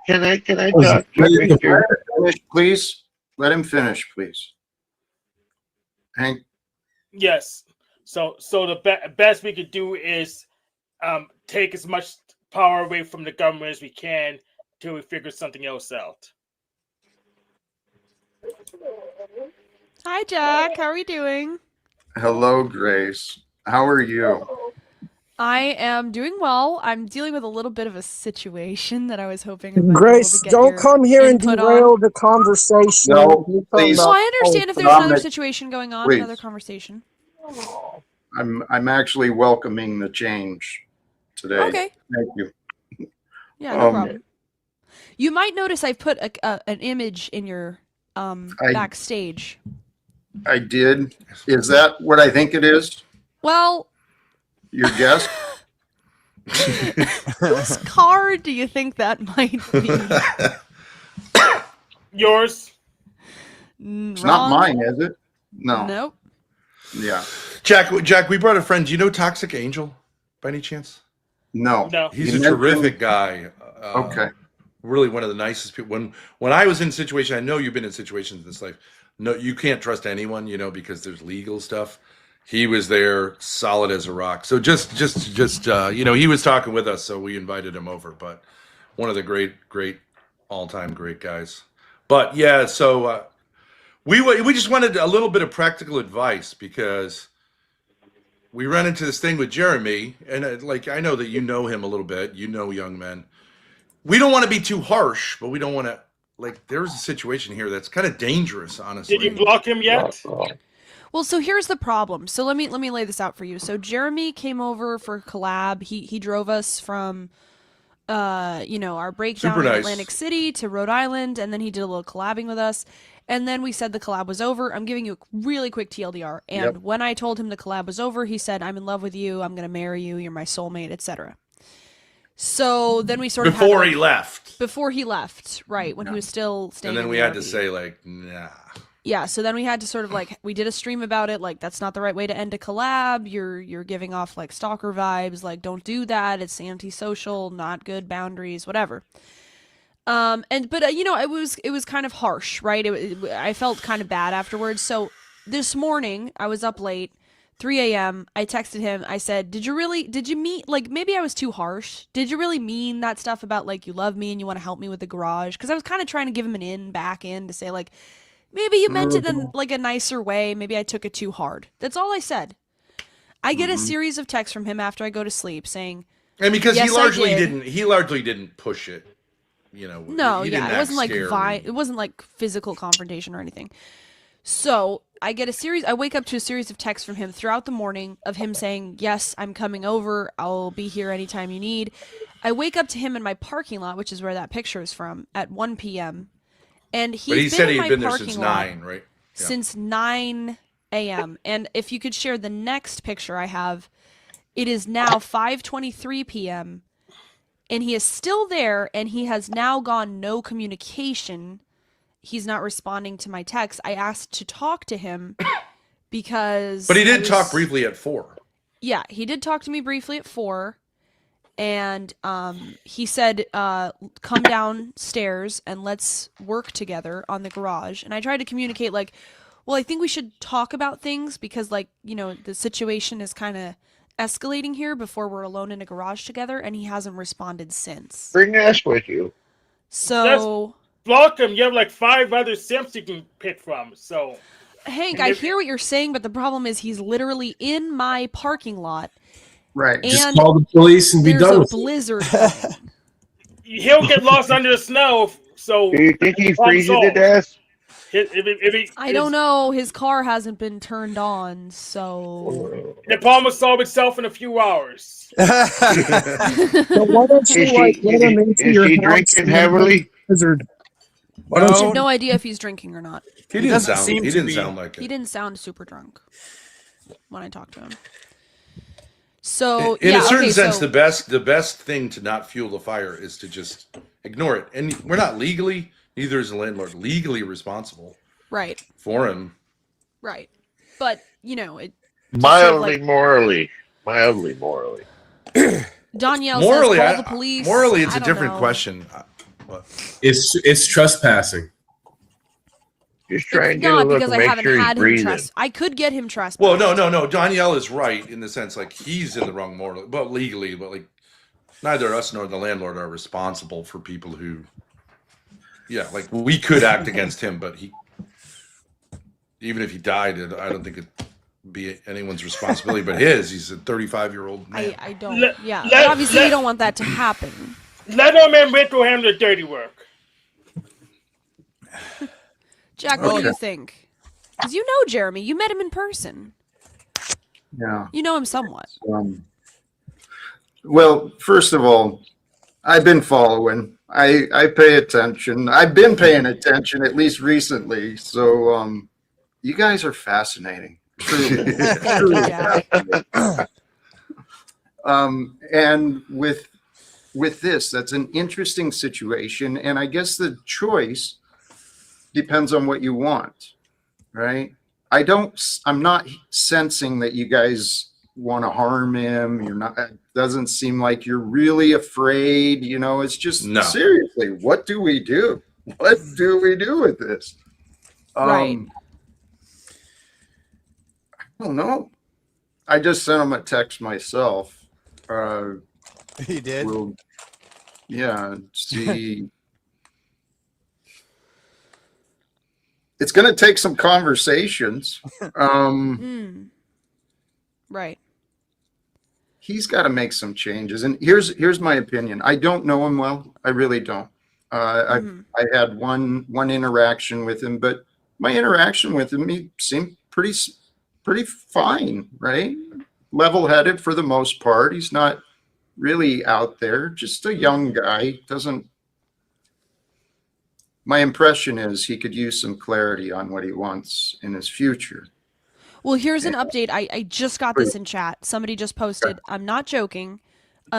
talk to Victor? Please let him finish, please. Hank. Yes. So the best we could do is take as much power away from the government as we can until we figure something else out. Hi, Jack. How are you doing? Hello, Grace. How are you? I am doing well. I'm dealing with a little bit of a situation that I was hoping I might Grace, be able to get don't come here and input derail on. the conversation. No, please. Well, I understand if there's another situation going on, Please. another conversation. I'm actually welcoming the change today. Okay. Thank you. Yeah, no problem. You might notice I put an image in your backstage. I did. Is that what I think it is? Well, your guess? Whose card do you think that might be? Yours. It's not mine, is it? No. Nope. Yeah. Jack, we brought a friend. Do you know Toxic Angel by any chance? No. He's a terrific guy. Okay. Really one of the nicest people. When I was in situation, I know you've been in situations in this life. No, you can't trust anyone, because there's legal stuff. He was there, solid as a rock. So just he was talking with us, so we invited him over. But one of the great, all-time great guys. But yeah, so we just wanted a little bit of practical advice because we ran into this thing with Jeremy, and I know that you know him a little bit. You know young men. We don't want to be too harsh, but we don't want to there's a situation here that's kind of dangerous, honestly. Did you block him yet? Well, so here's the problem. So let me lay this out for you. So Jeremy came over for collab. He drove us from our breakdown in Atlantic City to Rhode Island, and then he did a little collabing with us. And then we said the collab was over. I'm giving you a really quick TLDR. And when I told him the collab was over, he said, "I'm in love with you. I'm going to marry you. You're my soulmate," etc. So then we sort of before he left. Before he left, right, when he was still staying. And then we had to say nah. Yeah, so then we had to sort of we did a stream about it, that's not the right way to end a collab. You're giving off stalker vibes, don't do that. It's antisocial, not good, boundaries, whatever. But it was kind of harsh, right? I felt kind of bad afterwards. So this morning I was up late. 3 a.m. I texted him. I said, did you mean, maybe I was too harsh. Did you really mean that stuff about, you love me and you want to help me with the garage? Because I was kind of trying to give him an back in to say, maybe you meant it in, a nicer way. Maybe I took it too hard. That's all I said. I get a series of texts from him after I go to sleep saying, and because yes, he largely didn't push it, No, it wasn't it wasn't physical confrontation or anything. So I wake up to a series of texts from him throughout the morning of him saying, yes, I'm coming over. I'll be here anytime you need. I wake up to him in my parking lot, which is where that picture is from, at 1 p.m. And he said he had been there since 9, right? Yeah. Since 9 a.m. And if you could share the next picture I have, it is now 5:23 p.m. And he is still there, and he has now gone no communication. He's not responding to my text. I asked to talk to him because... But he did talk briefly at 4. Yeah, he did talk to me briefly at 4, and he said, come downstairs and let's work together on the garage. And I tried to communicate, like, well, I think we should talk about things because, like, you know, the situation is kind of escalating here before we're alone in a garage together, and he hasn't responded since. Bring us with you. So block him. You have like 5 other simps you can pick from. So, Hank, I hear what you're saying, but the problem is he's literally in my parking lot. Right. And Just call the police and be there's done a with it. blizzard. he'll get lost under the snow. So, Do you think he freezes to death? I don't know. His car hasn't been turned on, so The problem will solve itself in a few hours. So why don't you let him into your house drinking and heavily? Blizzard. Why I don't have you? no idea if he's drinking or not. He didn't sound like He it. didn't sound super drunk when I talked to him. So In yeah, a certain okay, sense, so, the best thing to not fuel the fire is to just ignore it. And we're not legally, neither is the landlord, legally responsible right, for him. right, but you know it. Mildly morally. Mildly morally. Danielle Morally, says call the police. morally, it's I a don't different know. question. It's trespassing. Just try and get Not a look because and I make haven't sure he's had him breathing. trespass. I could get him trespassed. Well, no. Danielle is right in the sense like he's in the wrong morally, but legally, but like neither us nor the landlord are responsible for people who, yeah, like we could act against him, but he, even if he died, I don't think it'd be anyone's responsibility but his. He's a 35-year-old man. I don't. Let- but obviously we don't want that to happen. Let our man Rico handle the dirty work. Jack, what do Okay. you think? Because you know Jeremy, you met him in person. Yeah. You know him somewhat. Well, first of all, I've been following. I pay attention. I've been paying attention at least recently. So you guys are fascinating. Truly. Truly fascinating. And with this, that's an interesting situation. And I guess the choice depends on what you want, right? I'm not sensing that you guys want to harm him. You're not, it doesn't seem like you're really afraid, you know, it's just No. seriously, what do we do? What do we do with this? Right. I don't know. I just sent him a text myself. He did? We'll, yeah, see. It's going to take some conversations. Right. He's got to make some changes. And here's my opinion. I don't know him well. I really don't. I had one interaction with him, but my interaction with him, he seemed pretty fine, right? Level-headed for the most part. He's not really out there. Just a young guy. My impression is he could use some clarity on what he wants in his future. Well, here's an update. I just got this in chat. Somebody just posted. I'm not joking.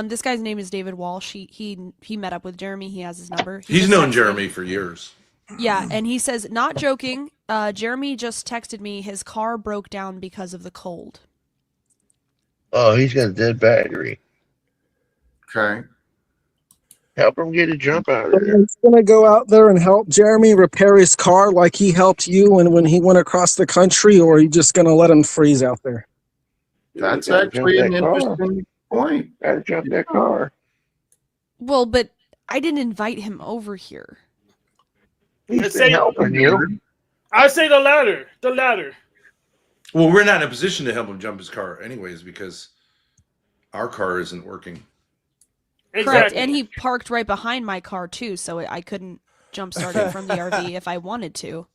This guy's name is David Walsh. He met up with Jeremy. He has his number. He He's just known texted Jeremy me. for years. Yeah, and he says, not joking. Jeremy just texted me. His car broke down because of the cold. Oh, he's got a dead battery. Okay. Help him get a jump out of there. He's gonna go out there and help Jeremy repair his car like he helped you when he went across the country, or are you just gonna let him freeze out there? That's Gotta actually jump an that car. interesting point. Gotta jump that car. Well, but I didn't invite him over here. He's been helping you. I say the latter. The latter. Well, we're not in a position to help him jump his car anyways because our car isn't working. Correct, and he parked right behind my car too, so I couldn't jump start it from the RV if I wanted to.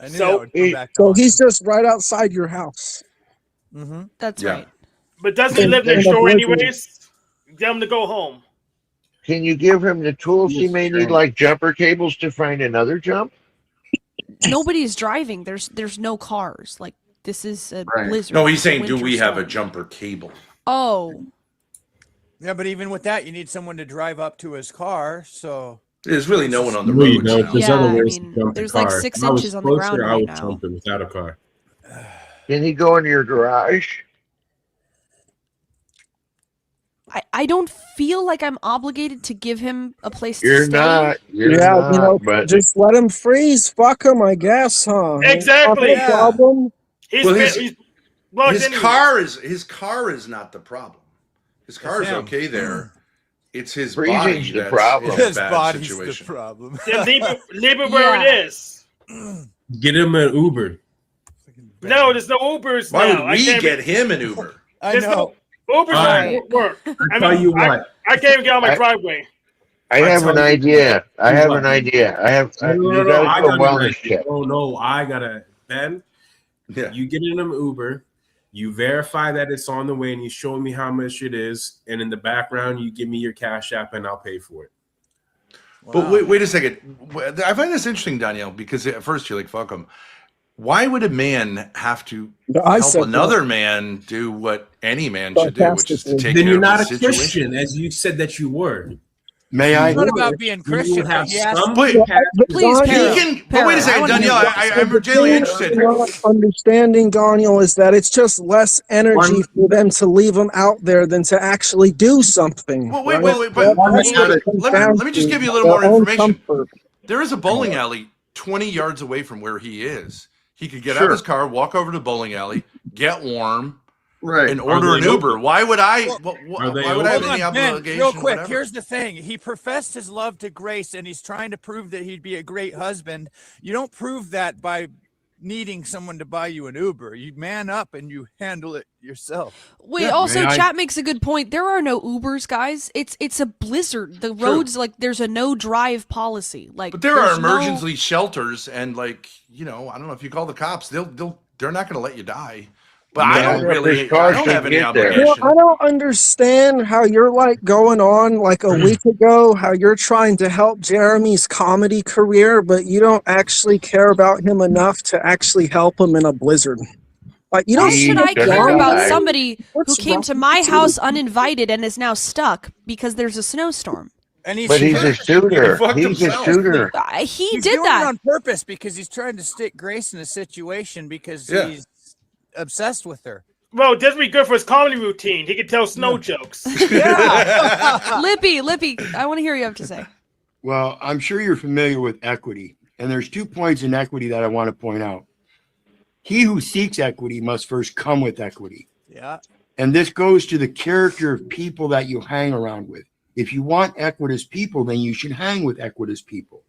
I knew that would come back. So he's just right outside your house. Mm-hmm. That's Yeah. right. But doesn't he live next door anyways? Get him to go home. Can you give him the tools he may need, like jumper cables, to find another jump? Nobody's driving. There's no cars. Like this is a blizzard. No, he's saying, do winter we have a storm. jumper cable? Oh, Yeah, but even with that, you need someone to drive up to his car. So There's really no one on the Well, you road. know, now. there's Yeah, other I ways to mean, jump the there's like car. 6 If I was inches on the closer, ground I right would now. jump it without a car. Can he go into your garage? I don't feel like I'm obligated to give him a place to You're stay. not. You're Yeah, not. you know, But just let him freeze. Fuck him, I guess, huh? Exactly. No problem. Well, He's well, his anyway. car is not the problem. His car is him. okay there. It's his Freezing's body the that's problem. in a His bad body's situation. the problem. Then leave it where it is. Get him an Uber. No, there's no Ubers Why now. would we get him an Uber? I There's know. no Ubers Alright. don't work. I Tell you I, what. I can't even get out my I- driveway. I have tell an you- idea. I you have what? an idea. I have. No, You I gotta do a got an wellness idea. check. Oh no, I gotta Ben. Yeah. You get in an Uber, you verify that it's on the way, and you show me how much it is, and in the background you give me your Cash App, and I'll pay for it. But wait a second. I find this interesting, Danielle, because at first you're like, fuck him. Why would a man have to I help said another man do what any man should do, which is to take Then care you're of not his a situation? Christian, as you said that you were. May I? It's not about being You Christian. will have but he has some Wait, Please, Don, Para. He can, but Para, wait a I second, wanna hear Danielle. what- I'm genuinely interested. You're not understanding, Daniel, is that it's just less energy for them to leave them out there than to actually do something. Well, wait, right? wait, but That's what it comes down let me just to, give you a little their more own information. comfort. There is a bowling alley 20 yards away from where he is. He could get out Sure. of his car, walk over to the bowling alley, get warm, Right. and order an they Uber. open? Why would I? Are they Why would I have Hold any on, Ben, obligation? real quick. whatever? Here's the thing. He professed his love to Grace, and he's trying to prove that he'd be a great husband. You don't prove that by needing someone to buy you an Uber. You man up and you handle it yourself. Wait, Yeah, also, may I- chat makes a good point. There are no Ubers, guys. It's a blizzard. The roads, like, there's a no drive policy. Like, But there are there's no- emergency shelters, and like, you know, I don't know if you call the cops, they're not going to let you die. But I Yeah, don't but really, this car I don't have should any get there. You know, obligation. I don't understand how you're like going on like a week ago, how you're trying to help Jeremy's comedy career, but you don't actually care about him enough to actually help him in a blizzard. Like you Why don't. should I doesn't care about die. somebody who What's came wrong to my with you? house uninvited and is now stuck because there's a snowstorm? And But he's a shooter. fucked He's a himself. shooter. He he's did doing that. it on purpose because he's trying to stick Grace in a situation because Yeah. he's obsessed with her. Well, this would be good for his comedy routine. He could tell snow jokes. Lippy, I want to hear what you have to say. Well, I'm sure you're familiar with equity, and there's 2 points in equity that I want to point out. He who seeks equity must first come with equity. Yeah. And this goes to the character of people that you hang around with. If you want equitous people, then you should hang with equitous people.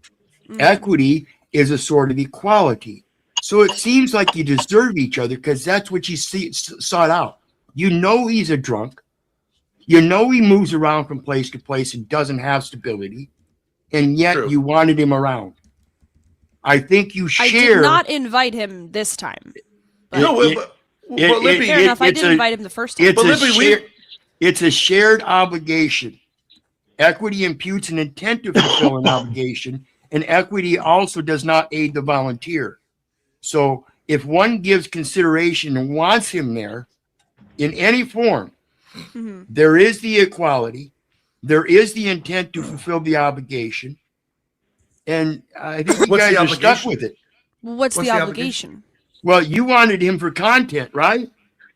Equity is a sort of equality. So it seems like you deserve each other because that's what you sought out. You know he's a drunk. You know he moves around from place to place and doesn't have stability. And yet True. you wanted him around. I think you I share. did not invite him this time. No, It- but it- Lippy, Fair enough. I it's did a- invite him the first time. It's But a Libby, share- it's a shared obligation. Equity imputes an intent to fulfill an obligation, and equity also does not aid the volunteer. So if one gives consideration and wants him there in any form, Mhm. there is the equality, there is the intent to fulfill the obligation, and I think you What's guys the are stuck obligation? with it. What's the the obligation? Well, you wanted him for content, right?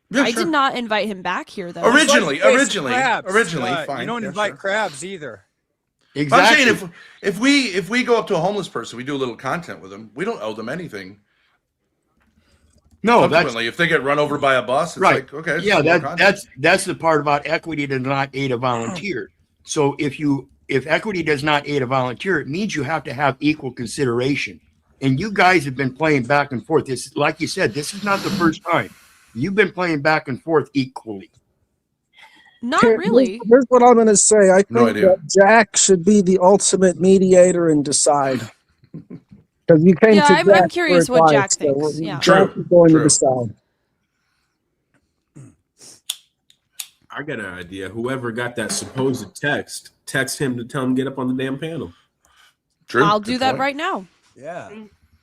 Yeah, I sure. did not invite him back here, though. Originally, It's like originally, crabs, fine. You don't Yeah, invite sure. crabs either. But Exactly. I'm saying if we go up to a homeless person, we do a little content with them, we don't owe them anything. No, that's Subsequently, if they get run over by a bus, it's right. like, okay, it's Yeah, more content. that's the part about equity does not aid a volunteer. So if equity does not aid a volunteer, it means you have to have equal consideration. And you guys have been playing back and forth. This, like you said, this is not the first time. You've been playing back and forth equally. Not Here- really. Here's what I'm going to say. I No think idea. that Jack should be the ultimate mediator and decide. Because you came Yeah, to I'm Jack curious for what Jack advice, so thinks, yeah. Jack True, is going true. to decide. I got an idea. Whoever got that supposed text him to tell him get up on the damn panel. True. I'll Good do that point. right now. Yeah.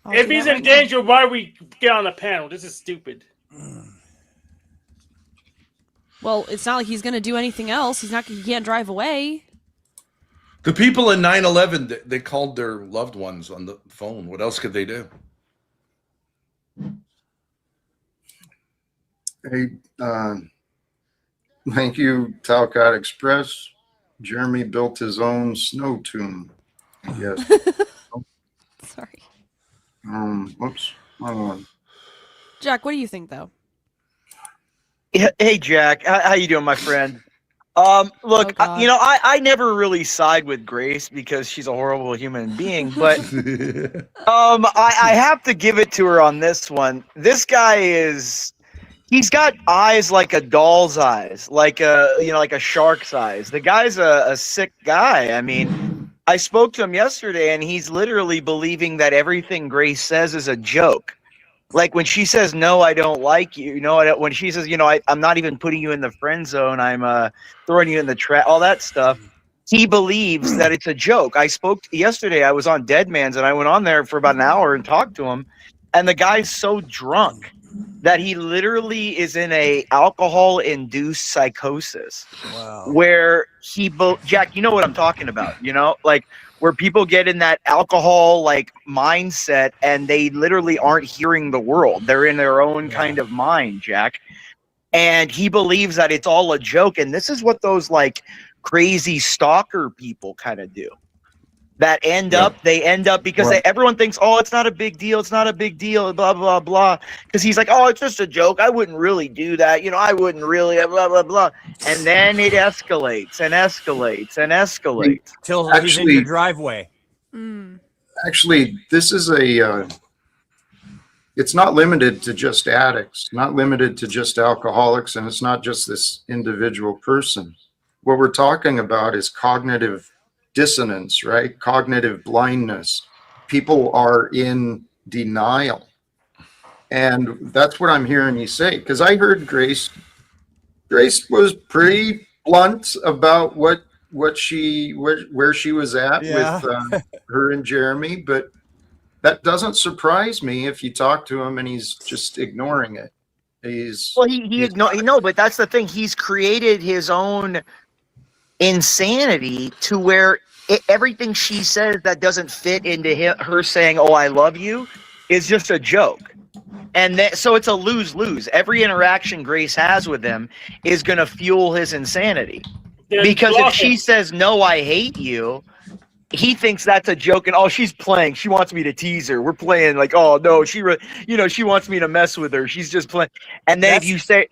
I'll If do he's that in right now. danger, why we get on the panel? This is stupid. Well, it's not like he's going to do anything else. He can't drive away. The people in 9/11, they called their loved ones on the phone. What else could they do? Hey, Thank you, Talcott Express. Jeremy built his own snow tomb. Yes. Sorry. Whoops. Wrong one. Jack, what do you think though? Hey Jack, how you doing, my friend? Look, you know, I never really side with Grace because she's a horrible human being, but I have to give it to her on this one. This guy he's got eyes like a doll's eyes, like like a shark's eyes. The guy's a sick guy. I mean, I spoke to him yesterday and he's literally believing that everything Grace says is a joke. Like when she says, no, I don't like you, when she says, I'm not even putting you in the friend zone, I'm throwing you in the trap, all that stuff, he believes that it's a joke. Yesterday, I was on Dead Man's and I went on there for about an hour and talked to him. And the guy's so drunk that he literally is in a alcohol-induced psychosis. Wow. Where Jack, you know what I'm talking about, like where people get in that alcohol like mindset and they literally aren't hearing the world. They're in their own kind of mind, Jack. And he believes that it's all a joke. And this is what those like crazy stalker people kind of do. That end up because everyone thinks, oh, it's not a big deal. It's not a big deal, blah, blah, blah. Because he's like, oh, it's just a joke. I wouldn't really do that. I wouldn't really, blah, blah, blah. And then it escalates and escalates and escalates. Till he's in your driveway. Actually, this is it's not limited to just addicts, not limited to just alcoholics, and it's not just this individual person. What we're talking about is cognitive dissonance, right? Cognitive blindness. People are in denial. And that's what I'm hearing you say. Because I heard Grace was pretty blunt about where she was at with her and Jeremy, but that doesn't surprise me if you talk to him and he's just ignoring it. But that's the thing. He's created his own insanity to where everything she says that doesn't fit into her saying, oh, I love you, is just a joke. And so it's a lose-lose. Every interaction Grace has with him is going to fuel his insanity. Because if she says, no, I hate you, he thinks that's a joke and, oh, she's playing. She wants me to tease her. We're playing like, oh, no, she wants me to mess with her. She's just playing. And then if you say,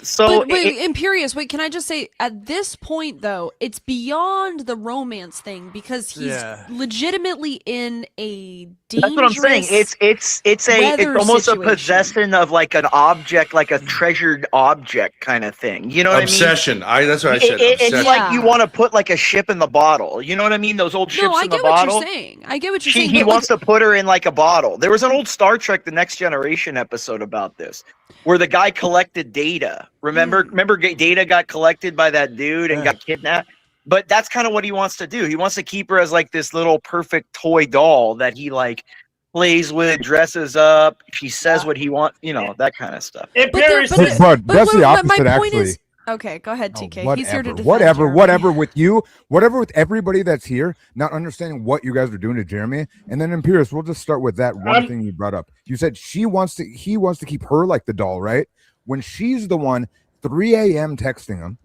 so wait, Imperious, can I just say, at this point though, it's beyond the romance thing because he's legitimately in a dangerous. That's what I'm saying. It's almost a possession of like an object, like a treasured object kind of thing. You know what Obsession. I mean? That's what I said. It's like you want to put like a ship in the bottle. You know what I mean? Those old ships in the bottle. I get what you're saying. He wants to put her in like a bottle. There was an old Star Trek: The Next Generation episode about this, where the guy collected data. Remember Data got collected by that dude and got kidnapped? But that's kind of what he wants to do. He wants to keep her as like this little perfect toy doll that he like plays with, dresses up. She says what he wants, that kind of stuff. But that's the opposite, actually. Okay, go ahead, TK. Whatever, He's here to defend whatever with you, whatever with everybody that's here, not understanding what you guys are doing to Jeremy. And then Imperious, we'll just start with that one thing you brought up. You said he wants to keep her like the doll, right? When she's the one 3 a.m. texting him,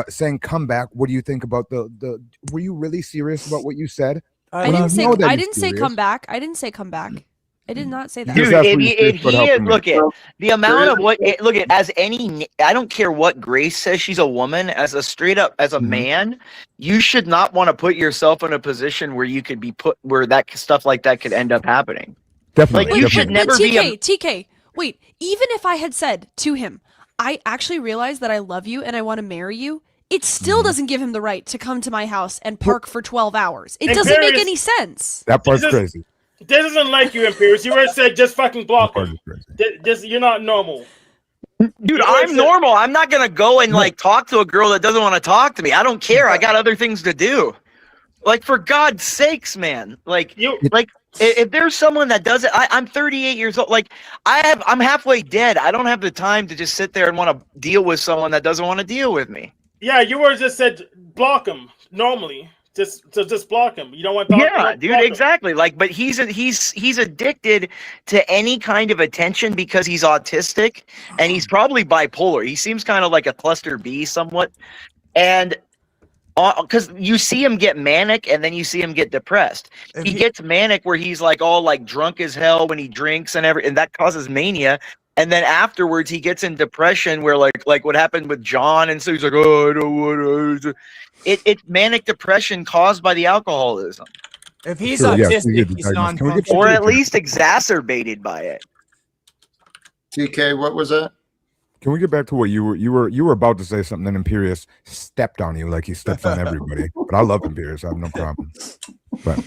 saying, come back. What do you think about the were you really serious about what you said? I didn't say come back. I didn't say come back. I did not say that. Dude, the amount of I don't care what Grace says, she's a woman. As a man, you should not want to put yourself in a position where you could be where that stuff like that could end up happening. Definitely. Like you should never be TK, wait, even if I had said to him, I actually realize that I love you and I want to marry you, it still doesn't give him the right to come to my house and park for 12 hours. It doesn't make any sense. That part's crazy. This doesn't like you, Imperious. You already said just fucking block him. You're not normal. Dude, I'm normal. I'm not going to go and like talk to a girl that doesn't want to talk to me. I don't care. I got other things to do. Like, for God's sakes, man. If there's someone that does it, I'm 38 years old. Like, I'm halfway dead. I don't have the time to just sit there and want to deal with someone that doesn't want to deal with me. Yeah, you were just said block him normally. Just block him. You don't want to talk. Yeah, dude, exactly. Like, but he's addicted to any kind of attention because he's autistic and he's probably bipolar. He seems kind of like a cluster B somewhat. And because you see him get manic and then you see him get depressed. He gets manic where he's like all like drunk as hell when he drinks and that causes mania. And then afterwards he gets in depression where like what happened with John, and so he's like, oh, I don't want to. It's manic depression caused by the alcoholism. If he's autistic, he's non-functional. Or at least exacerbated by it. TK, what was that? Can we get back to what you were about to say something? Then Imperious stepped on you like he steps on everybody. But I love Imperious. I have no problem. But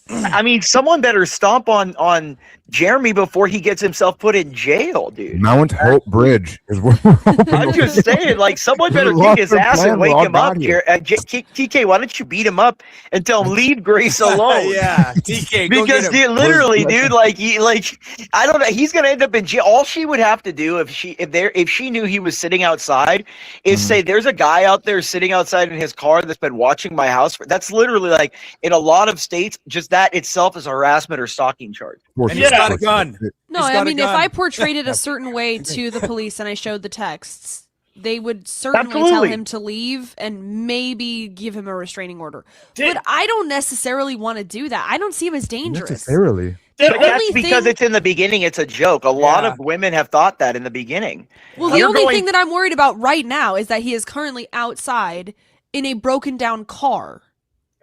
I mean, someone better stomp on Jeremy before he gets himself put in jail, dude. Mount Hope Bridge is what we're hoping. I'm just saying, like, someone better kick his ass and wake him up. TK, why don't you beat him up and tell him leave Grace alone? Yeah, TK, go because get him. literally, dude, I don't know, he's gonna end up in jail. All she would have to do if she knew he was sitting outside is say, "There's a guy out there sitting outside in his car that's been watching my house." That's literally like in a lot of states, just that itself is harassment or stalking charge. And he's got a gun. No, I mean, if I portrayed it a certain way to the police and I showed the texts, they would certainly tell Absolutely. him to leave and maybe give him a restraining order. But I don't necessarily want to do that. I don't see him as dangerous. necessarily. But that's because it's in the beginning. It's a joke. A lot of women have thought that in the beginning. Well, the only thing that I'm worried about right now is that he is currently outside in a broken down car.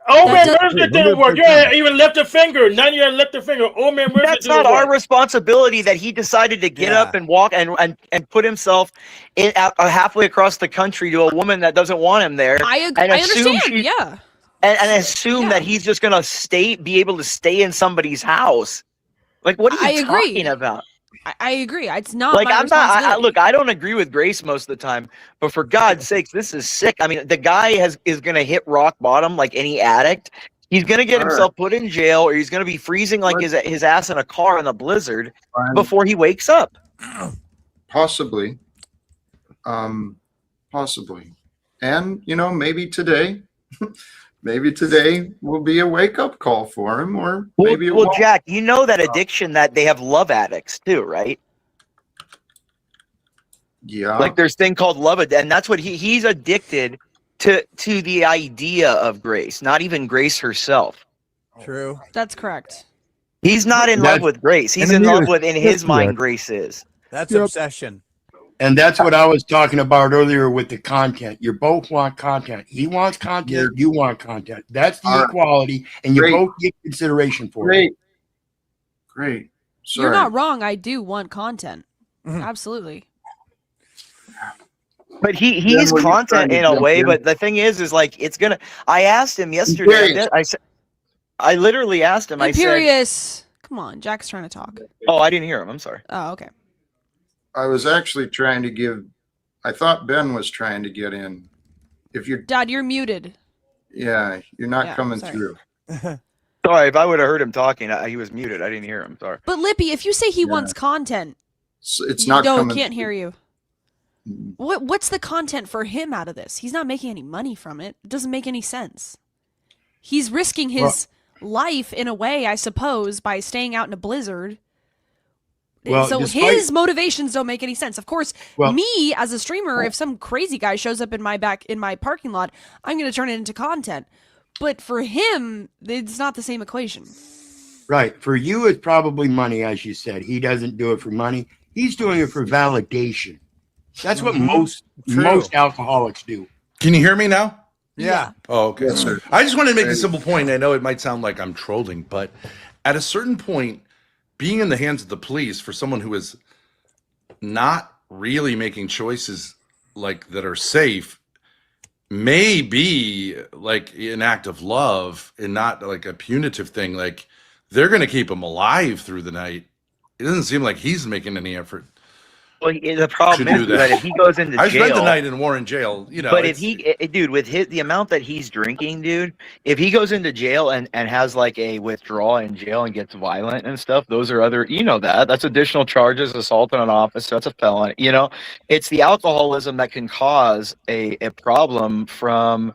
Oh man, Mercer didn't work. You ain't even lift a finger. None of you lift a finger. Oh man, Mercer That's didn't not our work. responsibility that he decided to get up and walk and put himself halfway across the country to a woman that doesn't want him there. I understand. Yeah. And assume that he's just gonna be able to stay in somebody's house. Like, what are you talking about? I agree. It's not Like, my I'm not. responsibility. Look, I don't agree with Grace most of the time, but for God's sakes, this is sick. I mean, the guy is gonna hit rock bottom like any addict. He's gonna get himself put in jail, or he's gonna be freezing like his ass in a car in the blizzard before he wakes up. Possibly. Possibly. And, maybe today will be a wake-up call for him, or maybe it won't. Jack, you know that addiction that they have love addicts too, right? Yeah. Like there's thing called love and that's what he's addicted to the idea of Grace, not even Grace herself. True. That's correct. He's not in love with Grace. He's in love with, in his mind, Grace is. That's obsession. And that's what I was talking about earlier with the content. You both want content. He wants content. You want content. That's the equality, and you both get consideration for it. Great. You're not wrong. I do want content. Absolutely. But he's content in a way, but the thing is like it's gonna. I asked him yesterday. I literally asked him. Imperious. Come on, Jack's trying to talk. Oh, I didn't hear him. I'm sorry. Oh, okay. I was actually trying to give. I thought Ben was trying to get in. If you're Dad, you're muted. Yeah, you're not coming sorry. through. Sorry, if I would have heard him talking, he was muted. I didn't hear him. Sorry. But Lippy, if you say he wants content, It's not no, coming. can't hear you. What's the content for him out of this? He's not making any money from it. It doesn't make any sense. He's risking his life in a way, I suppose, by staying out in a blizzard. So his motivations don't make any sense. Of course, me as a streamer, if some crazy guy shows up in my parking lot, I'm going to turn it into content. But for him, it's not the same equation. Right. For you, it's probably money, as you said. He doesn't do it for money. He's doing it for validation. That's what most alcoholics do. Can you hear me now? Yeah. Oh, okay. Yes, sir. I just wanted to make a simple point. I know it might sound like I'm trolling, but at a certain point, being in the hands of the police for someone who is not really making choices like that are safe may be like an act of love and not like a punitive thing. Like they're going to keep him alive through the night. It doesn't seem like he's making any effort. Well, the problem to is do that if he goes into jail, I spent the night in Warren jail, But if dude, with the amount that he's drinking, dude, if he goes into jail and has like a withdrawal in jail and gets violent and stuff, those are other, that's additional charges, assault on an officer, that's a felony. It's the alcoholism that can cause a problem from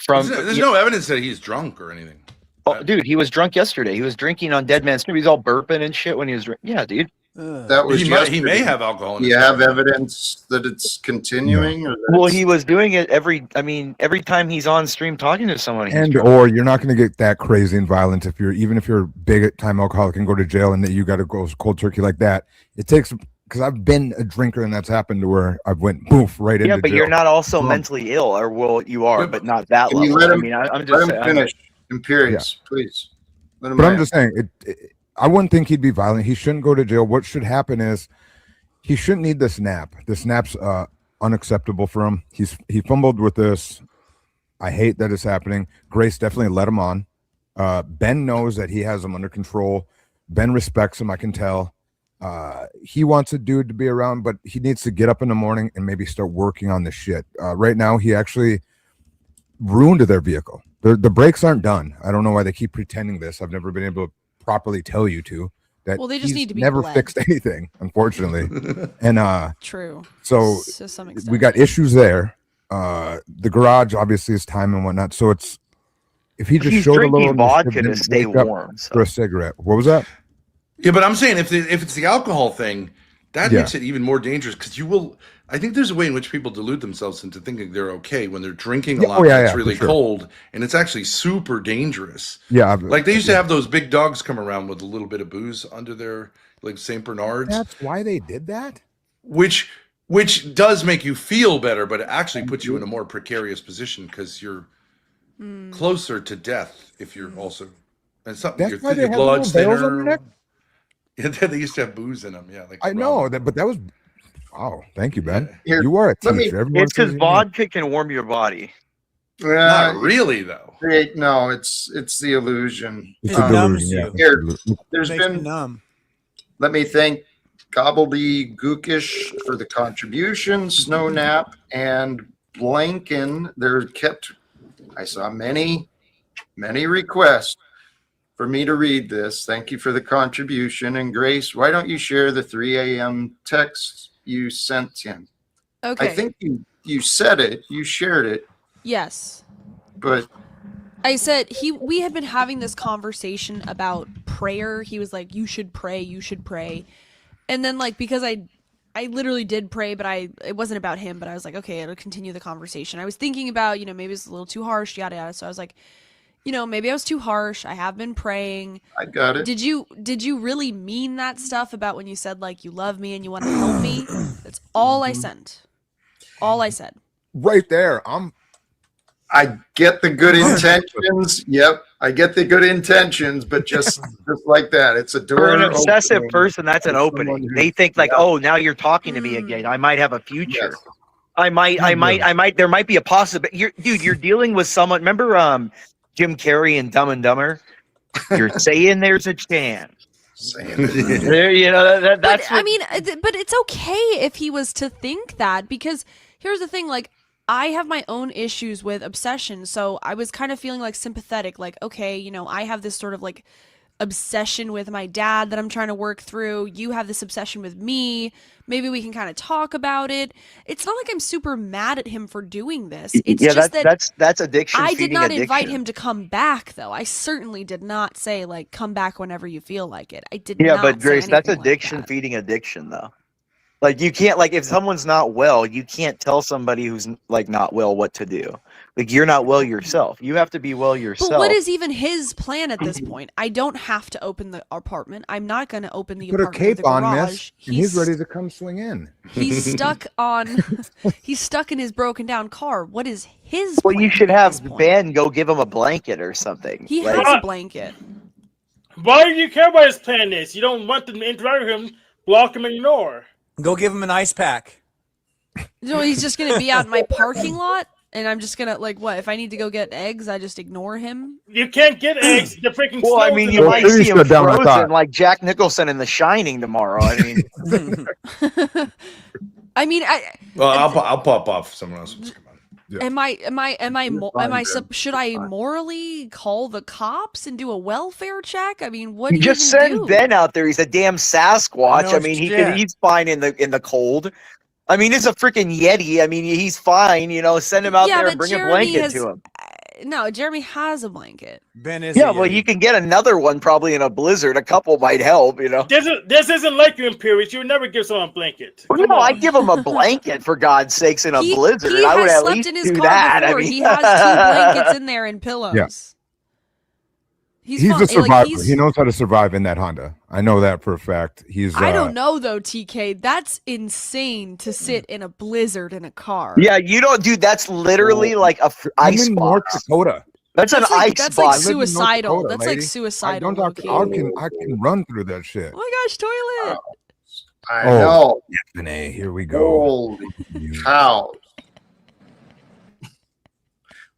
from There's no evidence that he's drunk or anything. Oh, dude, he was drunk yesterday. He was drinking on Dead Man's Street. He was all burping and shit when he was yeah, dude. That was He may yesterday. have alcohol in Do his you have system. evidence that it's continuing? Or that Well, it's- he was doing it every time he's on stream talking to someone. he's And drunk. or you're not going to get that crazy and violent if you're big time alcoholic and go to jail and that you got to go cold turkey like that. It takes, because I've been a drinker and that's happened to where I went boof right into Yeah, but jail. you're not also Drunk. mentally ill, or well, you are, but not that Can level. you let him, I mean, I'm let just him finish? Imperious, please. Let him But I'm land. just saying, I wouldn't think he'd be violent. He shouldn't go to jail. What should happen is he shouldn't need this nap. This nap's unacceptable for him. He fumbled with this. I hate that it's happening. Grace definitely let him on. Ben knows that he has him under control. Ben respects him, I can tell. He wants a dude to be around, but he needs to get up in the morning and maybe start working on this shit. Right now, he actually ruined their vehicle. The brakes aren't done. I don't know why they keep pretending this. I've never been able to properly tell you to that. Well, they just he's need to be never bled. fixed anything, unfortunately. And True. so To some we extent. got issues there. The garage obviously is time and whatnot. So it's if he just He's showed a little drinking vodka initiative, to didn't stay wake up warm, for a cigarette. What was that? Yeah, but I'm saying if it's the alcohol thing, that Yeah. makes it even more dangerous because you will. I think there's a way in which people delude themselves into thinking they're okay when they're drinking a Yeah, lot. oh, yeah, when it's yeah, for really sure. cold, and it's actually super dangerous. Yeah, Like they used to have those big dogs come around with a little bit of booze under their like Saint Bernards, That's why they did that. which does make you feel better, but it actually puts you in a more precarious position because you're closer to death if you're also and something. That's why they Your have blood's little veils on thinner. their neck? Yeah, they used to have booze in them. Yeah, like I know that, but that was. Oh, thank you, Ben. Here, You are a let me- teacher. Everyone It's because says you vodka can warm your body. Well, Not really though. No, it's the illusion. It's a numbs delusion. you. Yeah. Here, there's Makes me been. numb. Let me thank Gobbledygookish for the contribution, Snow Nap, and Blanken. I saw many requests for me to read this. Thank you for the contribution. And Grace, why don't you share the 3 a.m. text you sent him? Okay. I think you said it, you shared it, Yes. but I said we had been having this conversation about prayer. He was like, you should pray. And then like because I literally did pray, but it wasn't about him, but I was like, okay, it'll continue the conversation. I was thinking about, maybe it's a little too harsh, yada yada. So I was like, maybe I was too harsh. I have been praying. I got it. Did you really mean that stuff about when you said like you love me and you want to help me? That's all I sent. All I said. Right there. I get the good intentions. Yep, I get the good intentions, but just like that, it's a door. For an obsessive opening. person, that's an For someone opening. who- They think like, oh, now you're talking to me again. I might have a future. Yes. I might. There might be a possibility. You're dealing with someone. Remember, Jim Carrey and Dumb and Dumber. You're saying there's a chance. There, that's. But, I mean, but it's okay if he was to think that, because here's the thing, like, I have my own issues with obsession, so I was kind of feeling like sympathetic, like, okay, I have this sort of like obsession with my dad that I'm trying to work through. You have this obsession with me. Maybe we can kind of talk about it. It's not like I'm super mad at him for doing this. It's just that's addiction. I did feeding not addiction. invite him to come back, though. I certainly did not say like come back whenever you feel like it. I did Yeah, not. but say Grace, that's anything like addiction feeding addiction, though. Like you can't, like, if someone's not well, you can't tell somebody who's like not well what to do. Like you're not well yourself. You have to be well yourself. But what is even his plan at this point? I don't have to open the apartment. I'm not going to open the Put a apartment or cape the on, garage. miss, and he's ready to come swing in. He's stuck on. He's stuck in his broken down car. What is his? Well, you plan should at have this point? Ben go give him a blanket or something. He Like- has a blanket. Why do you care what his plan is? You don't want them to interact with him, block him, and ignore. Go give him an ice pack. So he's just going to be out in my parking lot, and I'm just going to like what? If I need to go get eggs, I just ignore him. You can't get eggs. The freaking Well, I snow's mean, in you the might way. see him frozen like Jack Nicholson in The Shining tomorrow. I mean, I mean, Well, I'll pop off. Someone else. Will come on. Am I fine, should I morally call the cops and do a welfare check? I mean, what do you you just even send do? Ben out there. He's a damn Sasquatch. No I mean, shit. he's fine in the cold. I mean, it's a freaking Yeti. I mean, he's fine. Send him out Yeah, there but and bring Jeremy a blanket has- to him. No, Jeremy has a blanket. Ben is. Yeah, well, you can get another one probably in a blizzard. A couple might help, you know. This isn't like you, Imperious. You would never give someone a blanket. Well, no, I give him a blanket for God's sakes in a blizzard. He I would has at slept least in his do car that. before. I mean, He has 2 blankets in there and pillows. Yeah. He's He's fine. a Like, survivor. he's- He knows how to survive in that Honda. I know that for a fact. He's. I don't know though, TK. That's insane to sit in a blizzard in a car. yeah, you don't, dude. That's literally like a I'm ice in box. North Dakota. That's an like, ice that's like box. I live in North suicidal. Dakota, That's like lady. suicidal. I can run through that shit. Oh my gosh, toilet. I know. Anthony, here we go. Holy cow.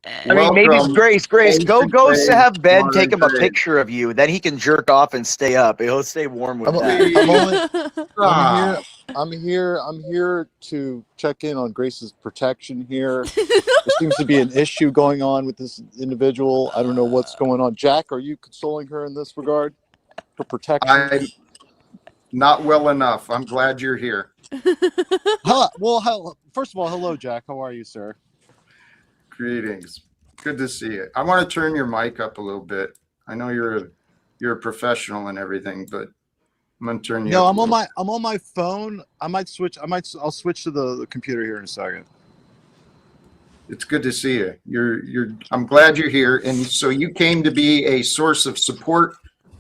I mean, maybe Welcome. Grace, go Grace, have Ben Mark, take him a Grace. picture of you. Then he can jerk off and stay up. He'll stay warm with that. I'm here to check in on Grace's protection here. There seems to be an issue going on with this individual. I don't know what's going on. Jack, are you consoling her in this regard for protection? I'm not well enough. I'm glad you're here. First of all, hello, Jack. How are you, sir? Greetings. Good to see you. I want to turn your mic up a little bit. I know you're a professional and everything, but I'm gonna turn you. No, up I'm a on little. my phone. I'll switch to the computer here in a second. It's good to see you. I'm glad you're here, and so you came to be a source of support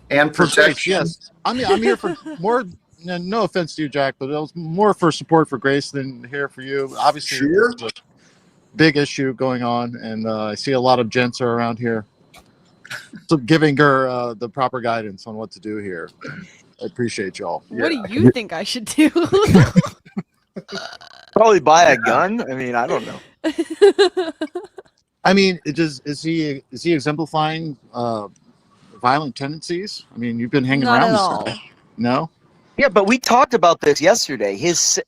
and For Grace, protection. yes. I'm here for more. No offense to you, Jack, but it was more for support for Grace than here for you. Obviously, Sure. there's a big issue going on, and I see a lot of gents are around here, so giving her the proper guidance on what to do here. I appreciate y'all. What do you think I should do? Probably buy a gun. I mean, I don't know. I mean, is he exemplifying violent tendencies? I mean, you've been hanging Not around at this all. guy. No. Yeah, but we talked about this yesterday. His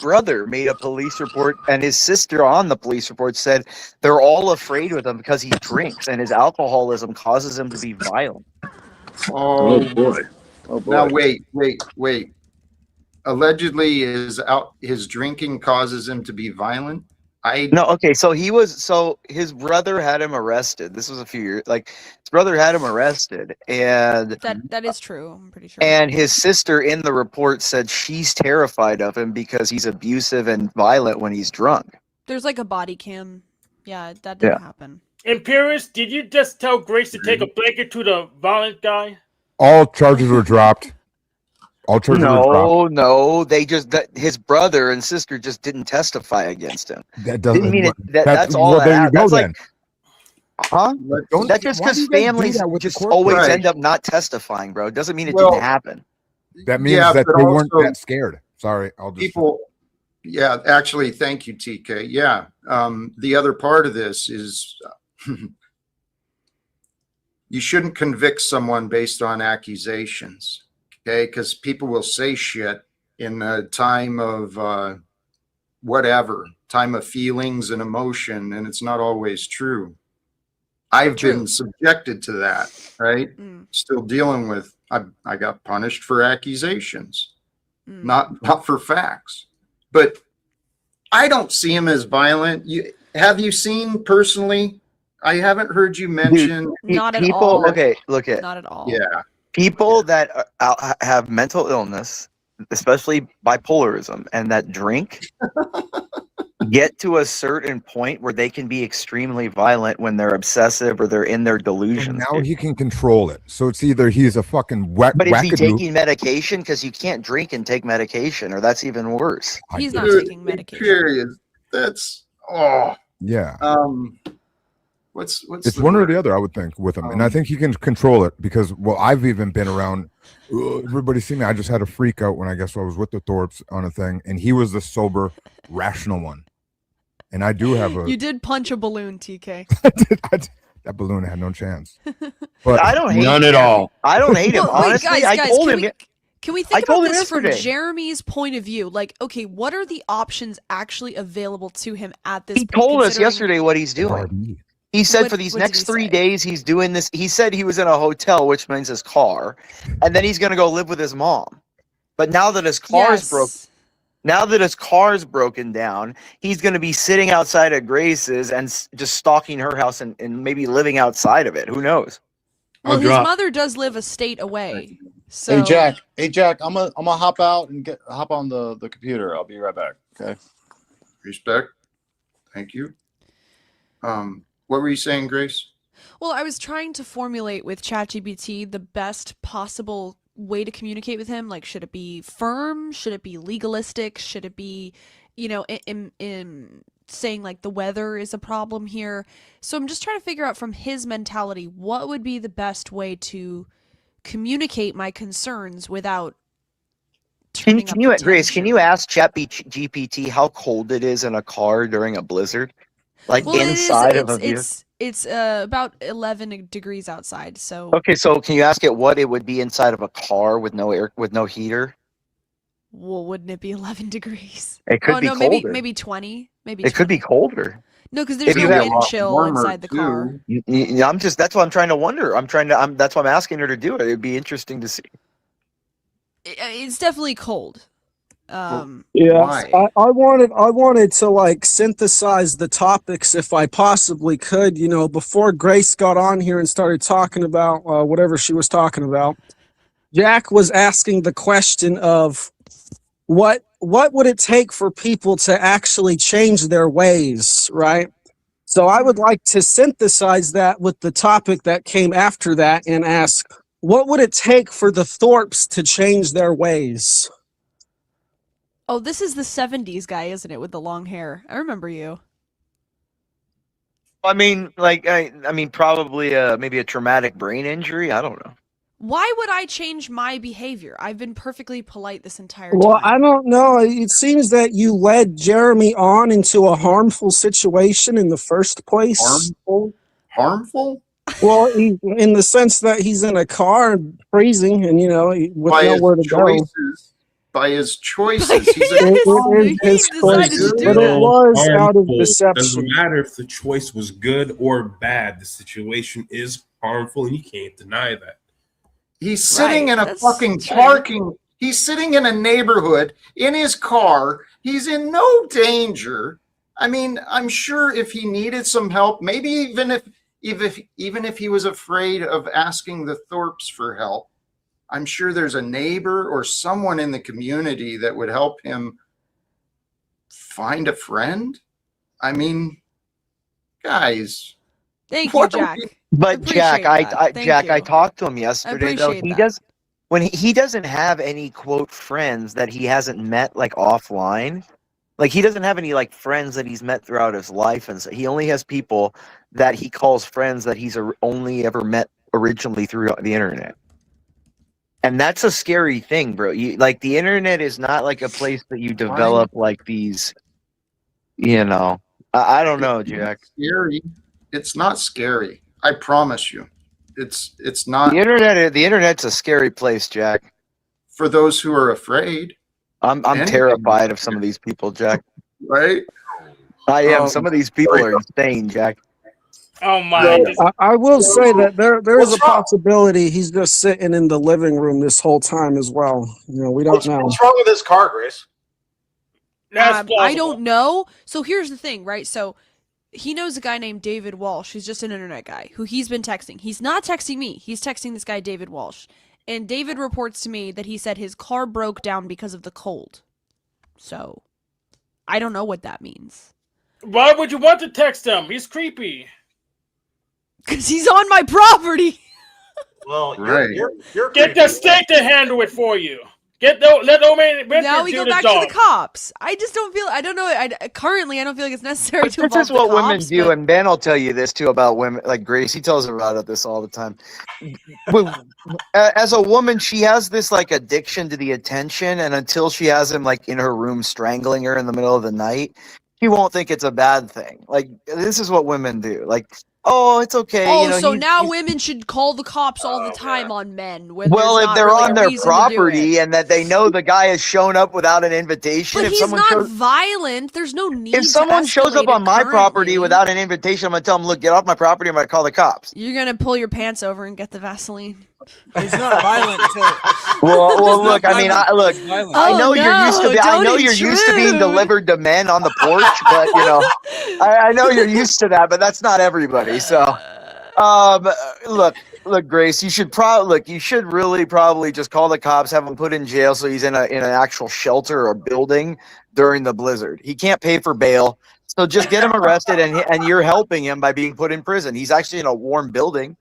brother made a police report, and his sister on the police report said they're all afraid with him because he drinks and his alcoholism causes him to be violent. Oh boy. Now wait. Allegedly, his drinking causes him to be violent. No, okay, so his brother had him arrested. This was a few years, like his brother had him arrested, and that is true. I'm pretty sure. and his sister in the report said she's terrified of him because he's abusive and violent when he's drunk. There's like a body cam. Yeah, that didn't happen. Imperious, did you just tell Grace to take a blanket to the violent guy? All charges were dropped. All charges were dropped. No, they his brother and sister just didn't testify against him. That doesn't Didn't mean it, that's that's all well, that there you happened. go That's then. like, huh? That's just why because do you guys do families that with the just court always case? end up not testifying, bro. It doesn't mean it Well, didn't happen. That means Yeah, that but they weren't also that scared. Sorry, I'll just people. Yeah, actually, thank you, TK. Yeah, the other part of this is you shouldn't convict someone based on accusations, okay? Because people will say shit in a time of time of feelings and emotion, and it's not always true. I've been subjected to that, right? Still dealing with. I got punished for accusations, not for facts. But I don't see him as violent. Have you seen personally? I haven't heard you mention. Not at People, all. okay, look at Not at all. Yeah. people that have mental illness, especially bipolarism, and that drink, get to a certain point where they can be extremely violent when they're obsessive or they're in their delusions. now he can control it. So it's either he's a fucking But is he wackadoo. taking medication? Because you can't drink and take medication, or that's even worse. He's not Dude, taking medication. Period. That's Yeah. What's It's one or the other, I would think, with him. And I think he can control it because, well, I've even been around. Everybody see me. I just had a freak out when I was with the Thorpes on a thing, and he was the sober, rational one. And I do have a. You did punch a balloon, TK. That balloon had no chance. I don't hate none at all. I don't hate him. Well, wait, Honestly, guys, I told can him. Can we I think told about him this from yesterday. Jeremy's point of view? Like, okay, what are the options actually available to him at this He point? told us considering- yesterday what he's doing. He said for these what did next he 3 say? days he's doing this. He said he was in a hotel, which means his car, and then he's going to go live with his mom. But now that his car is broke, Now that his car's broken down, he's going to be sitting outside of Grace's and just stalking her house and maybe living outside of it. Who knows? Well, his mother does live a state away. So Hey Jack, I'm gonna hop out and hop on the computer. I'll be right back. Okay. Respect. Thank you. What were you saying, Grace? Well, I was trying to formulate with ChatGPT the best possible way to communicate with him. Like, should it be firm? Should it be legalistic? Should it be, in saying like the weather is a problem here? So I'm just trying to figure out from his mentality, what would be the best way to communicate my concerns without turning up the Grace, tension. can you ask ChatGPT how cold it is in a car during a blizzard? Like Well, inside of a vehicle? it's about 11 degrees outside. So Okay, so can you ask it what it would be inside of a car with no heater? well, wouldn't it be 11 degrees? It could oh be no, colder. maybe 20. Maybe It could be 20. colder. No, because there's If no you have- wind chill inside the car. That's what I'm trying to wonder. That's why I'm asking her to do it. It'd be interesting to see. It's definitely cold. Yeah, I wanted to like synthesize the topics if I possibly could, before Grace got on here and started talking about whatever she was talking about. Jack was asking the question of what would it take for people to actually change their ways, right? So I would like to synthesize that with the topic that came after that and ask, what would it take for the Thorpes to change their ways? Oh, this is the 70s guy, isn't it, with the long hair? I remember you. I mean, probably maybe a traumatic brain injury. I don't know. Why would I change my behavior? I've been perfectly polite this entire time. Well, I don't know. It seems that you led Jeremy on into a harmful situation in the first place. Harmful? Well, in the sense that he's in a car freezing and, with By his nowhere to go. choices. By his choices. He's It is his choice, but it was out of Harmful. deception. Doesn't matter if the choice was good or bad. The situation is harmful, and you can't deny that. He's sitting in a fucking parking. He's sitting in a neighborhood in his car. He's in no danger. I mean, I'm sure if he needed some help, maybe even if he was afraid of asking the Thorpes for help, I'm sure there's a neighbor or someone in the community that would help him find a friend. I mean, guys. Thank you, Jack. But Jack, I talked to him yesterday. Though appreciate he doesn't have any quote friends that he hasn't met like offline. Like he doesn't have any like friends that he's met throughout his life, and so he only has people that he calls friends that he's only ever met originally through the internet. And that's a scary thing, bro. Like the internet is not like a place that you develop like these, I don't know, Jack. Scary. It's not scary. I promise you. It's not. The internet's a scary place, Jack. For those who are afraid. I'm terrified of some of these people, Jack. Right? I am. Some of these people are insane, Jack. Oh my! I will say that there is a possibility he's just sitting in the living room this whole time as well. We don't know. What's wrong with this car, Grace? I don't know. So here's the thing, right? So he knows a guy named David Walsh. He's just an internet guy who he's been texting. He's not texting me. He's texting this guy, David Walsh. And David reports to me that he said his car broke down because of the cold. So I don't know what that means. Why would you want to text him? He's creepy. Because he's on my property. Well, you're get the state to handle it for you. Let no man. Now we go back to the cops. I just don't feel. I don't know. Currently, I don't feel like it's necessary to. This is what women do, and Ben will tell you this too about women. Like Grace, he tells her about this all the time. As a woman, she has this like addiction to the attention, and until she has him like in her room strangling her in the middle of the night, she won't think it's a bad thing. Like this is what women do. Like. Oh, it's okay. Oh, so now women should call the cops all the time on men. Well, if they're on their property and that they know the guy has shown up without an invitation, but if he's someone not violent. There's no need. If someone shows up on my property without an invitation, I'm gonna tell them, "Look, get off my property. I'm gonna call the cops." You're gonna pull your pants over and get the Vaseline. He's not violent. Well, look. I mean, I know you're used to. I know Tony, you're used to being true. delivered to men on the porch, but you know, I know you're used to that. But that's not everybody. So, look, Grace. You should really probably just call the cops, have him put in jail, so he's in an actual shelter or building during the blizzard. He can't pay for bail, so just get him arrested, and you're helping him by being put in prison. He's actually in a warm building.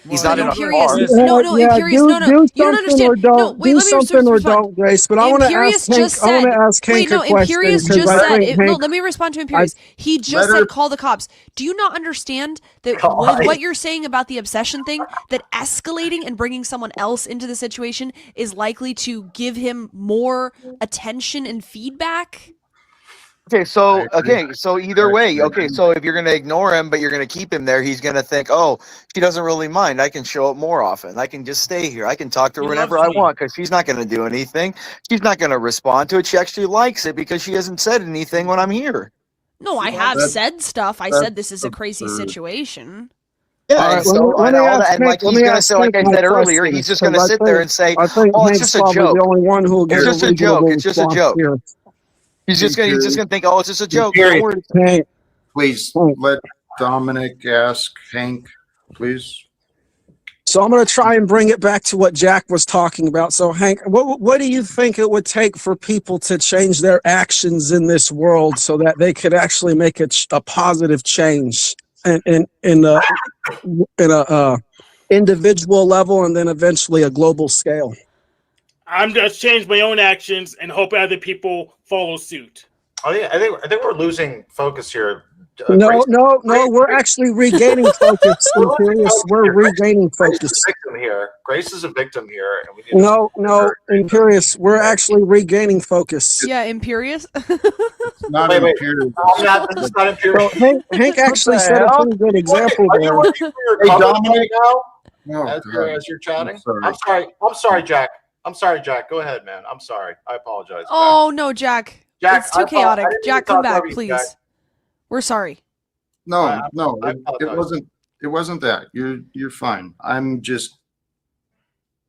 He's not in a Imperious. car. No, Imperious. No. Do You don't something or understand. don't. No, wait, Do let me something or respond. don't, Grace. But I want to Imperious ask Hank. just I want to said- ask Hank Wait, no, a question. Imperious 'cause just I said. think No, Hank- let me respond to Imperious. He just said call the cops. Do you not understand that with what you're saying about the obsession thing, that escalating and bringing someone else into the situation is likely to give him more attention and feedback? Okay, so either way, okay, so if you're gonna ignore him but you're gonna keep him there, he's gonna think, oh, she doesn't really mind. I can show up more often. I can just stay here. I can talk to her He whenever loves I me. want because she's not gonna do anything. She's not gonna respond to it. She actually likes it because she hasn't said anything when I'm here. No, I have said stuff. I that's said this is a crazy absurd. situation. Yeah, All and right, so let me and all ask that, and Hank- like let he's me gonna ask say, like I Hank my said earlier, question, he's just 'cause gonna I sit think- there and say, I think "Oh, it's Hank's just a probably joke." the only one who will give It's a just a joke. reasonable It's just a response joke. here. He's just gonna think, "Oh, it's just a joke." Period. Don't worry. Hank, Please let Dominic ask Hank, please. So I'm going to try and bring it back to what Jack was talking about. So Hank, what do you think it would take for people to change their actions in this world so that they could actually make a positive change in a individual level and then eventually a global scale? I'm just change my own actions and hope other people follow suit. Oh yeah, I think we're losing focus here. No, we're actually regaining focus. Imperious, we're regaining Grace focus. is a victim here. Grace is a victim here, and we need to No, Imperious, we're actually regaining focus. Yeah, Imperious. Not Wait, wait. Imperious. This is not Imperious. So Hank actually What the set a hell? pretty good example Are you there. working for your Hey, company Dominic. now? Oh, As God. you're chatting? I'm sorry. I'm sorry, Jack. I'm sorry, Jack. Go ahead, man. I'm sorry. I apologize. Jack. Oh no, Jack. Jack, It's too I chaotic. didn't mean to Jack, come talk back, over you, please. Jack. We're sorry. No, I it apologize. wasn't that. You're fine.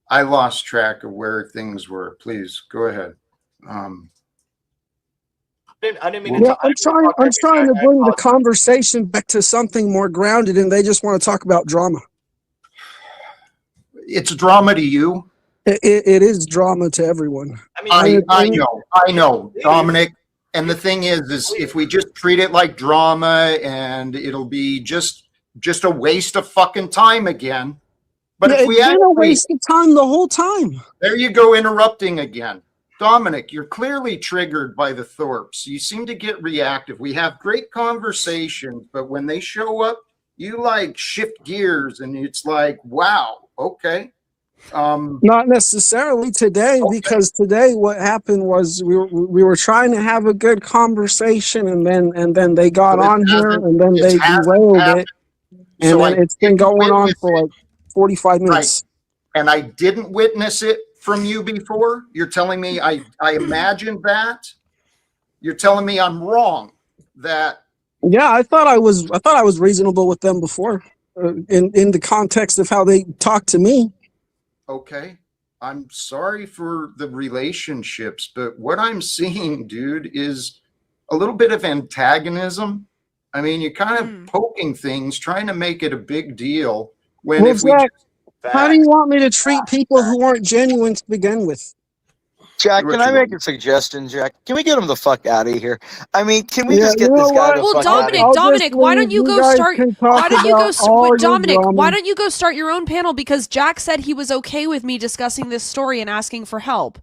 I lost track of where things were. Please go ahead. I didn't mean to. Yeah, I'm trying to bring the conversation back to something more grounded, and they just want to talk about drama. It's drama to you. It is drama to everyone. I know, Dominic. And the thing is if we just treat it like drama and it'll be just a waste of fucking time again. But Yeah, if we it's been a actually, waste of time the whole time. there you go, interrupting again. Dominic, you're clearly triggered by the Thorpes. You seem to get reactive. We have great conversations, but when they show up, you like shift gears and it's like, wow, okay. Not necessarily today, because today what happened was we were trying to have a good conversation, and then they got But it on here, hasn't- and then it they hasn't derailed happened. it, and So then it's been going on for like 45 minutes. And I didn't witness it from you before. You're telling me I imagined that. You're telling me I'm wrong. That Yeah, I thought I was reasonable with them before, in the context of how they talked to me. okay. I'm sorry for the relationships, but what I'm seeing, dude, is a little bit of antagonism. I mean, you're kind of poking things, trying to make it a big deal. When Well, if we Jack, just, how do you want me to treat people who aren't genuine to begin with? Jack, can I make a suggestion, Jack? Can we get him the fuck out of here? I mean, can we just Yeah, get you this know guy what? the Well, fuck out of here? Dominic, why don't you go guys start? can talk Why don't you go, about all your Dominic? drama. Why don't you go start your own panel? Because Jack said he was okay with me discussing this story and asking for help,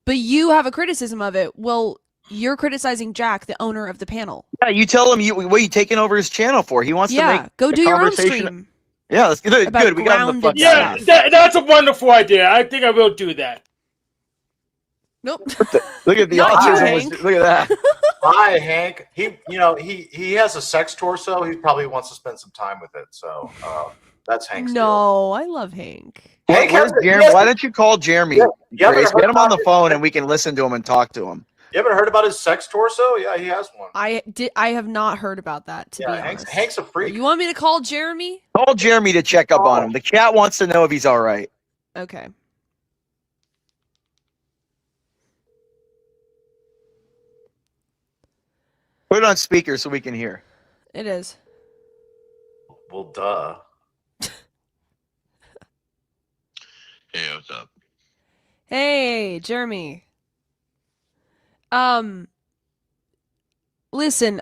but you have a criticism of it. Well, you're criticizing Jack, the owner of the panel. Yeah, you tell him what are you taking over his channel for? He wants to Yeah, make go the do your own conversation- stream. Yeah, that's good. About Good. We got him the fuck grounded out of Yeah, here. that's a wonderful idea. I think I will do that. Nope. Look at the Not you, autism. Hank. Look at that. Hi, Hank. He has a sex torso. He probably wants to spend some time with it. So that's Hank's deal. No, I love Hank. Hey, where's Jeremy? Why don't you call Jeremy? Yeah, you haven't Grace? heard Get him on the about it? phone and we can listen to him and talk to him. You haven't heard about his sex torso? Yeah, he has one. I have not heard about that. To be honest, Hank's a freak. You want me to call Jeremy? Call Jeremy to check up on him. The chat wants to know if he's all right. Okay. Put it on speaker so we can hear. It is. Well, duh. Hey, what's up? Hey, Jeremy. Listen,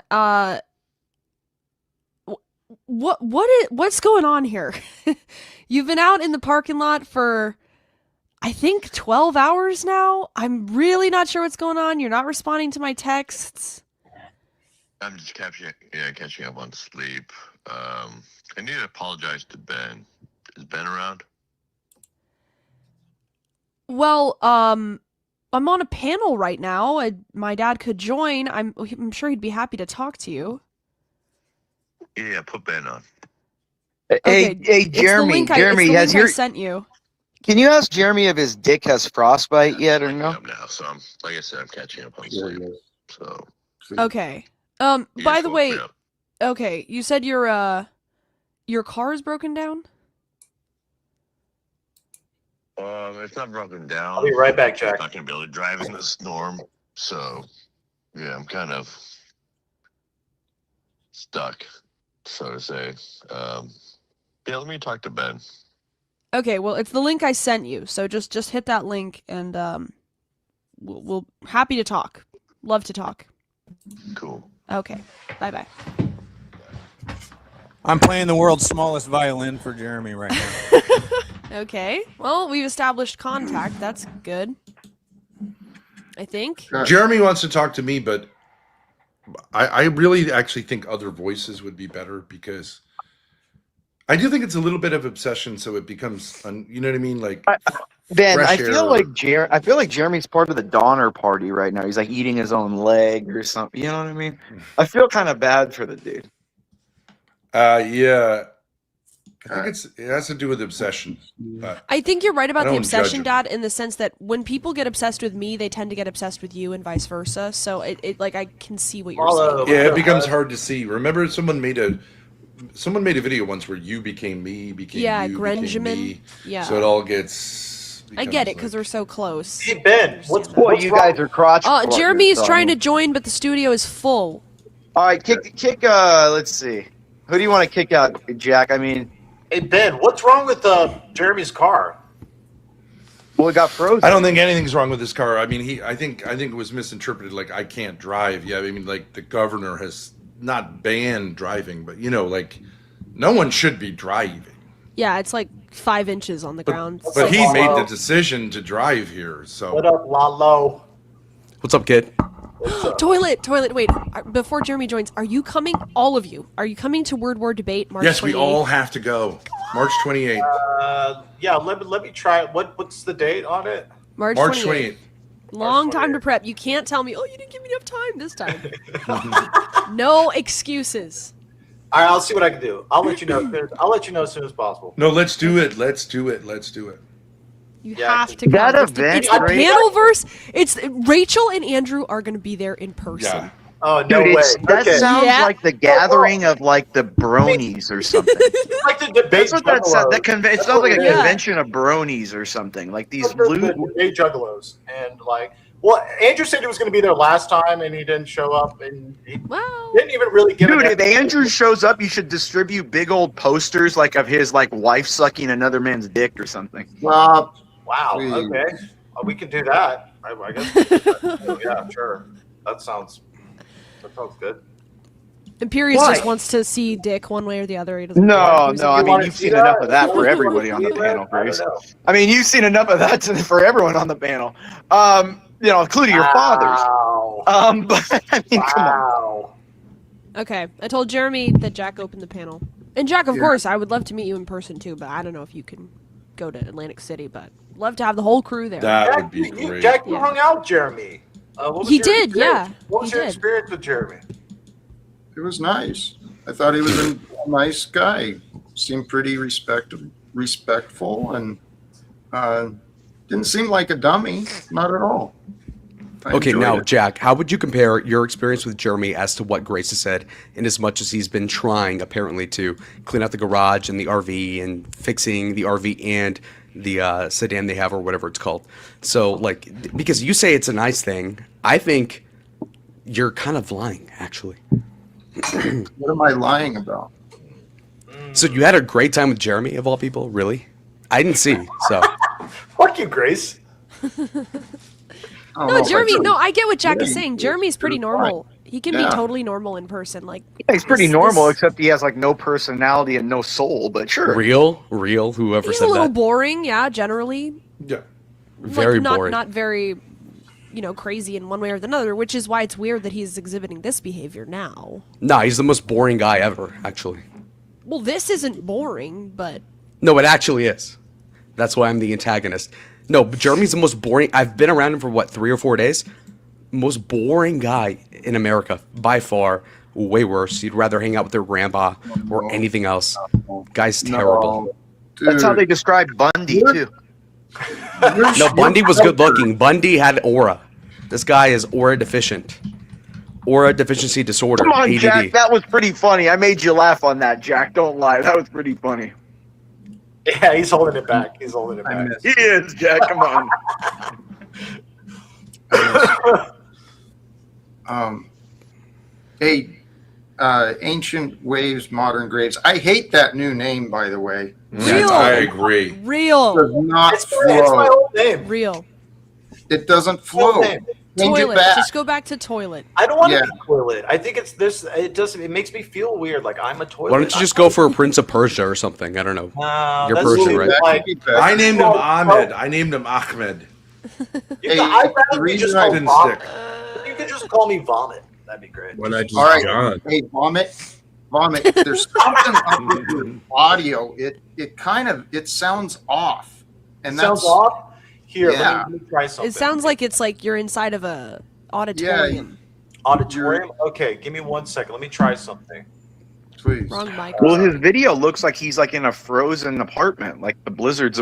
what's going on here? You've been out in the parking lot for, I think, 12 hours now. I'm really not sure what's going on. You're not responding to my texts. I'm just catching up on sleep. I need to apologize to Ben. Is Ben around? Well, I'm on a panel right now. My dad could join. I'm sure he'd be happy to talk to you. Yeah, put Ben on. Hey, It's the Jeremy. link Jeremy, I has your? sent you. Can you ask Jeremy if his dick has frostbite yet or no? Now, so I'm like I said, I'm catching up on sleep. So Okay. You By just the woke way, me up. okay, you said your car is broken down? It's not broken down. I'll be right back, Jack. I'm not gonna be able to drive in the storm. So yeah, I'm kind of stuck, so to say. Yeah, let me talk to Ben. Okay, well, it's the link I sent you. So just hit that link and we'll happy to talk. Love to talk. Cool. Okay. Bye-bye. I'm playing the world's smallest violin for Jeremy right now. Okay. Well, we've established contact. That's good. I think. Jeremy wants to talk to me, but I really actually think other voices would be better because I do think it's a little bit of obsession, so it becomes, you know what I mean? Like Ben, fresh I air. feel like Jeremy's part of the Donner Party right now. He's like eating his own leg or something. You know what I mean? I feel kind of bad for the dude. Yeah. I think it has to do with obsession. But I think you're right I about the don't judge obsession, him. Dad, in the sense that when people get obsessed with me, they tend to get obsessed with you and vice versa. So it like I can see what you're saying. Yeah, it becomes hard to see. Remember, someone made a video once where you became me, became Yeah, you, became Grenjamin. me. Yeah. So it all gets. I get it because we're so close. Hey Ben, what's you guys are crotch. Jeremy is pluggers, trying so- to join, but the studio is full. All right, kick. Let's see. Who do you want to kick out, Jack? I mean, Hey Ben, what's wrong with Jeremy's car? well, it got frozen. I don't think anything's wrong with this car. I mean, I think it was misinterpreted. Like I can't drive. Yeah, I mean, like the governor has not banned driving, but like no one should be driving. Yeah, it's like 5 inches on the ground. But he made the decision to drive here. So What up, Lalo? what's up, kid? Toilet. Wait, before Jeremy joins, are you coming? All of you, are you coming to Word War Debate March? Yes, we 28th? all have to go. March 28th. Yeah, let me try it. What's the date on it? March 28th. Long time to prep. You can't tell me, oh, you didn't give me enough time this time. No excuses. All right, I'll see what I can do. I'll let you know. I'll let you know as soon as possible. No, let's do it. Let's do it. You Yeah, have to come. that It's event, it's the right? panel verse. It's Rachel and Andrew are going to be there in person. Yeah. Oh no Dude, way! that Okay. sounds Yeah. like the gathering of like the bronies or something. Like the debate That's what that sounds. juggalos. It sounds like a Yeah. convention of bronies or something. Like these The blue. debate juggalos, and well, Andrew said he was going to be there last time, and he didn't show up, and he Well, didn't even really give Dude, it. if Andrew shows up, you should distribute big old posters like of his like wife sucking another man's dick or something. Wow. Okay. We can do that. I guess. Yeah, sure. That sounds good. Imperius Why? just wants to see Dick one way or the other. He doesn't No, care. no. I mean, you've seen enough of that for everybody on the panel, Grace. I mean, you've seen enough of that for everyone on the panel. Including your fathers. But I mean, come on. Okay, I told Jeremy that Jack opened the panel, and Jack, of course, I would love to meet you in person too. But I don't know if you can go to Atlantic City, but love to have the whole crew there. That would be great. Jack, you hung out with Jeremy. What was He your did, experience? yeah, What was he your did. experience with Jeremy? It was nice. I thought he was a nice guy. Seemed pretty respectful, and didn't seem like a dummy. Not at all. Okay, enjoyed now, it. Jack, how would you compare your experience with Jeremy as to what Grace has said, in as much as he's been trying, apparently, to clean out the garage and the RV and fixing the RV and the sedan they have or whatever it's called? So, like, because you say it's a nice thing, I think you're kind of lying, actually. What am I lying about? So you had a great time with Jeremy, of all people? Really? I didn't see, so. Fuck you, Grace. No, Jeremy. No, I get what Jack is saying. Jeremy's pretty normal. He can be Yeah. totally normal in person. Like, Yeah, he's pretty this- normal, this- except he has like no personality and no soul. But sure, Real, whoever He's a said little that. boring, yeah. Generally, Yeah. Very like, not, boring. Not very, crazy in one way or another. Which is why it's weird that he's exhibiting this behavior now. Nah, he's the most boring guy ever, actually. Well, this isn't boring, but No, it actually is. That's why I'm the antagonist. No, but Jeremy's the most boring. I've been around him for what, 3 or 4 days? Most boring guy in America, by far. Way worse. You'd rather hang out with their grandpa or anything else. Guy's terrible. that's how they describe Bundy too. No, Bundy was good looking. Bundy had aura. This guy is aura deficient. Aura deficiency disorder. Come on, ADD. Jack, that was pretty funny. I made you laugh on that, Jack. Don't lie, that was pretty funny. Yeah, he's holding it back. He's holding it back. He is, Jack. Come on. Hey, Ancient Waves, Modern Graves. I hate that new name, by the way. Real. I agree. real. Does not It's my flow. old name. Real. It doesn't Old flow. name. Change Toilet. it back. Just go back to toilet. I don't want Yeah. to be toilet. I think it's this. It doesn't. It makes me feel weird. Like I'm a toilet. Why don't you just go for a Prince of Persia or something? I don't know. You're that's Persian, really right? like- I named him Oh, Ahmed. I named him Ahmed. You can, I'd rather be just call Didn't vomit. stick. If you could just call me vomit, that'd be great. Why not just All right. John? Hey, Vomit. Vomit. There's something up with your audio. It kind of sounds off. And Sounds that's off. Here, Yeah. let me try something. It sounds like it's like you're inside of a auditorium. Auditorium. Okay, give me 1 second. Let me try something. Please. Wrong mic. Well, his video looks like he's like in a frozen apartment, like the blizzard's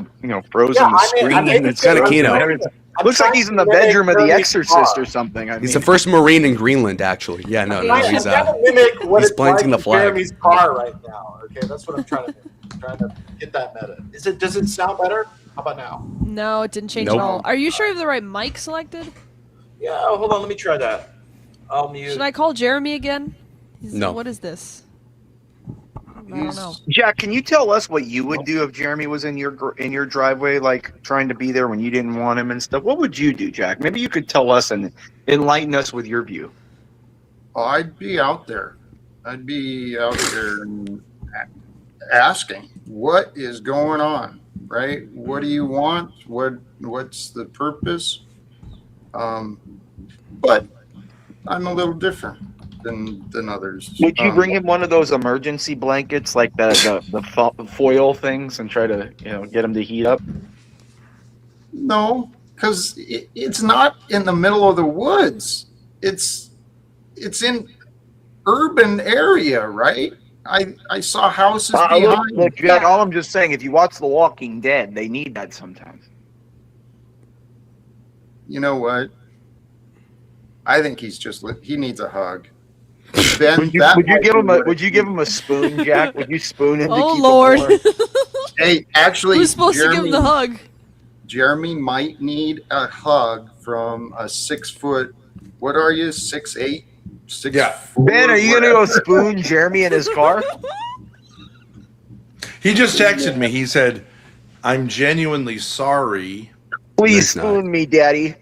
frozen Yeah, the screen. It's kinda Keno. Looks like he's in the bedroom of The Exorcist or something. He's the first Marine in Greenland, actually. Yeah, no, I'm he's trying to mimic what he's it's like planting the in flag. Jeremy's car right now. Okay, that's what I'm trying to do. I'm trying to get that meta. Does it sound better? How about now? No, it didn't change Nope. at all. Are you sure you have the right mic selected? Yeah. Hold on. Let me try that. I'll mute. Should I call Jeremy again? No. What is this? I don't know. Jack, can you tell us what you would do if Jeremy was in your driveway, like trying to be there when you didn't want him and stuff? What would you do, Jack? Maybe you could tell us and enlighten us with your view. Oh, I'd be out there. I'd be out there and asking, what is going on, right? What do you want? What's the purpose? But I'm a little different than others. Would you bring him one of those emergency blankets, like the foil things, and try to get him to heat up? No, because it's not in the middle of the woods. It's in urban area, right? I saw houses behind. Look, Jack, all I'm just saying, if you watch The Walking Dead, they need that sometimes. You know what? I think he needs a hug. Ben, Would you give him a spoon, Jack? Would you spoon him? Oh, to keep Lord. Him warm? Hey, actually, Who's supposed to give him the hug? Jeremy might need a hug from a 6 foot. What are you? 6'8"? 6'4"? Ben, are you gonna go spoon Jeremy in his car? He just texted me. He said, "I'm genuinely sorry." Please spoon me, Daddy.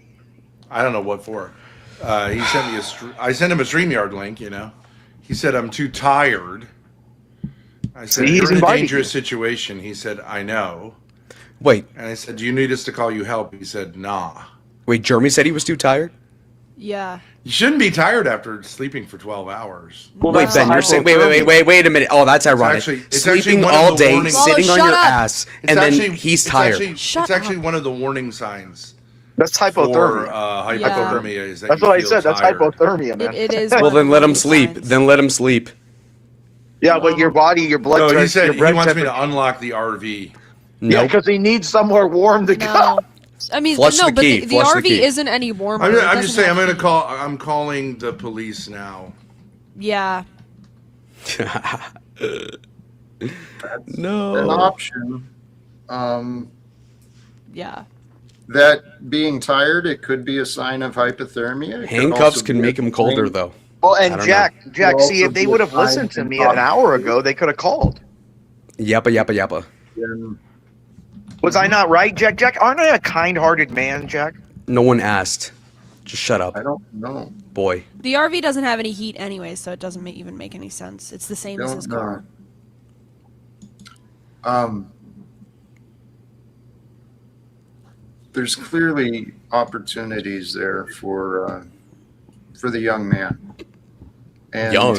I don't know what for. He sent me I sent him a StreamYard link. He said, "I'm too tired." I said, See, he's "You're in a inviting dangerous you. situation." He said, "I know." Wait. And I said, "Do you need us to call you help?" He said, "Nah." Wait, Jeremy said he was too tired? Yeah. You shouldn't be tired after sleeping for 12 hours. Wait, Ben, you're saying wait a minute. Oh, that's ironic. It's Sleeping one of all the day, warning- sitting on your ass, and then he's tired. It's actually one of the warning signs. That's hypothermia. For hypothermia is that That's you what I feel said. That's tired. hypothermia, man. It is. Well, then let him sleep. Then let him sleep. Yeah, but your body, your blood. No, he pressure, said your he blood wants me temperature- to unlock the RV. Yeah, Nope. because he needs somewhere warm to go. I mean, Flush no, the but key, the flush the RV key. isn't any warmer. I'm It just doesn't saying. have heat. I'm calling the police now. Yeah. No. An option. Yeah. That being tired, it could be a sign of hypothermia. It could Handcuffs also can be make a him colder, sign- though. Well, I and don't Jack, know. Jack, Could see, also if they be would a have listened to sign me of an hour ago, they could have called. Yappa, yappa, yappa. Then Was I not right, Jack? Jack, aren't I a kind-hearted man, Jack? No one asked. Just shut up, I don't know. boy. The RV doesn't have any heat anyway, so it doesn't even make any sense. It's the same as Don't his car. There's clearly opportunities there for the young man. And, Young.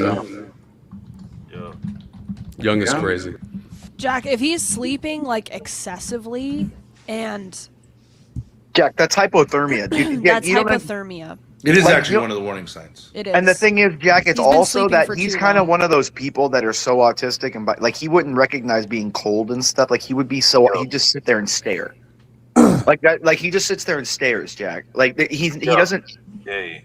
Young is Yeah. crazy. Jack, if he's sleeping like excessively and Jack, that's hypothermia, dude. Yeah, that's you don't have- hypothermia. It is Like, actually you- one of the warning signs. It is. And the thing is, Jack, it's He's been also sleeping that for he's too kind of long. one of those people that are so autistic and like he wouldn't recognize being cold and stuff. Like he would be so he'd just sit there and stare. Like that, like he just sits there and stares, Jack. Like he doesn't. Hey.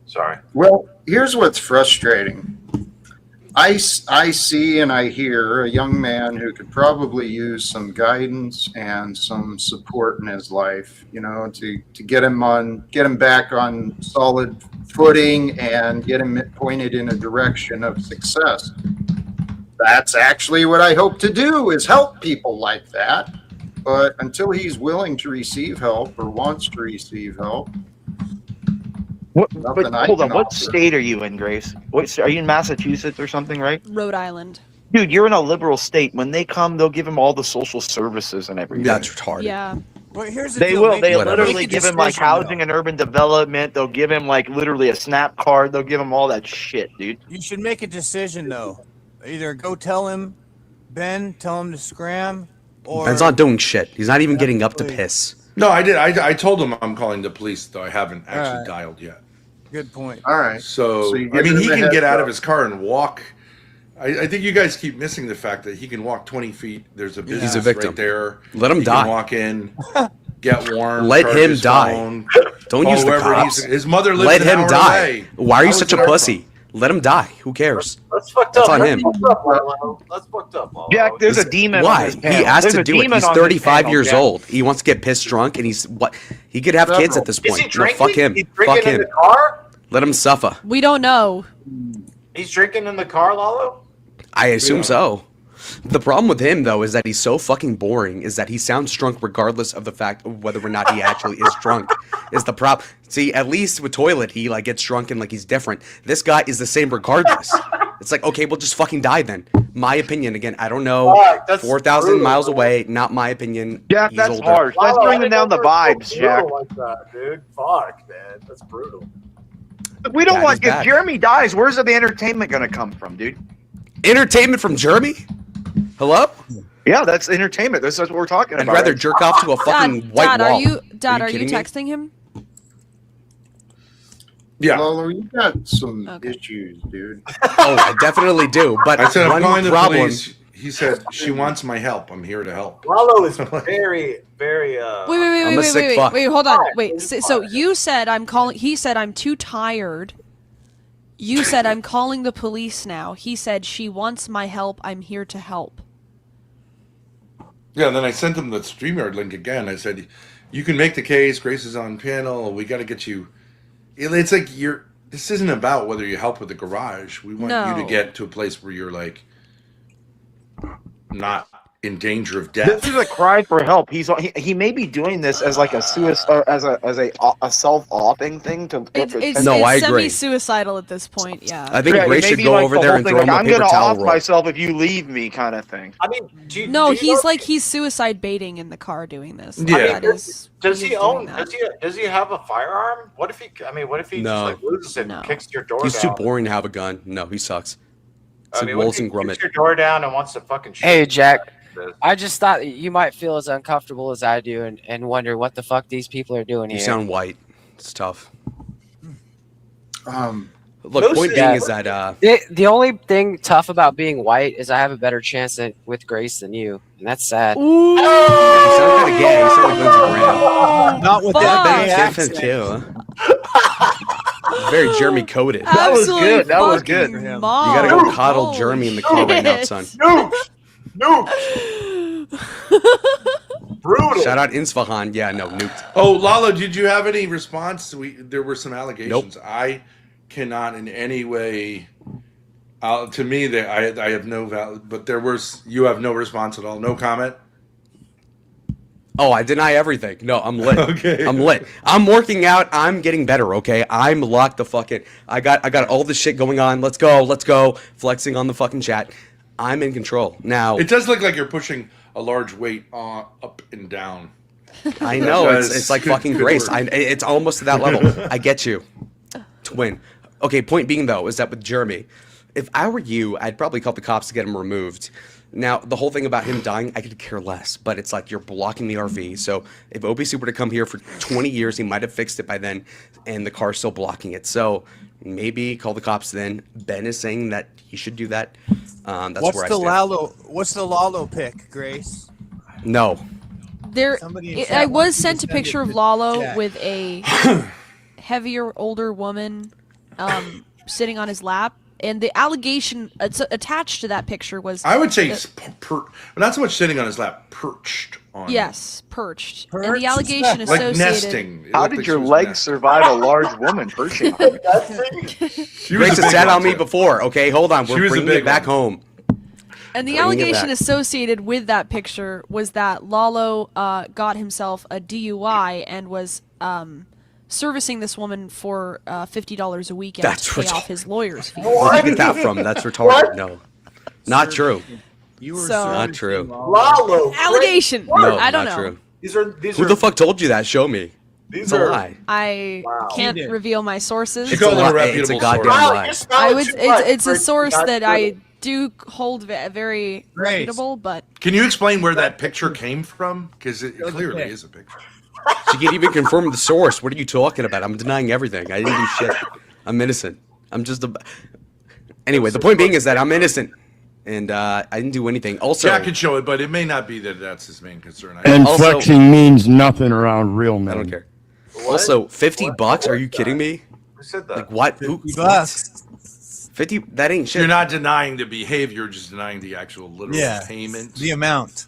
Sorry. Well, here's what's frustrating. I see and I hear a young man who could probably use some guidance and some support in his life, you know, to get him back on solid footing and get him pointed in a direction of success. That's actually what I hope to do, is help people like that. But until he's willing to receive help or wants to receive help, What, nothing but I hold on, can what offer. state are you in, Grace? What are you in, Massachusetts or something, right? Rhode Island. Dude, you're in a liberal state. When they come, they'll give him all the social services and everything. That's retarded. Yeah. But here's the They deal, will. make- They Whatever. literally make a give him like decision, housing though. and urban development. They'll give him like literally a SNAP card. They'll give him all that shit, dude. You should make a decision though. Either go tell him, Ben, tell him to scram, or Ben's not doing shit. He's not even getting up to Please. piss. No, I did. I told him I'm calling the police, though I haven't actually Alright. dialed yet. good point. all right. So, So you I give mean, him he a can heads get out up. of his car and walk. I think you guys keep missing the fact that he can walk 20 feet. There's a business He's a victim. right there. Let him He die. Can walk in, get warm. Let charge him his die. phone, Don't call use the whoever cops. His mother lives Let an him hour die. away. Why are you How such is a that pussy? Let him die. Who cares? That's fucked That's up. on him. Fucked up, Lalo. That's fucked up, Lalo. Jack, there's a demon on Why? this He panel. asked There's to a do it. demon He's on this 35 panel, years Jack. old. He wants to get pissed drunk, and he's what? He could have kids at this Is he point. No, drinking? fuck him. He's Fuck drinking in him. the car? Let him suffer. We don't know. He's drinking in the car, Lalo? I assume Yeah. so. The problem with him, though, is that he's so fucking boring, is that he sounds drunk regardless of the fact of whether or not he actually is drunk, is the problem. See, at least with Toilet, he, like, gets drunk and, like, he's different. This guy is the same regardless. It's like, okay, well, just fucking die then. My opinion, again, I don't know. Fuck, that's 4,000 brutal, miles man. away, not my opinion. Jack, He's that's older. harsh. That's Lalo, I bringing didn't down know the there was vibes, so Jack. brutal like that, dude. Fuck, man. That's brutal. We don't Bad want. is If bad. Jeremy dies, where's the entertainment going to come from, dude? Entertainment from Jeremy? Hello? Yeah, that's entertainment. That's what we're talking I'd about. rather right? jerk off to a fucking Dad, white Dad, wall. are you Dad, are you kidding me? texting him? Yeah. Lalo, you got some Okay. issues, dude. Oh, I definitely do. But I said I'm one calling the problem. police. He said she wants my help. I'm here to help. Lalo is very, very, I'm a sick fuck. Wait, hold on. Wait. So you said I'm calling. He said I'm too tired. You said I'm calling the police now. He said she wants my help. I'm here to help. Yeah, and then I sent him the StreamYard link again. I said, you can make the case. Grace is on panel. We got to get you. It's like this isn't about whether you help with the garage. We want you No. to get to a place where you're like not in danger of death. This is a cry for help. He may be doing this as like a suicide, as a self-offing thing to. It's No, I agree. semi-suicidal at this point. Yeah. I think Yeah, Grace it may should be go like over the there whole and thing, throw him like, a I'm paper gonna towel off roll. myself if you leave me, kind of thing. I mean, No, do you he's know- like he's suicide baiting in the car doing this. Yeah. That is. Does he he's own? doing that. Does he have a firearm? What if he? I mean, what if he No. just like loses it No. and kicks your door He's down? too boring to have a gun. No, he sucks. It's I like mean, what if Wolves he and Grummet. kicks your door down and wants to fucking shoot Hey, you? Jack. This? I just thought you might feel as uncomfortable as I do and wonder what the fuck these people are doing You here. sound white. It's tough. Look, point being is that the only thing tough about being white is I have a better chance with Grace than you, and that's sad. you sound kind of gay. You sound like Lindsey Graham. Not with that gay accent. Too. Very Jeremy coded. That was good. That was good. You gotta go coddle Jeremy in the car right now, son. Brutal. Shout out Isfahan. Yeah, no, nuked. Oh, Lalo, did you have any response? There were some allegations. I cannot in any way. To me, I have no value. But you have no response at all. No comment. Oh, I deny everything. No, I'm lit. Okay. I'm lit. I'm working out. I'm getting better. Okay, I'm locked the fucking. I got all this shit going on. Let's go. Flexing on the fucking chat. I'm in control now. It does look like you're pushing a large weight up and down. I know it's like fucking Grace. It's almost to that level. I get you, twin. Okay, point being though is that with Jeremy, if I were you, I'd probably call the cops to get him removed. Now the whole thing about him dying, I could care less. But it's like you're blocking the RV. So if OBC were to come here for 20 years, he might have fixed it by then, and the car's still blocking it. So maybe call the cops then. Ben is saying that he should do that. That's What's where I the stand. What's the Lalo pick, Grace? No. I was sent a picture of Lalo with a heavier, older woman sitting on his lap, and the allegation attached to that picture was. I would say not so much sitting on his lap, perched on. Yes, perched. And the allegation like associated. nesting. How did your legs survive a large woman perching on you? Grace has sat on me before. Okay, hold on. We're bringing it back home. And the Bringing it allegation back. associated with that picture was that Lalo got himself a DUI and was servicing this woman for $50 a weekend That's to pay off his lawyer's fees. Where'd you get that from? That's retarded. No, not true. You were Not true. Lalo. Allegation. No, I don't not know. true. These are Who the fuck told you that? Show me. It's These a are- lie. I can't You did. reveal my sources. It's a lie. It's a goddamn lie. I would. It's a source that I do hold very reputable, but Can you explain where that picture came from? Because it clearly is a picture. She can't even confirm the source. What are you talking about? I'm denying everything. I didn't do shit. I'm innocent. I'm just a. Anyway, the point being is that I'm innocent, and I didn't do anything. Also, Jack can show it, but it may not be that that's his main concern. And Also- flexing means nothing around real men. I don't care. Also, $50? Are you kidding me? Who said that? Like what? Who? $50. 50? That ain't shit. You're not denying the behavior, you're just denying the actual literal payment. The amount.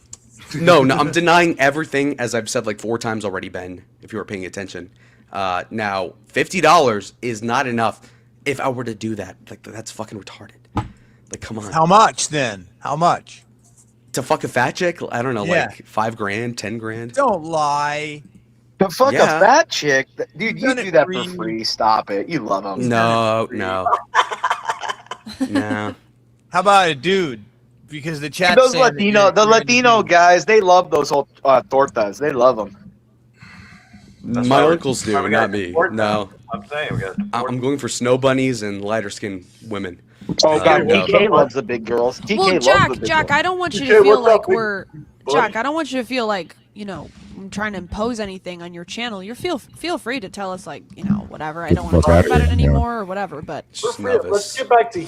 No, I'm denying everything, as I've said like 4 times already, Ben, if you were paying attention. Now, $50 is not enough if I were to do that. Like, that's fucking retarded. Like, come on. How much then? How much? To fuck a fat chick? I don't know, Yeah. like $5 grand, 10 grand? Don't lie. To fuck Yeah. a fat chick, dude, you Done do it that for for you. free. Stop it. You love them. No. How about a dude? Because the chat. Those Latino guys, they love those old tortas. They love them. My uncles do, not me. No. I'm saying we got. I'm going for snow bunnies and lighter skinned women. Oh god, no. TK loves the big girls. TK well, loves Jack, the big Jack, girls. I don't want you TK, to feel what's up, like big we're buddy? Jack. I don't want you to feel like I'm trying to impose anything on your channel. You feel free to tell us like whatever. I don't want to Fuck talk outta about it here, anymore or whatever. But Let's get back to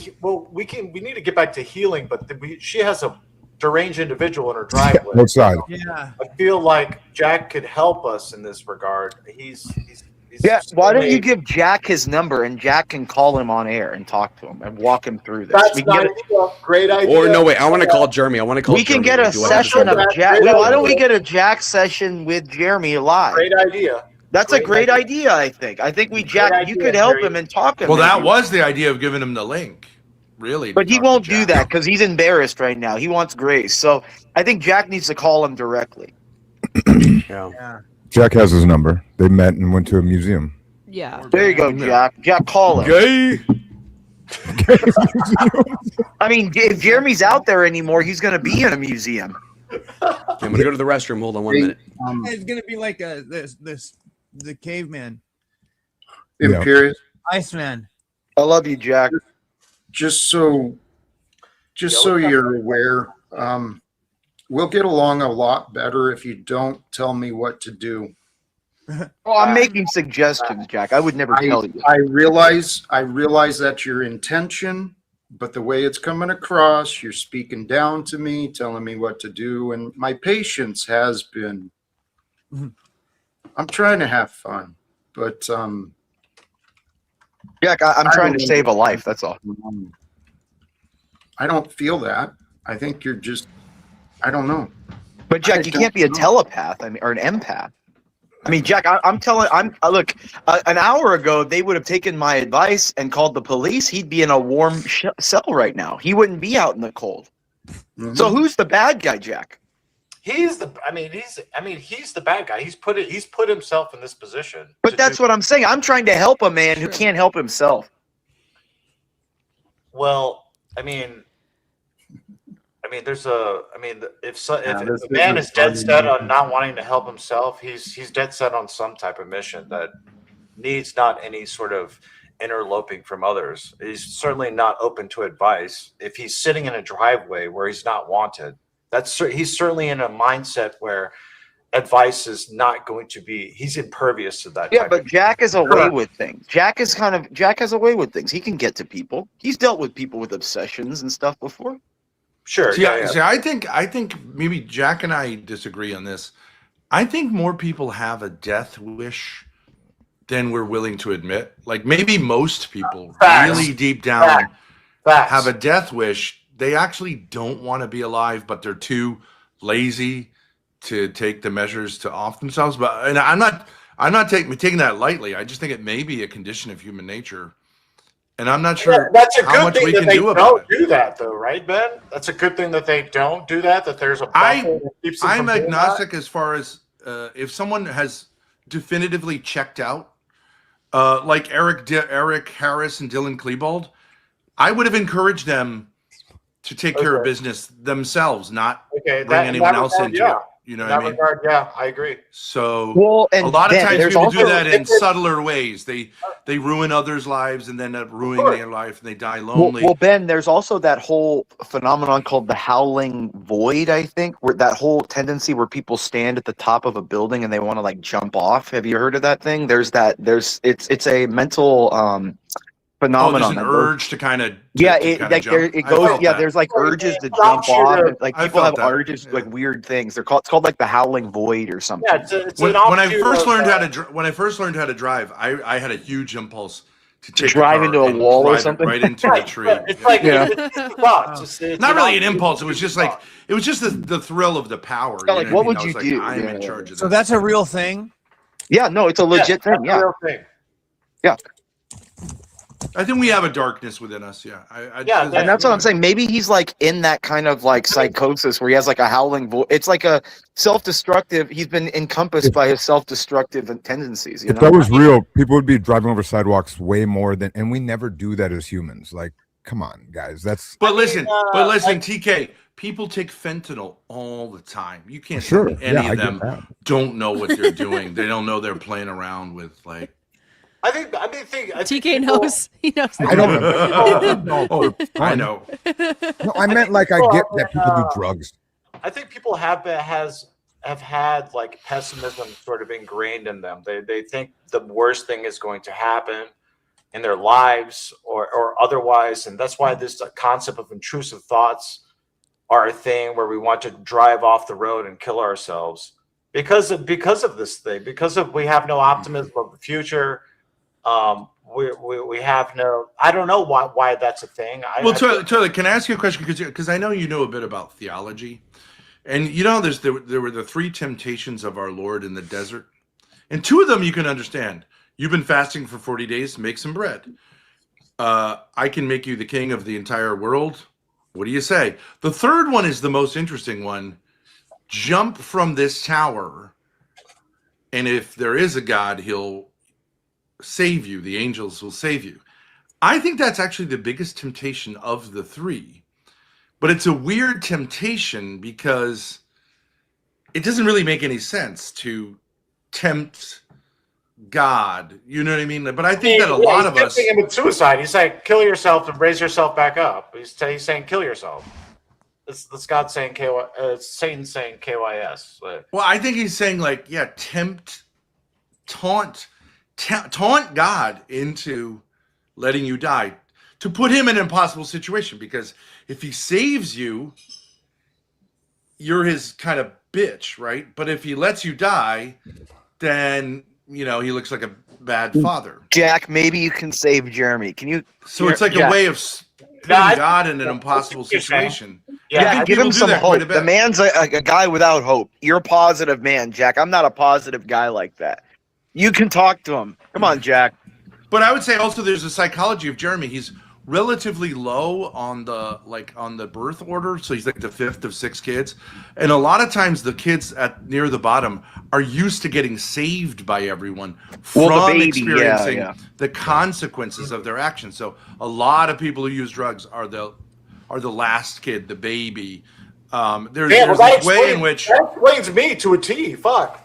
we need to get back to healing, but she has a deranged individual in her driveway. What side? Yeah. I feel like Jack could help us in this regard. He's Yeah, why don't you give Jack his number and Jack can call him on air and talk to him and walk him through this? That's We can not get a great idea. Or no, wait, I want to call Jeremy. I want to call we can Jeremy. get a Do I have to session do of that? Jack. Great Why don't we idea. get a Jack session with Jeremy live? Great idea. That's a great idea. I think. I think we Jack. Great You idea, could help Jerry. him and talk him. Well, that maybe. was the idea of giving him the link. Really. But to he talk to won't do Jack. that because he's embarrassed right now. He wants Grace. So I think Jack needs to call him directly. Yeah. Jack has his number. They met and went to a museum. yeah, There you go, Jack. Jack, call him. Gay. I mean, if Jeremy's out there anymore, he's going to be in a museum. I'm gonna go to the restroom. Hold on 1 minute. It's gonna be like the caveman, Imperious. Iceman. I love you, Jack. Just so you're aware, we'll get along a lot better if you don't tell me what to do. Well, I'm making suggestions, Jack. I would never tell you. I realize that's your intention, but the way it's coming across, you're speaking down to me, telling me what to do, and my patience has been. I'm trying to have fun, but Jack, I'm trying to save a life. That's all. I don't feel that. I think you're just. I don't know. But Jack, you can't be a telepath. I mean, or an empath. I mean, Jack, look, an hour ago, they would have taken my advice and called the police. He'd be in a warm cell right now. He wouldn't be out in the cold. So who's the bad guy, Jack? He's the bad guy. He's put himself in this position. But that's what I'm saying. I'm trying to help a man who can't help himself. Well, if a man is dead set on not wanting to help himself, he's dead set on some type of mission that needs not any sort of interloping from others. He's certainly not open to advice. If he's sitting in a driveway where he's not wanted, he's certainly in a mindset where advice is not going to be. He's impervious to that. Yeah, but Jack is away with things. Jack has a way with things. He can get to people. He's dealt with people with obsessions and stuff before. Sure. See, I think maybe Jack and I disagree on this. I think more people have a death wish than we're willing to admit. Like maybe most people really deep down have a death wish. They actually don't want to be alive, but they're too lazy to take the measures to off themselves. And I'm not taking that lightly. I just think it may be a condition of human nature. And I'm not sure that's a how good much thing we that can they do about don't it. do that, though, right, Ben? That's a good thing that they don't do that. That there's a buffer that keeps them I'm from doing agnostic as far as if someone has definitively checked out, like Eric Harris and Dylan Klebold, I would have encouraged them to take care of business themselves, not bring anyone else into it. You know what I mean? Yeah, I agree. So and a lot of Ben, times there's people do also- that in subtler ways. They ruin others' lives and then ruin their life and they die lonely. Well, Ben, there's also that whole phenomenon called the howling void, I think, where that whole tendency where people stand at the top of a building and they want to like jump off. Have you heard of that thing? It's a mental phenomenon. There's an urge to kind of it goes. Yeah, there's like urges to jump off. And, like I people felt have that. urges, like weird things. It's called like the howling void or something. Yeah, it's when I first learned how to drive, I had a huge impulse to take drive the into car a and wall or drive it something? right into a tree. It's like Yeah. it's thoughts. It's Not really an option. impulse. It was just like the thrill of the power. kinda like, know what I mean? would I you was like, do? I'm Yeah. in charge of So this. that's a real thing. Yeah, no, it's a legit thing. That's a Yeah. real thing. I think we have a darkness within us. Yeah. And that's what I'm saying. Maybe he's like in that kind of like psychosis where he has like a howling voice. It's like a self-destructive. He's been encompassed by his self-destructive tendencies. You If know? that was real, people would be driving over sidewalks way more than, and we never do that as humans. Like, come on, guys. That's But listen, TK. People take fentanyl all the time. You can't Sure. tell me any Yeah, I of get them that. don't know what they're doing. They don't know they're playing around with like. I think TK knows. He knows. I don't know. Oh, I know. No, I meant like I get that people do drugs. I think people have had like pessimism sort of ingrained in them. They think the worst thing is going to happen in their lives or otherwise, and that's why this concept of intrusive thoughts are a thing where we want to drive off the road and kill ourselves because of this thing. We have no optimism of the future. We have no. I don't know why that's a thing. Charlie, can I ask you a question? Because I know you know a bit about theology, and you know there were the three temptations of our Lord in the desert, and two of them you can understand. You've been fasting for 40 days. Make some bread. I can make you the king of the entire world. What do you say? The third one is the most interesting one. Jump from this tower, and if there is a God, he'll save you. The angels will save you. I think that's actually the biggest temptation of the three. But it's a weird temptation because it doesn't really make any sense to tempt God. You know what I mean? But I think that a lot of us. He's tempting him with suicide. He's saying, kill yourself and raise yourself back up. He's saying, kill yourself. It's God saying Satan saying KYS. Well, I think he's saying like, yeah, tempt taunt God into letting you die to put him in an impossible situation, because if he saves you, you're his kind of bitch, right? But if he lets you die, then he looks like a bad father. Jack, maybe you can save Jeremy. Can you? So it's like a way of putting God in an impossible situation. Yeah, give him some hope. The man's a guy without hope. You're a positive man, Jack. I'm not a positive guy like that. You can talk to him. Come on, Jack. But I would say also there's a psychology of Jeremy. He's relatively low on the birth order, so he's like the fifth of 6 kids, and a lot of times the kids at near the bottom are used to getting saved by everyone from experiencing the consequences of their actions. So a lot of people who use drugs are the last kid, the baby. There's this way in which that explains me to a T. Fuck.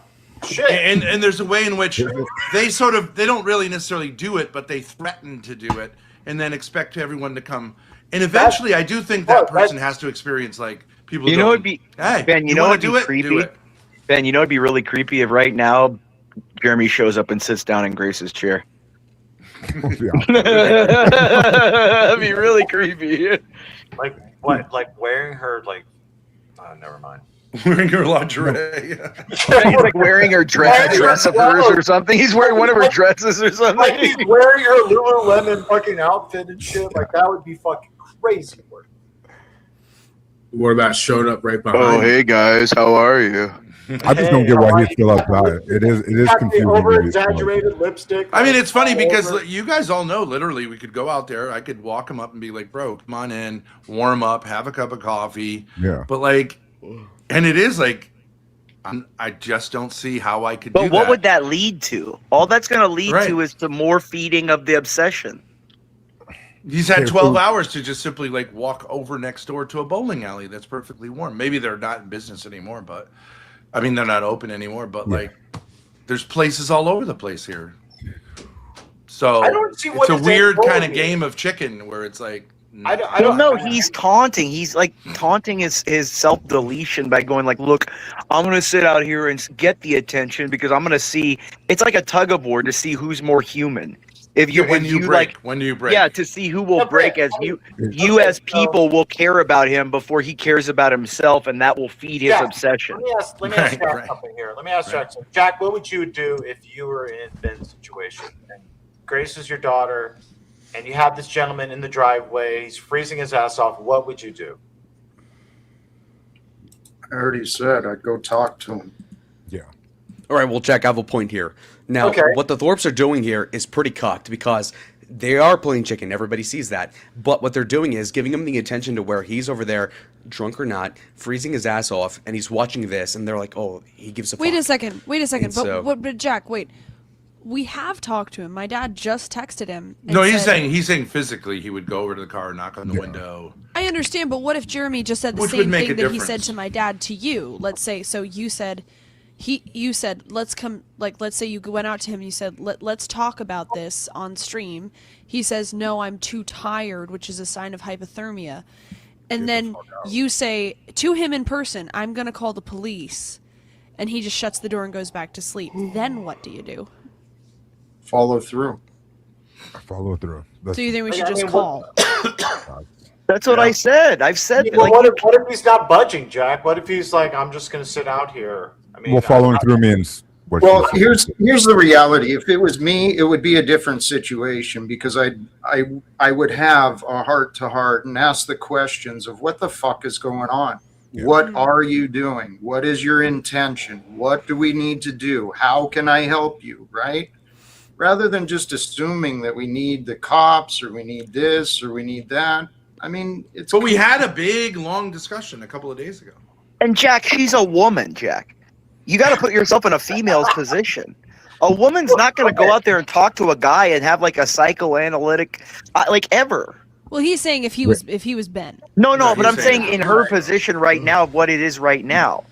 Shit. And there's a way in which they don't really necessarily do it, but they threaten to do it and then expect everyone to come. And eventually I do think that person has to experience like people You know going, it'd be hey, Ben, you know wanna it'd do be it? creepy. Do it. Ben, you know it'd be really creepy if right now Jeremy shows up and sits down in Grace's chair. That'd be really creepy. Like what? Like wearing her never mind. Wearing her lingerie. He's like wearing her dress of hers or something. He's wearing one of her dresses or something. Like he's wearing her Lululemon fucking outfit and shit. Like that would be fucking crazy work. What about showing up right behind? Oh, hey guys, how are you? I just don't get why he's still outside. It is confusing. Over-exaggerated lipstick. I mean, it's funny because you guys all know, literally, we could go out there. I could walk him up and be like, bro, come on in, warm up, have a cup of coffee. Yeah. But like, and it is like, I just don't see how I could do that. But what would that lead to? All that's going to lead to is to more feeding of the obsession. He's had 12 hours to just simply like walk over next door to a bowling alley that's perfectly warm. Maybe they're not in business anymore, but I mean, they're not open anymore, but like there's places all over the place here. So I don't see it's what a is weird that kind of bowling game of chicken where it's like, I don't know. He's taunting. He's like taunting his self-deletion by going like, look, I'm going to sit out here and get the attention because I'm going to see. It's like a tug of war to see who's more human. If you when you break, yeah, to see who will break as you as people will care about him before he cares about himself, and that will feed his obsession. Let me ask Jack something here. Let me ask Jack something. Jack, what would you do if you were in Ben's situation? And Grace is your daughter, and you have this gentleman in the driveway. He's freezing his ass off. What would you do? I already said I'd go talk to him. Yeah. All right, well, Jack, I have a point here. Now, what the Thorpes are doing here is pretty cocked because they are playing chicken. Everybody sees that. But what they're doing is giving him the attention to where he's over there, drunk or not, freezing his ass off, and he's watching this, and they're like, oh, he gives a fuck. Wait a second. And so- But Jack, wait. We have talked to him. My dad just texted him. And no, he's said, saying physically he would go over to the car, knock on the window. I understand, but what if Jeremy just said the Which would same make thing a that he said difference. to my dad to you? Let's say, so you said, you said, let's come, like, let's say you went out to him and you said, let's talk about this on stream. He says, no, I'm too tired, which is a sign of hypothermia. And then you say to him in person, I'm going to call the police. And he just shuts the door and goes back to sleep. Then what do you do? Follow through. Follow through. So you think we should just call? That's what I said. I've said Yeah, what if he's not budging, Jack? What if he's like, I'm just going to sit out here? I mean, Well, following through means what? Well, here's the reality. If it was me, it would be a different situation because I would have a heart to heart and ask the questions of what the fuck is going on. Yeah. What are you doing? What is your intention? What do we need to do? How can I help you? Right? Rather than just assuming that we need the cops or we need this or we need that. I mean, it's. But we had a big, long discussion a couple of days ago. And Jack, she's a woman, Jack. You got to put yourself in a female's position. A woman's not going to go out there and talk to a guy and have like a psychoanalytic, like ever. Well, he's saying if he was Ben. No, No, but he's I'm saying saying in her position right now of what it is right now.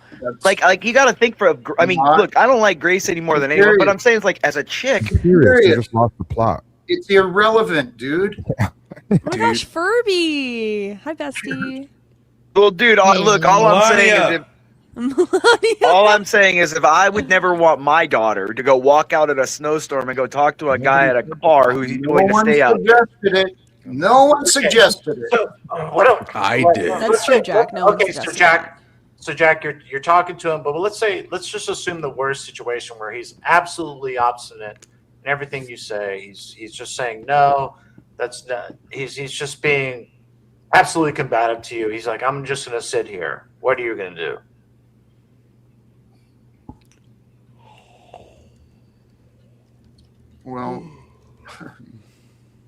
Like you got to think for. I mean, look, I don't like Grace any more than anyone, but I'm saying it's like as a chick. Serious. They just lost the plot. It's irrelevant, dude. Oh my gosh, Furby! Hi, bestie. Well, dude, look, all I'm saying is All I'm saying is, if I would never want my daughter to go walk out in a snowstorm and go talk to a guy at a car who's going to stay out. No one suggested it. So, I did. That's true, Jack. No one Okay, so suggested Jack, let's talking to him, but let's just assume the worst situation where he's absolutely obstinate in everything you say. He's just saying no. That's not. He's just being absolutely combative to you. He's like, I'm just gonna sit here. What are you gonna do? Well,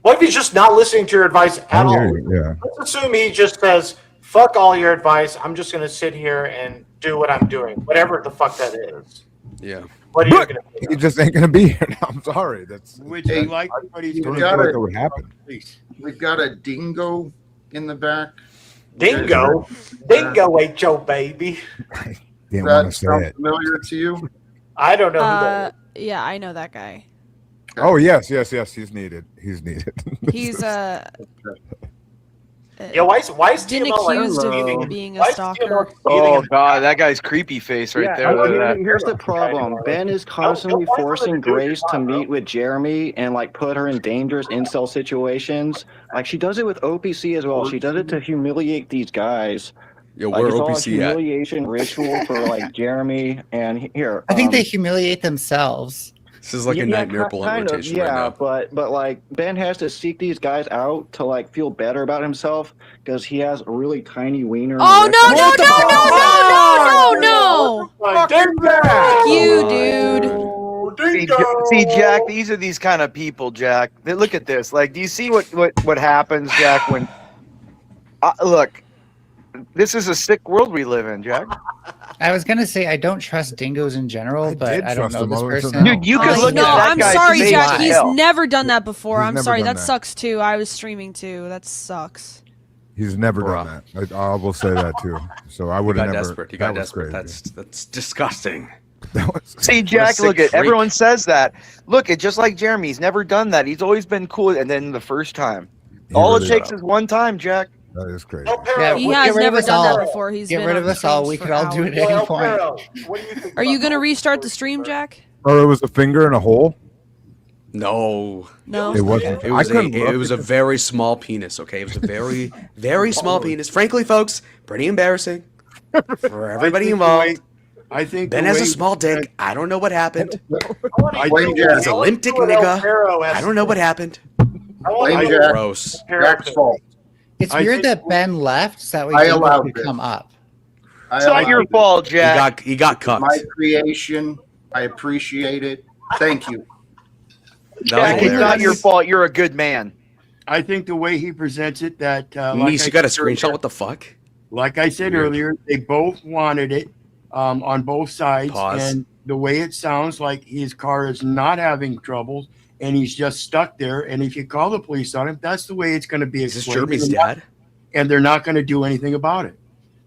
what if he's just not listening to your advice at all? Yeah. Let's assume he just says, fuck all your advice. I'm just going to sit here and do what I'm doing, whatever the fuck that is. Yeah. What are you going to do? He just ain't gonna be here now. I'm sorry. That's Would you like what he's We've going got to that do? would happen. We've got a dingo in the back. Dingo? Dingo ate your baby. Didn't That want to say sound it. familiar to you? I don't know who that is. Yeah, I know that guy. Oh yes. He's needed. He's needed. He's Yeah, why is been TML like accused eating- of being why a is stalker. TML Oh God, that guy's creepy face right there. Look at that. Here's the problem. Ben is constantly Don't- don't forcing let her do Grace your to job, meet with Jeremy and like put her in dangerous incel situations. Like she does it with OPC as well. She does it to humiliate these guys. Yo, Like, where it's all a OPC at? humiliation ritual for like Jeremy and here. I think they humiliate themselves. This is like a nightmare implementation yeah, right now. but like Ben has to seek these guys out to like feel better about himself because he has a really tiny wiener. Oh no! Fuck you, dude. See, Jack, these are these kind of people, Jack. Look at this. Like, do you see what happens, Jack? When look, this is a sick world we live in, Jack. I was gonna say I don't trust dingoes in general, but I don't trust know them this all until person. now. Dude, you can look No, at that I'm guy's sorry, face Jack. as He's hell. never done that before. He's I'm never sorry. done That that. sucks too. I was streaming too. That sucks. He's never done that. I will say that too. So I He would got have never. desperate. He got that was desperate. crazy. That's disgusting. See, What a Jack, sick look at freak. everyone says that. Look at just like Jeremy. He's never done that. He's always been cool, and then the first time, all it really takes is one time, Jack. That is crazy. Yeah, He get has rid of never us done all. that before. He's Get been rid on of us all. streams We for could all do it at any point. Are you gonna restart the stream, Jack? Or it was a finger in a hole. No. No. It wasn't. It was, I couldn't it was a very small penis, okay? It was a very, very small penis. Frankly, folks, pretty embarrassing for everybody involved. I think Ben the has way a small dick. I don't know what happened. I Blame think Jack. He's a limp dick nigga. I don't know what happened. Blame Jack. Gross. Jack's fault. It's I weird think- that Ben left so that way I dingo allowed could this. come up. It's not your fault, Jack. He got cucked. My creation. I appreciate it. Thank you. Jack, it's not your fault. You're a good man. I think the way he presents it, that Niece, you got a screenshot? What the fuck? Like I said earlier, they both wanted it on both sides, Pause. and the way it sounds like his car is not having troubles, and he's just stuck there. And if you call the police on him, that's the way it's going to be. Is this explained. Jeremy's They're not- dad? And they're not going to do anything about it.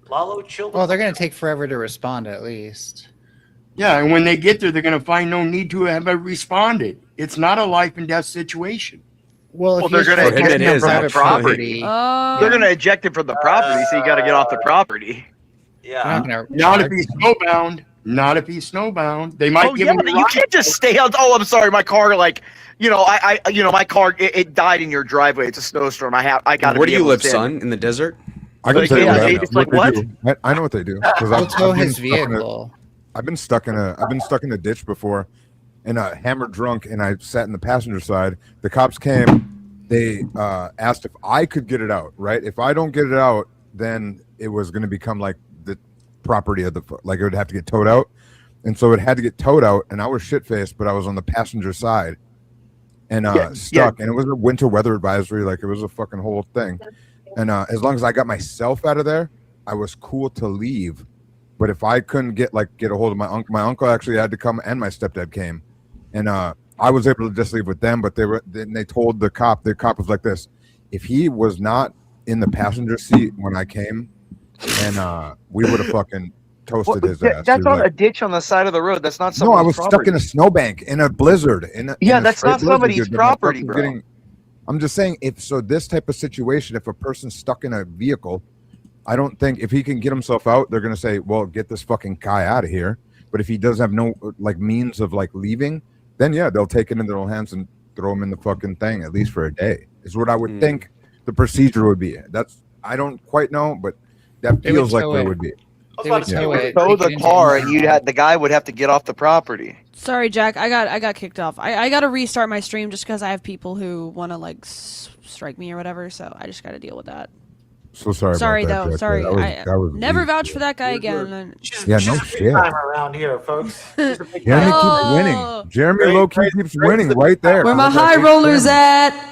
Lalo, chill. Well, they're gonna take forever to respond at least. Yeah, and when they get there, they're going to find no need to have responded. It's not a life and death situation. Well, Well, if they're he's going to protecting eject him the from the private property. They're going to eject him from the property, so you got to get off the property. They're not gonna Not if charge- he's snowbound. Not if he's snowbound. They might Oh give yeah, him a you ride. can't just stay out. Oh, I'm sorry, my car. Like, my car. It died in your driveway. It's a snowstorm. I got to. Where do you live, son? In the desert? I can Like, tell you yeah, what, it's like, they what? do. I know what they do because He'll tow his stuck in a- vehicle. I've been stuck in a ditch before, and hammered drunk, and I sat in the passenger side. The cops came. They asked if I could get it out. Right? If I don't get it out, then it was going to become like the property of like it would have to get towed out, and so it had to get towed out. And I was shit faced, but I was on the passenger side, and stuck. And it was a winter weather advisory. Like it was a fucking whole thing. And as long as I got myself out of there, I was cool to leave. But if I couldn't get a hold of my uncle actually had to come, and my stepdad came, and I was able to just leave with them. But they told the cop was like this: if he was not in the passenger seat when I came, and we would have fucking toasted his ass. That's He was on like, a ditch on the side of the road. That's not no, someone's I was property. stuck in a snowbank in a blizzard. Yeah, in a that's straight not blizzard, somebody's dude. My property, fucking bro. I'm just saying, if this type of situation, if a person's stuck in a vehicle I don't think if he can get himself out, they're gonna say, "Well, get this fucking guy out of here." But if he does have no like means of like leaving, then yeah, they'll take it in their own hands and throw him in the fucking thing at least for a day. Is what I would think the procedure would be. I don't quite know, but that They would feels like tow what it it. would be. They would tow it. Tow take it the into car, and insurance. the guy would have to get off the property. Sorry, Jack. I got kicked off. I got to restart my stream just because I have people who want to like strike me or whatever. So I just got to deal with that. So sorry. Sorry about that, though. Jack. Sorry. That was Never weird. vouch for that guy again. Yeah, She's no a shit. big time around here, folks. She's a big Jeremy time. keeps winning. Jeremy low key keeps winning right there. Where my high rollers at?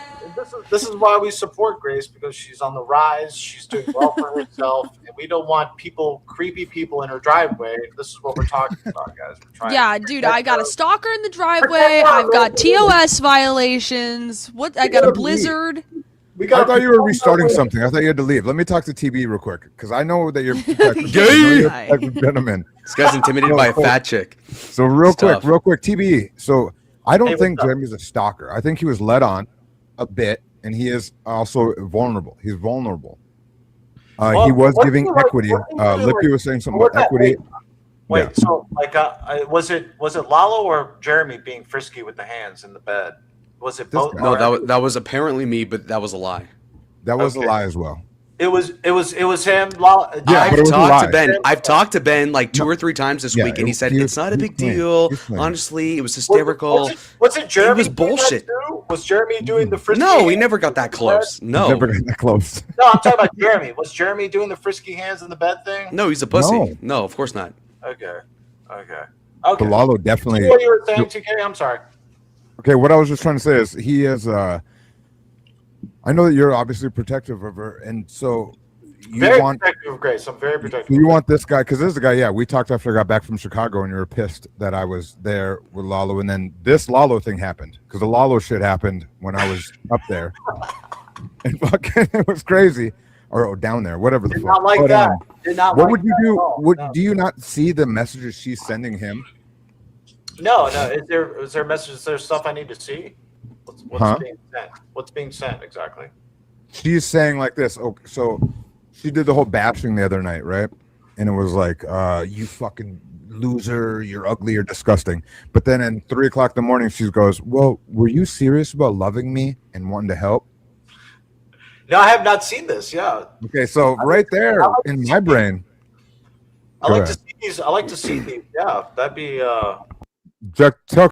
This is why we support Grace, because she's on the rise. She's doing well for herself, and we don't want creepy people in her driveway. This is what we're talking about, guys. We're trying. Yeah, dude, I got a stalker in the driveway. I've got TOS violations. What? I got a blizzard. I thought you were restarting something. I thought you had to leave. Let me talk to TB real quick because I know that you're a gentleman. This guy's intimidated by a fat chick. So real Stuff. quick, TB. So I don't Hey, think what's up? Jeremy's a stalker. I think he was led on a bit, and he is also vulnerable. He's vulnerable. Well, He was what's giving he like- equity. what's he doing Lippy like- was saying something what's about that? equity. Wait, Yeah. so like, was it Lalo or Jeremy being frisky with the hands in the bed? Was it both? No, that was apparently me, but that was a lie. That was Okay. a lie as well. It was him. Lalo, Yeah, but I've it was a talked lie. to Ben. I've talked to Ben like 2 or 3 times this Yeah, week, and he said he it's was- not a he big was playing. deal. He was playing. Honestly, it was hysterical. Was it Jeremy? It was doing that bullshit. too? Was Jeremy doing the frisky? No, he hands never got that in the close. bed? No, Never got that close. No, I'm talking about Jeremy. Was Jeremy doing the frisky hands in the bed thing? no, he's a pussy. No. No, of course not. Okay. Okay. But Lalo definitely. What you were saying, TK? I'm sorry. Okay, what I was just trying to say is he is. I know that you're obviously protective of her, and so you Very want. protective of Grace. I'm very protective. You want this guy because this is the guy. Yeah, we talked after I got back from Chicago, and you were pissed that I was there with Lalo, and then this Lalo thing happened because the Lalo shit happened when I was up there, and fucking it was crazy, or down there, whatever the Did fuck. not like But, that. Did not what like would you that do? at all. Would No. do you not see the messages she's sending him? No. Is there messages? Is there stuff I need to see? What's Huh? being sent? What's being sent exactly? She's saying like this. Oh, so she did the whole bashing the other night, right? And it was like, you fucking loser, you're ugly, you're disgusting. But then at 3 o'clock in the morning, she goes, well, were you serious about loving me and wanting to help? No, I have not seen this. Yeah, Okay, so right there in my brain. I Go like ahead. to see these. I like to see these. Yeah, that'd be. Chuck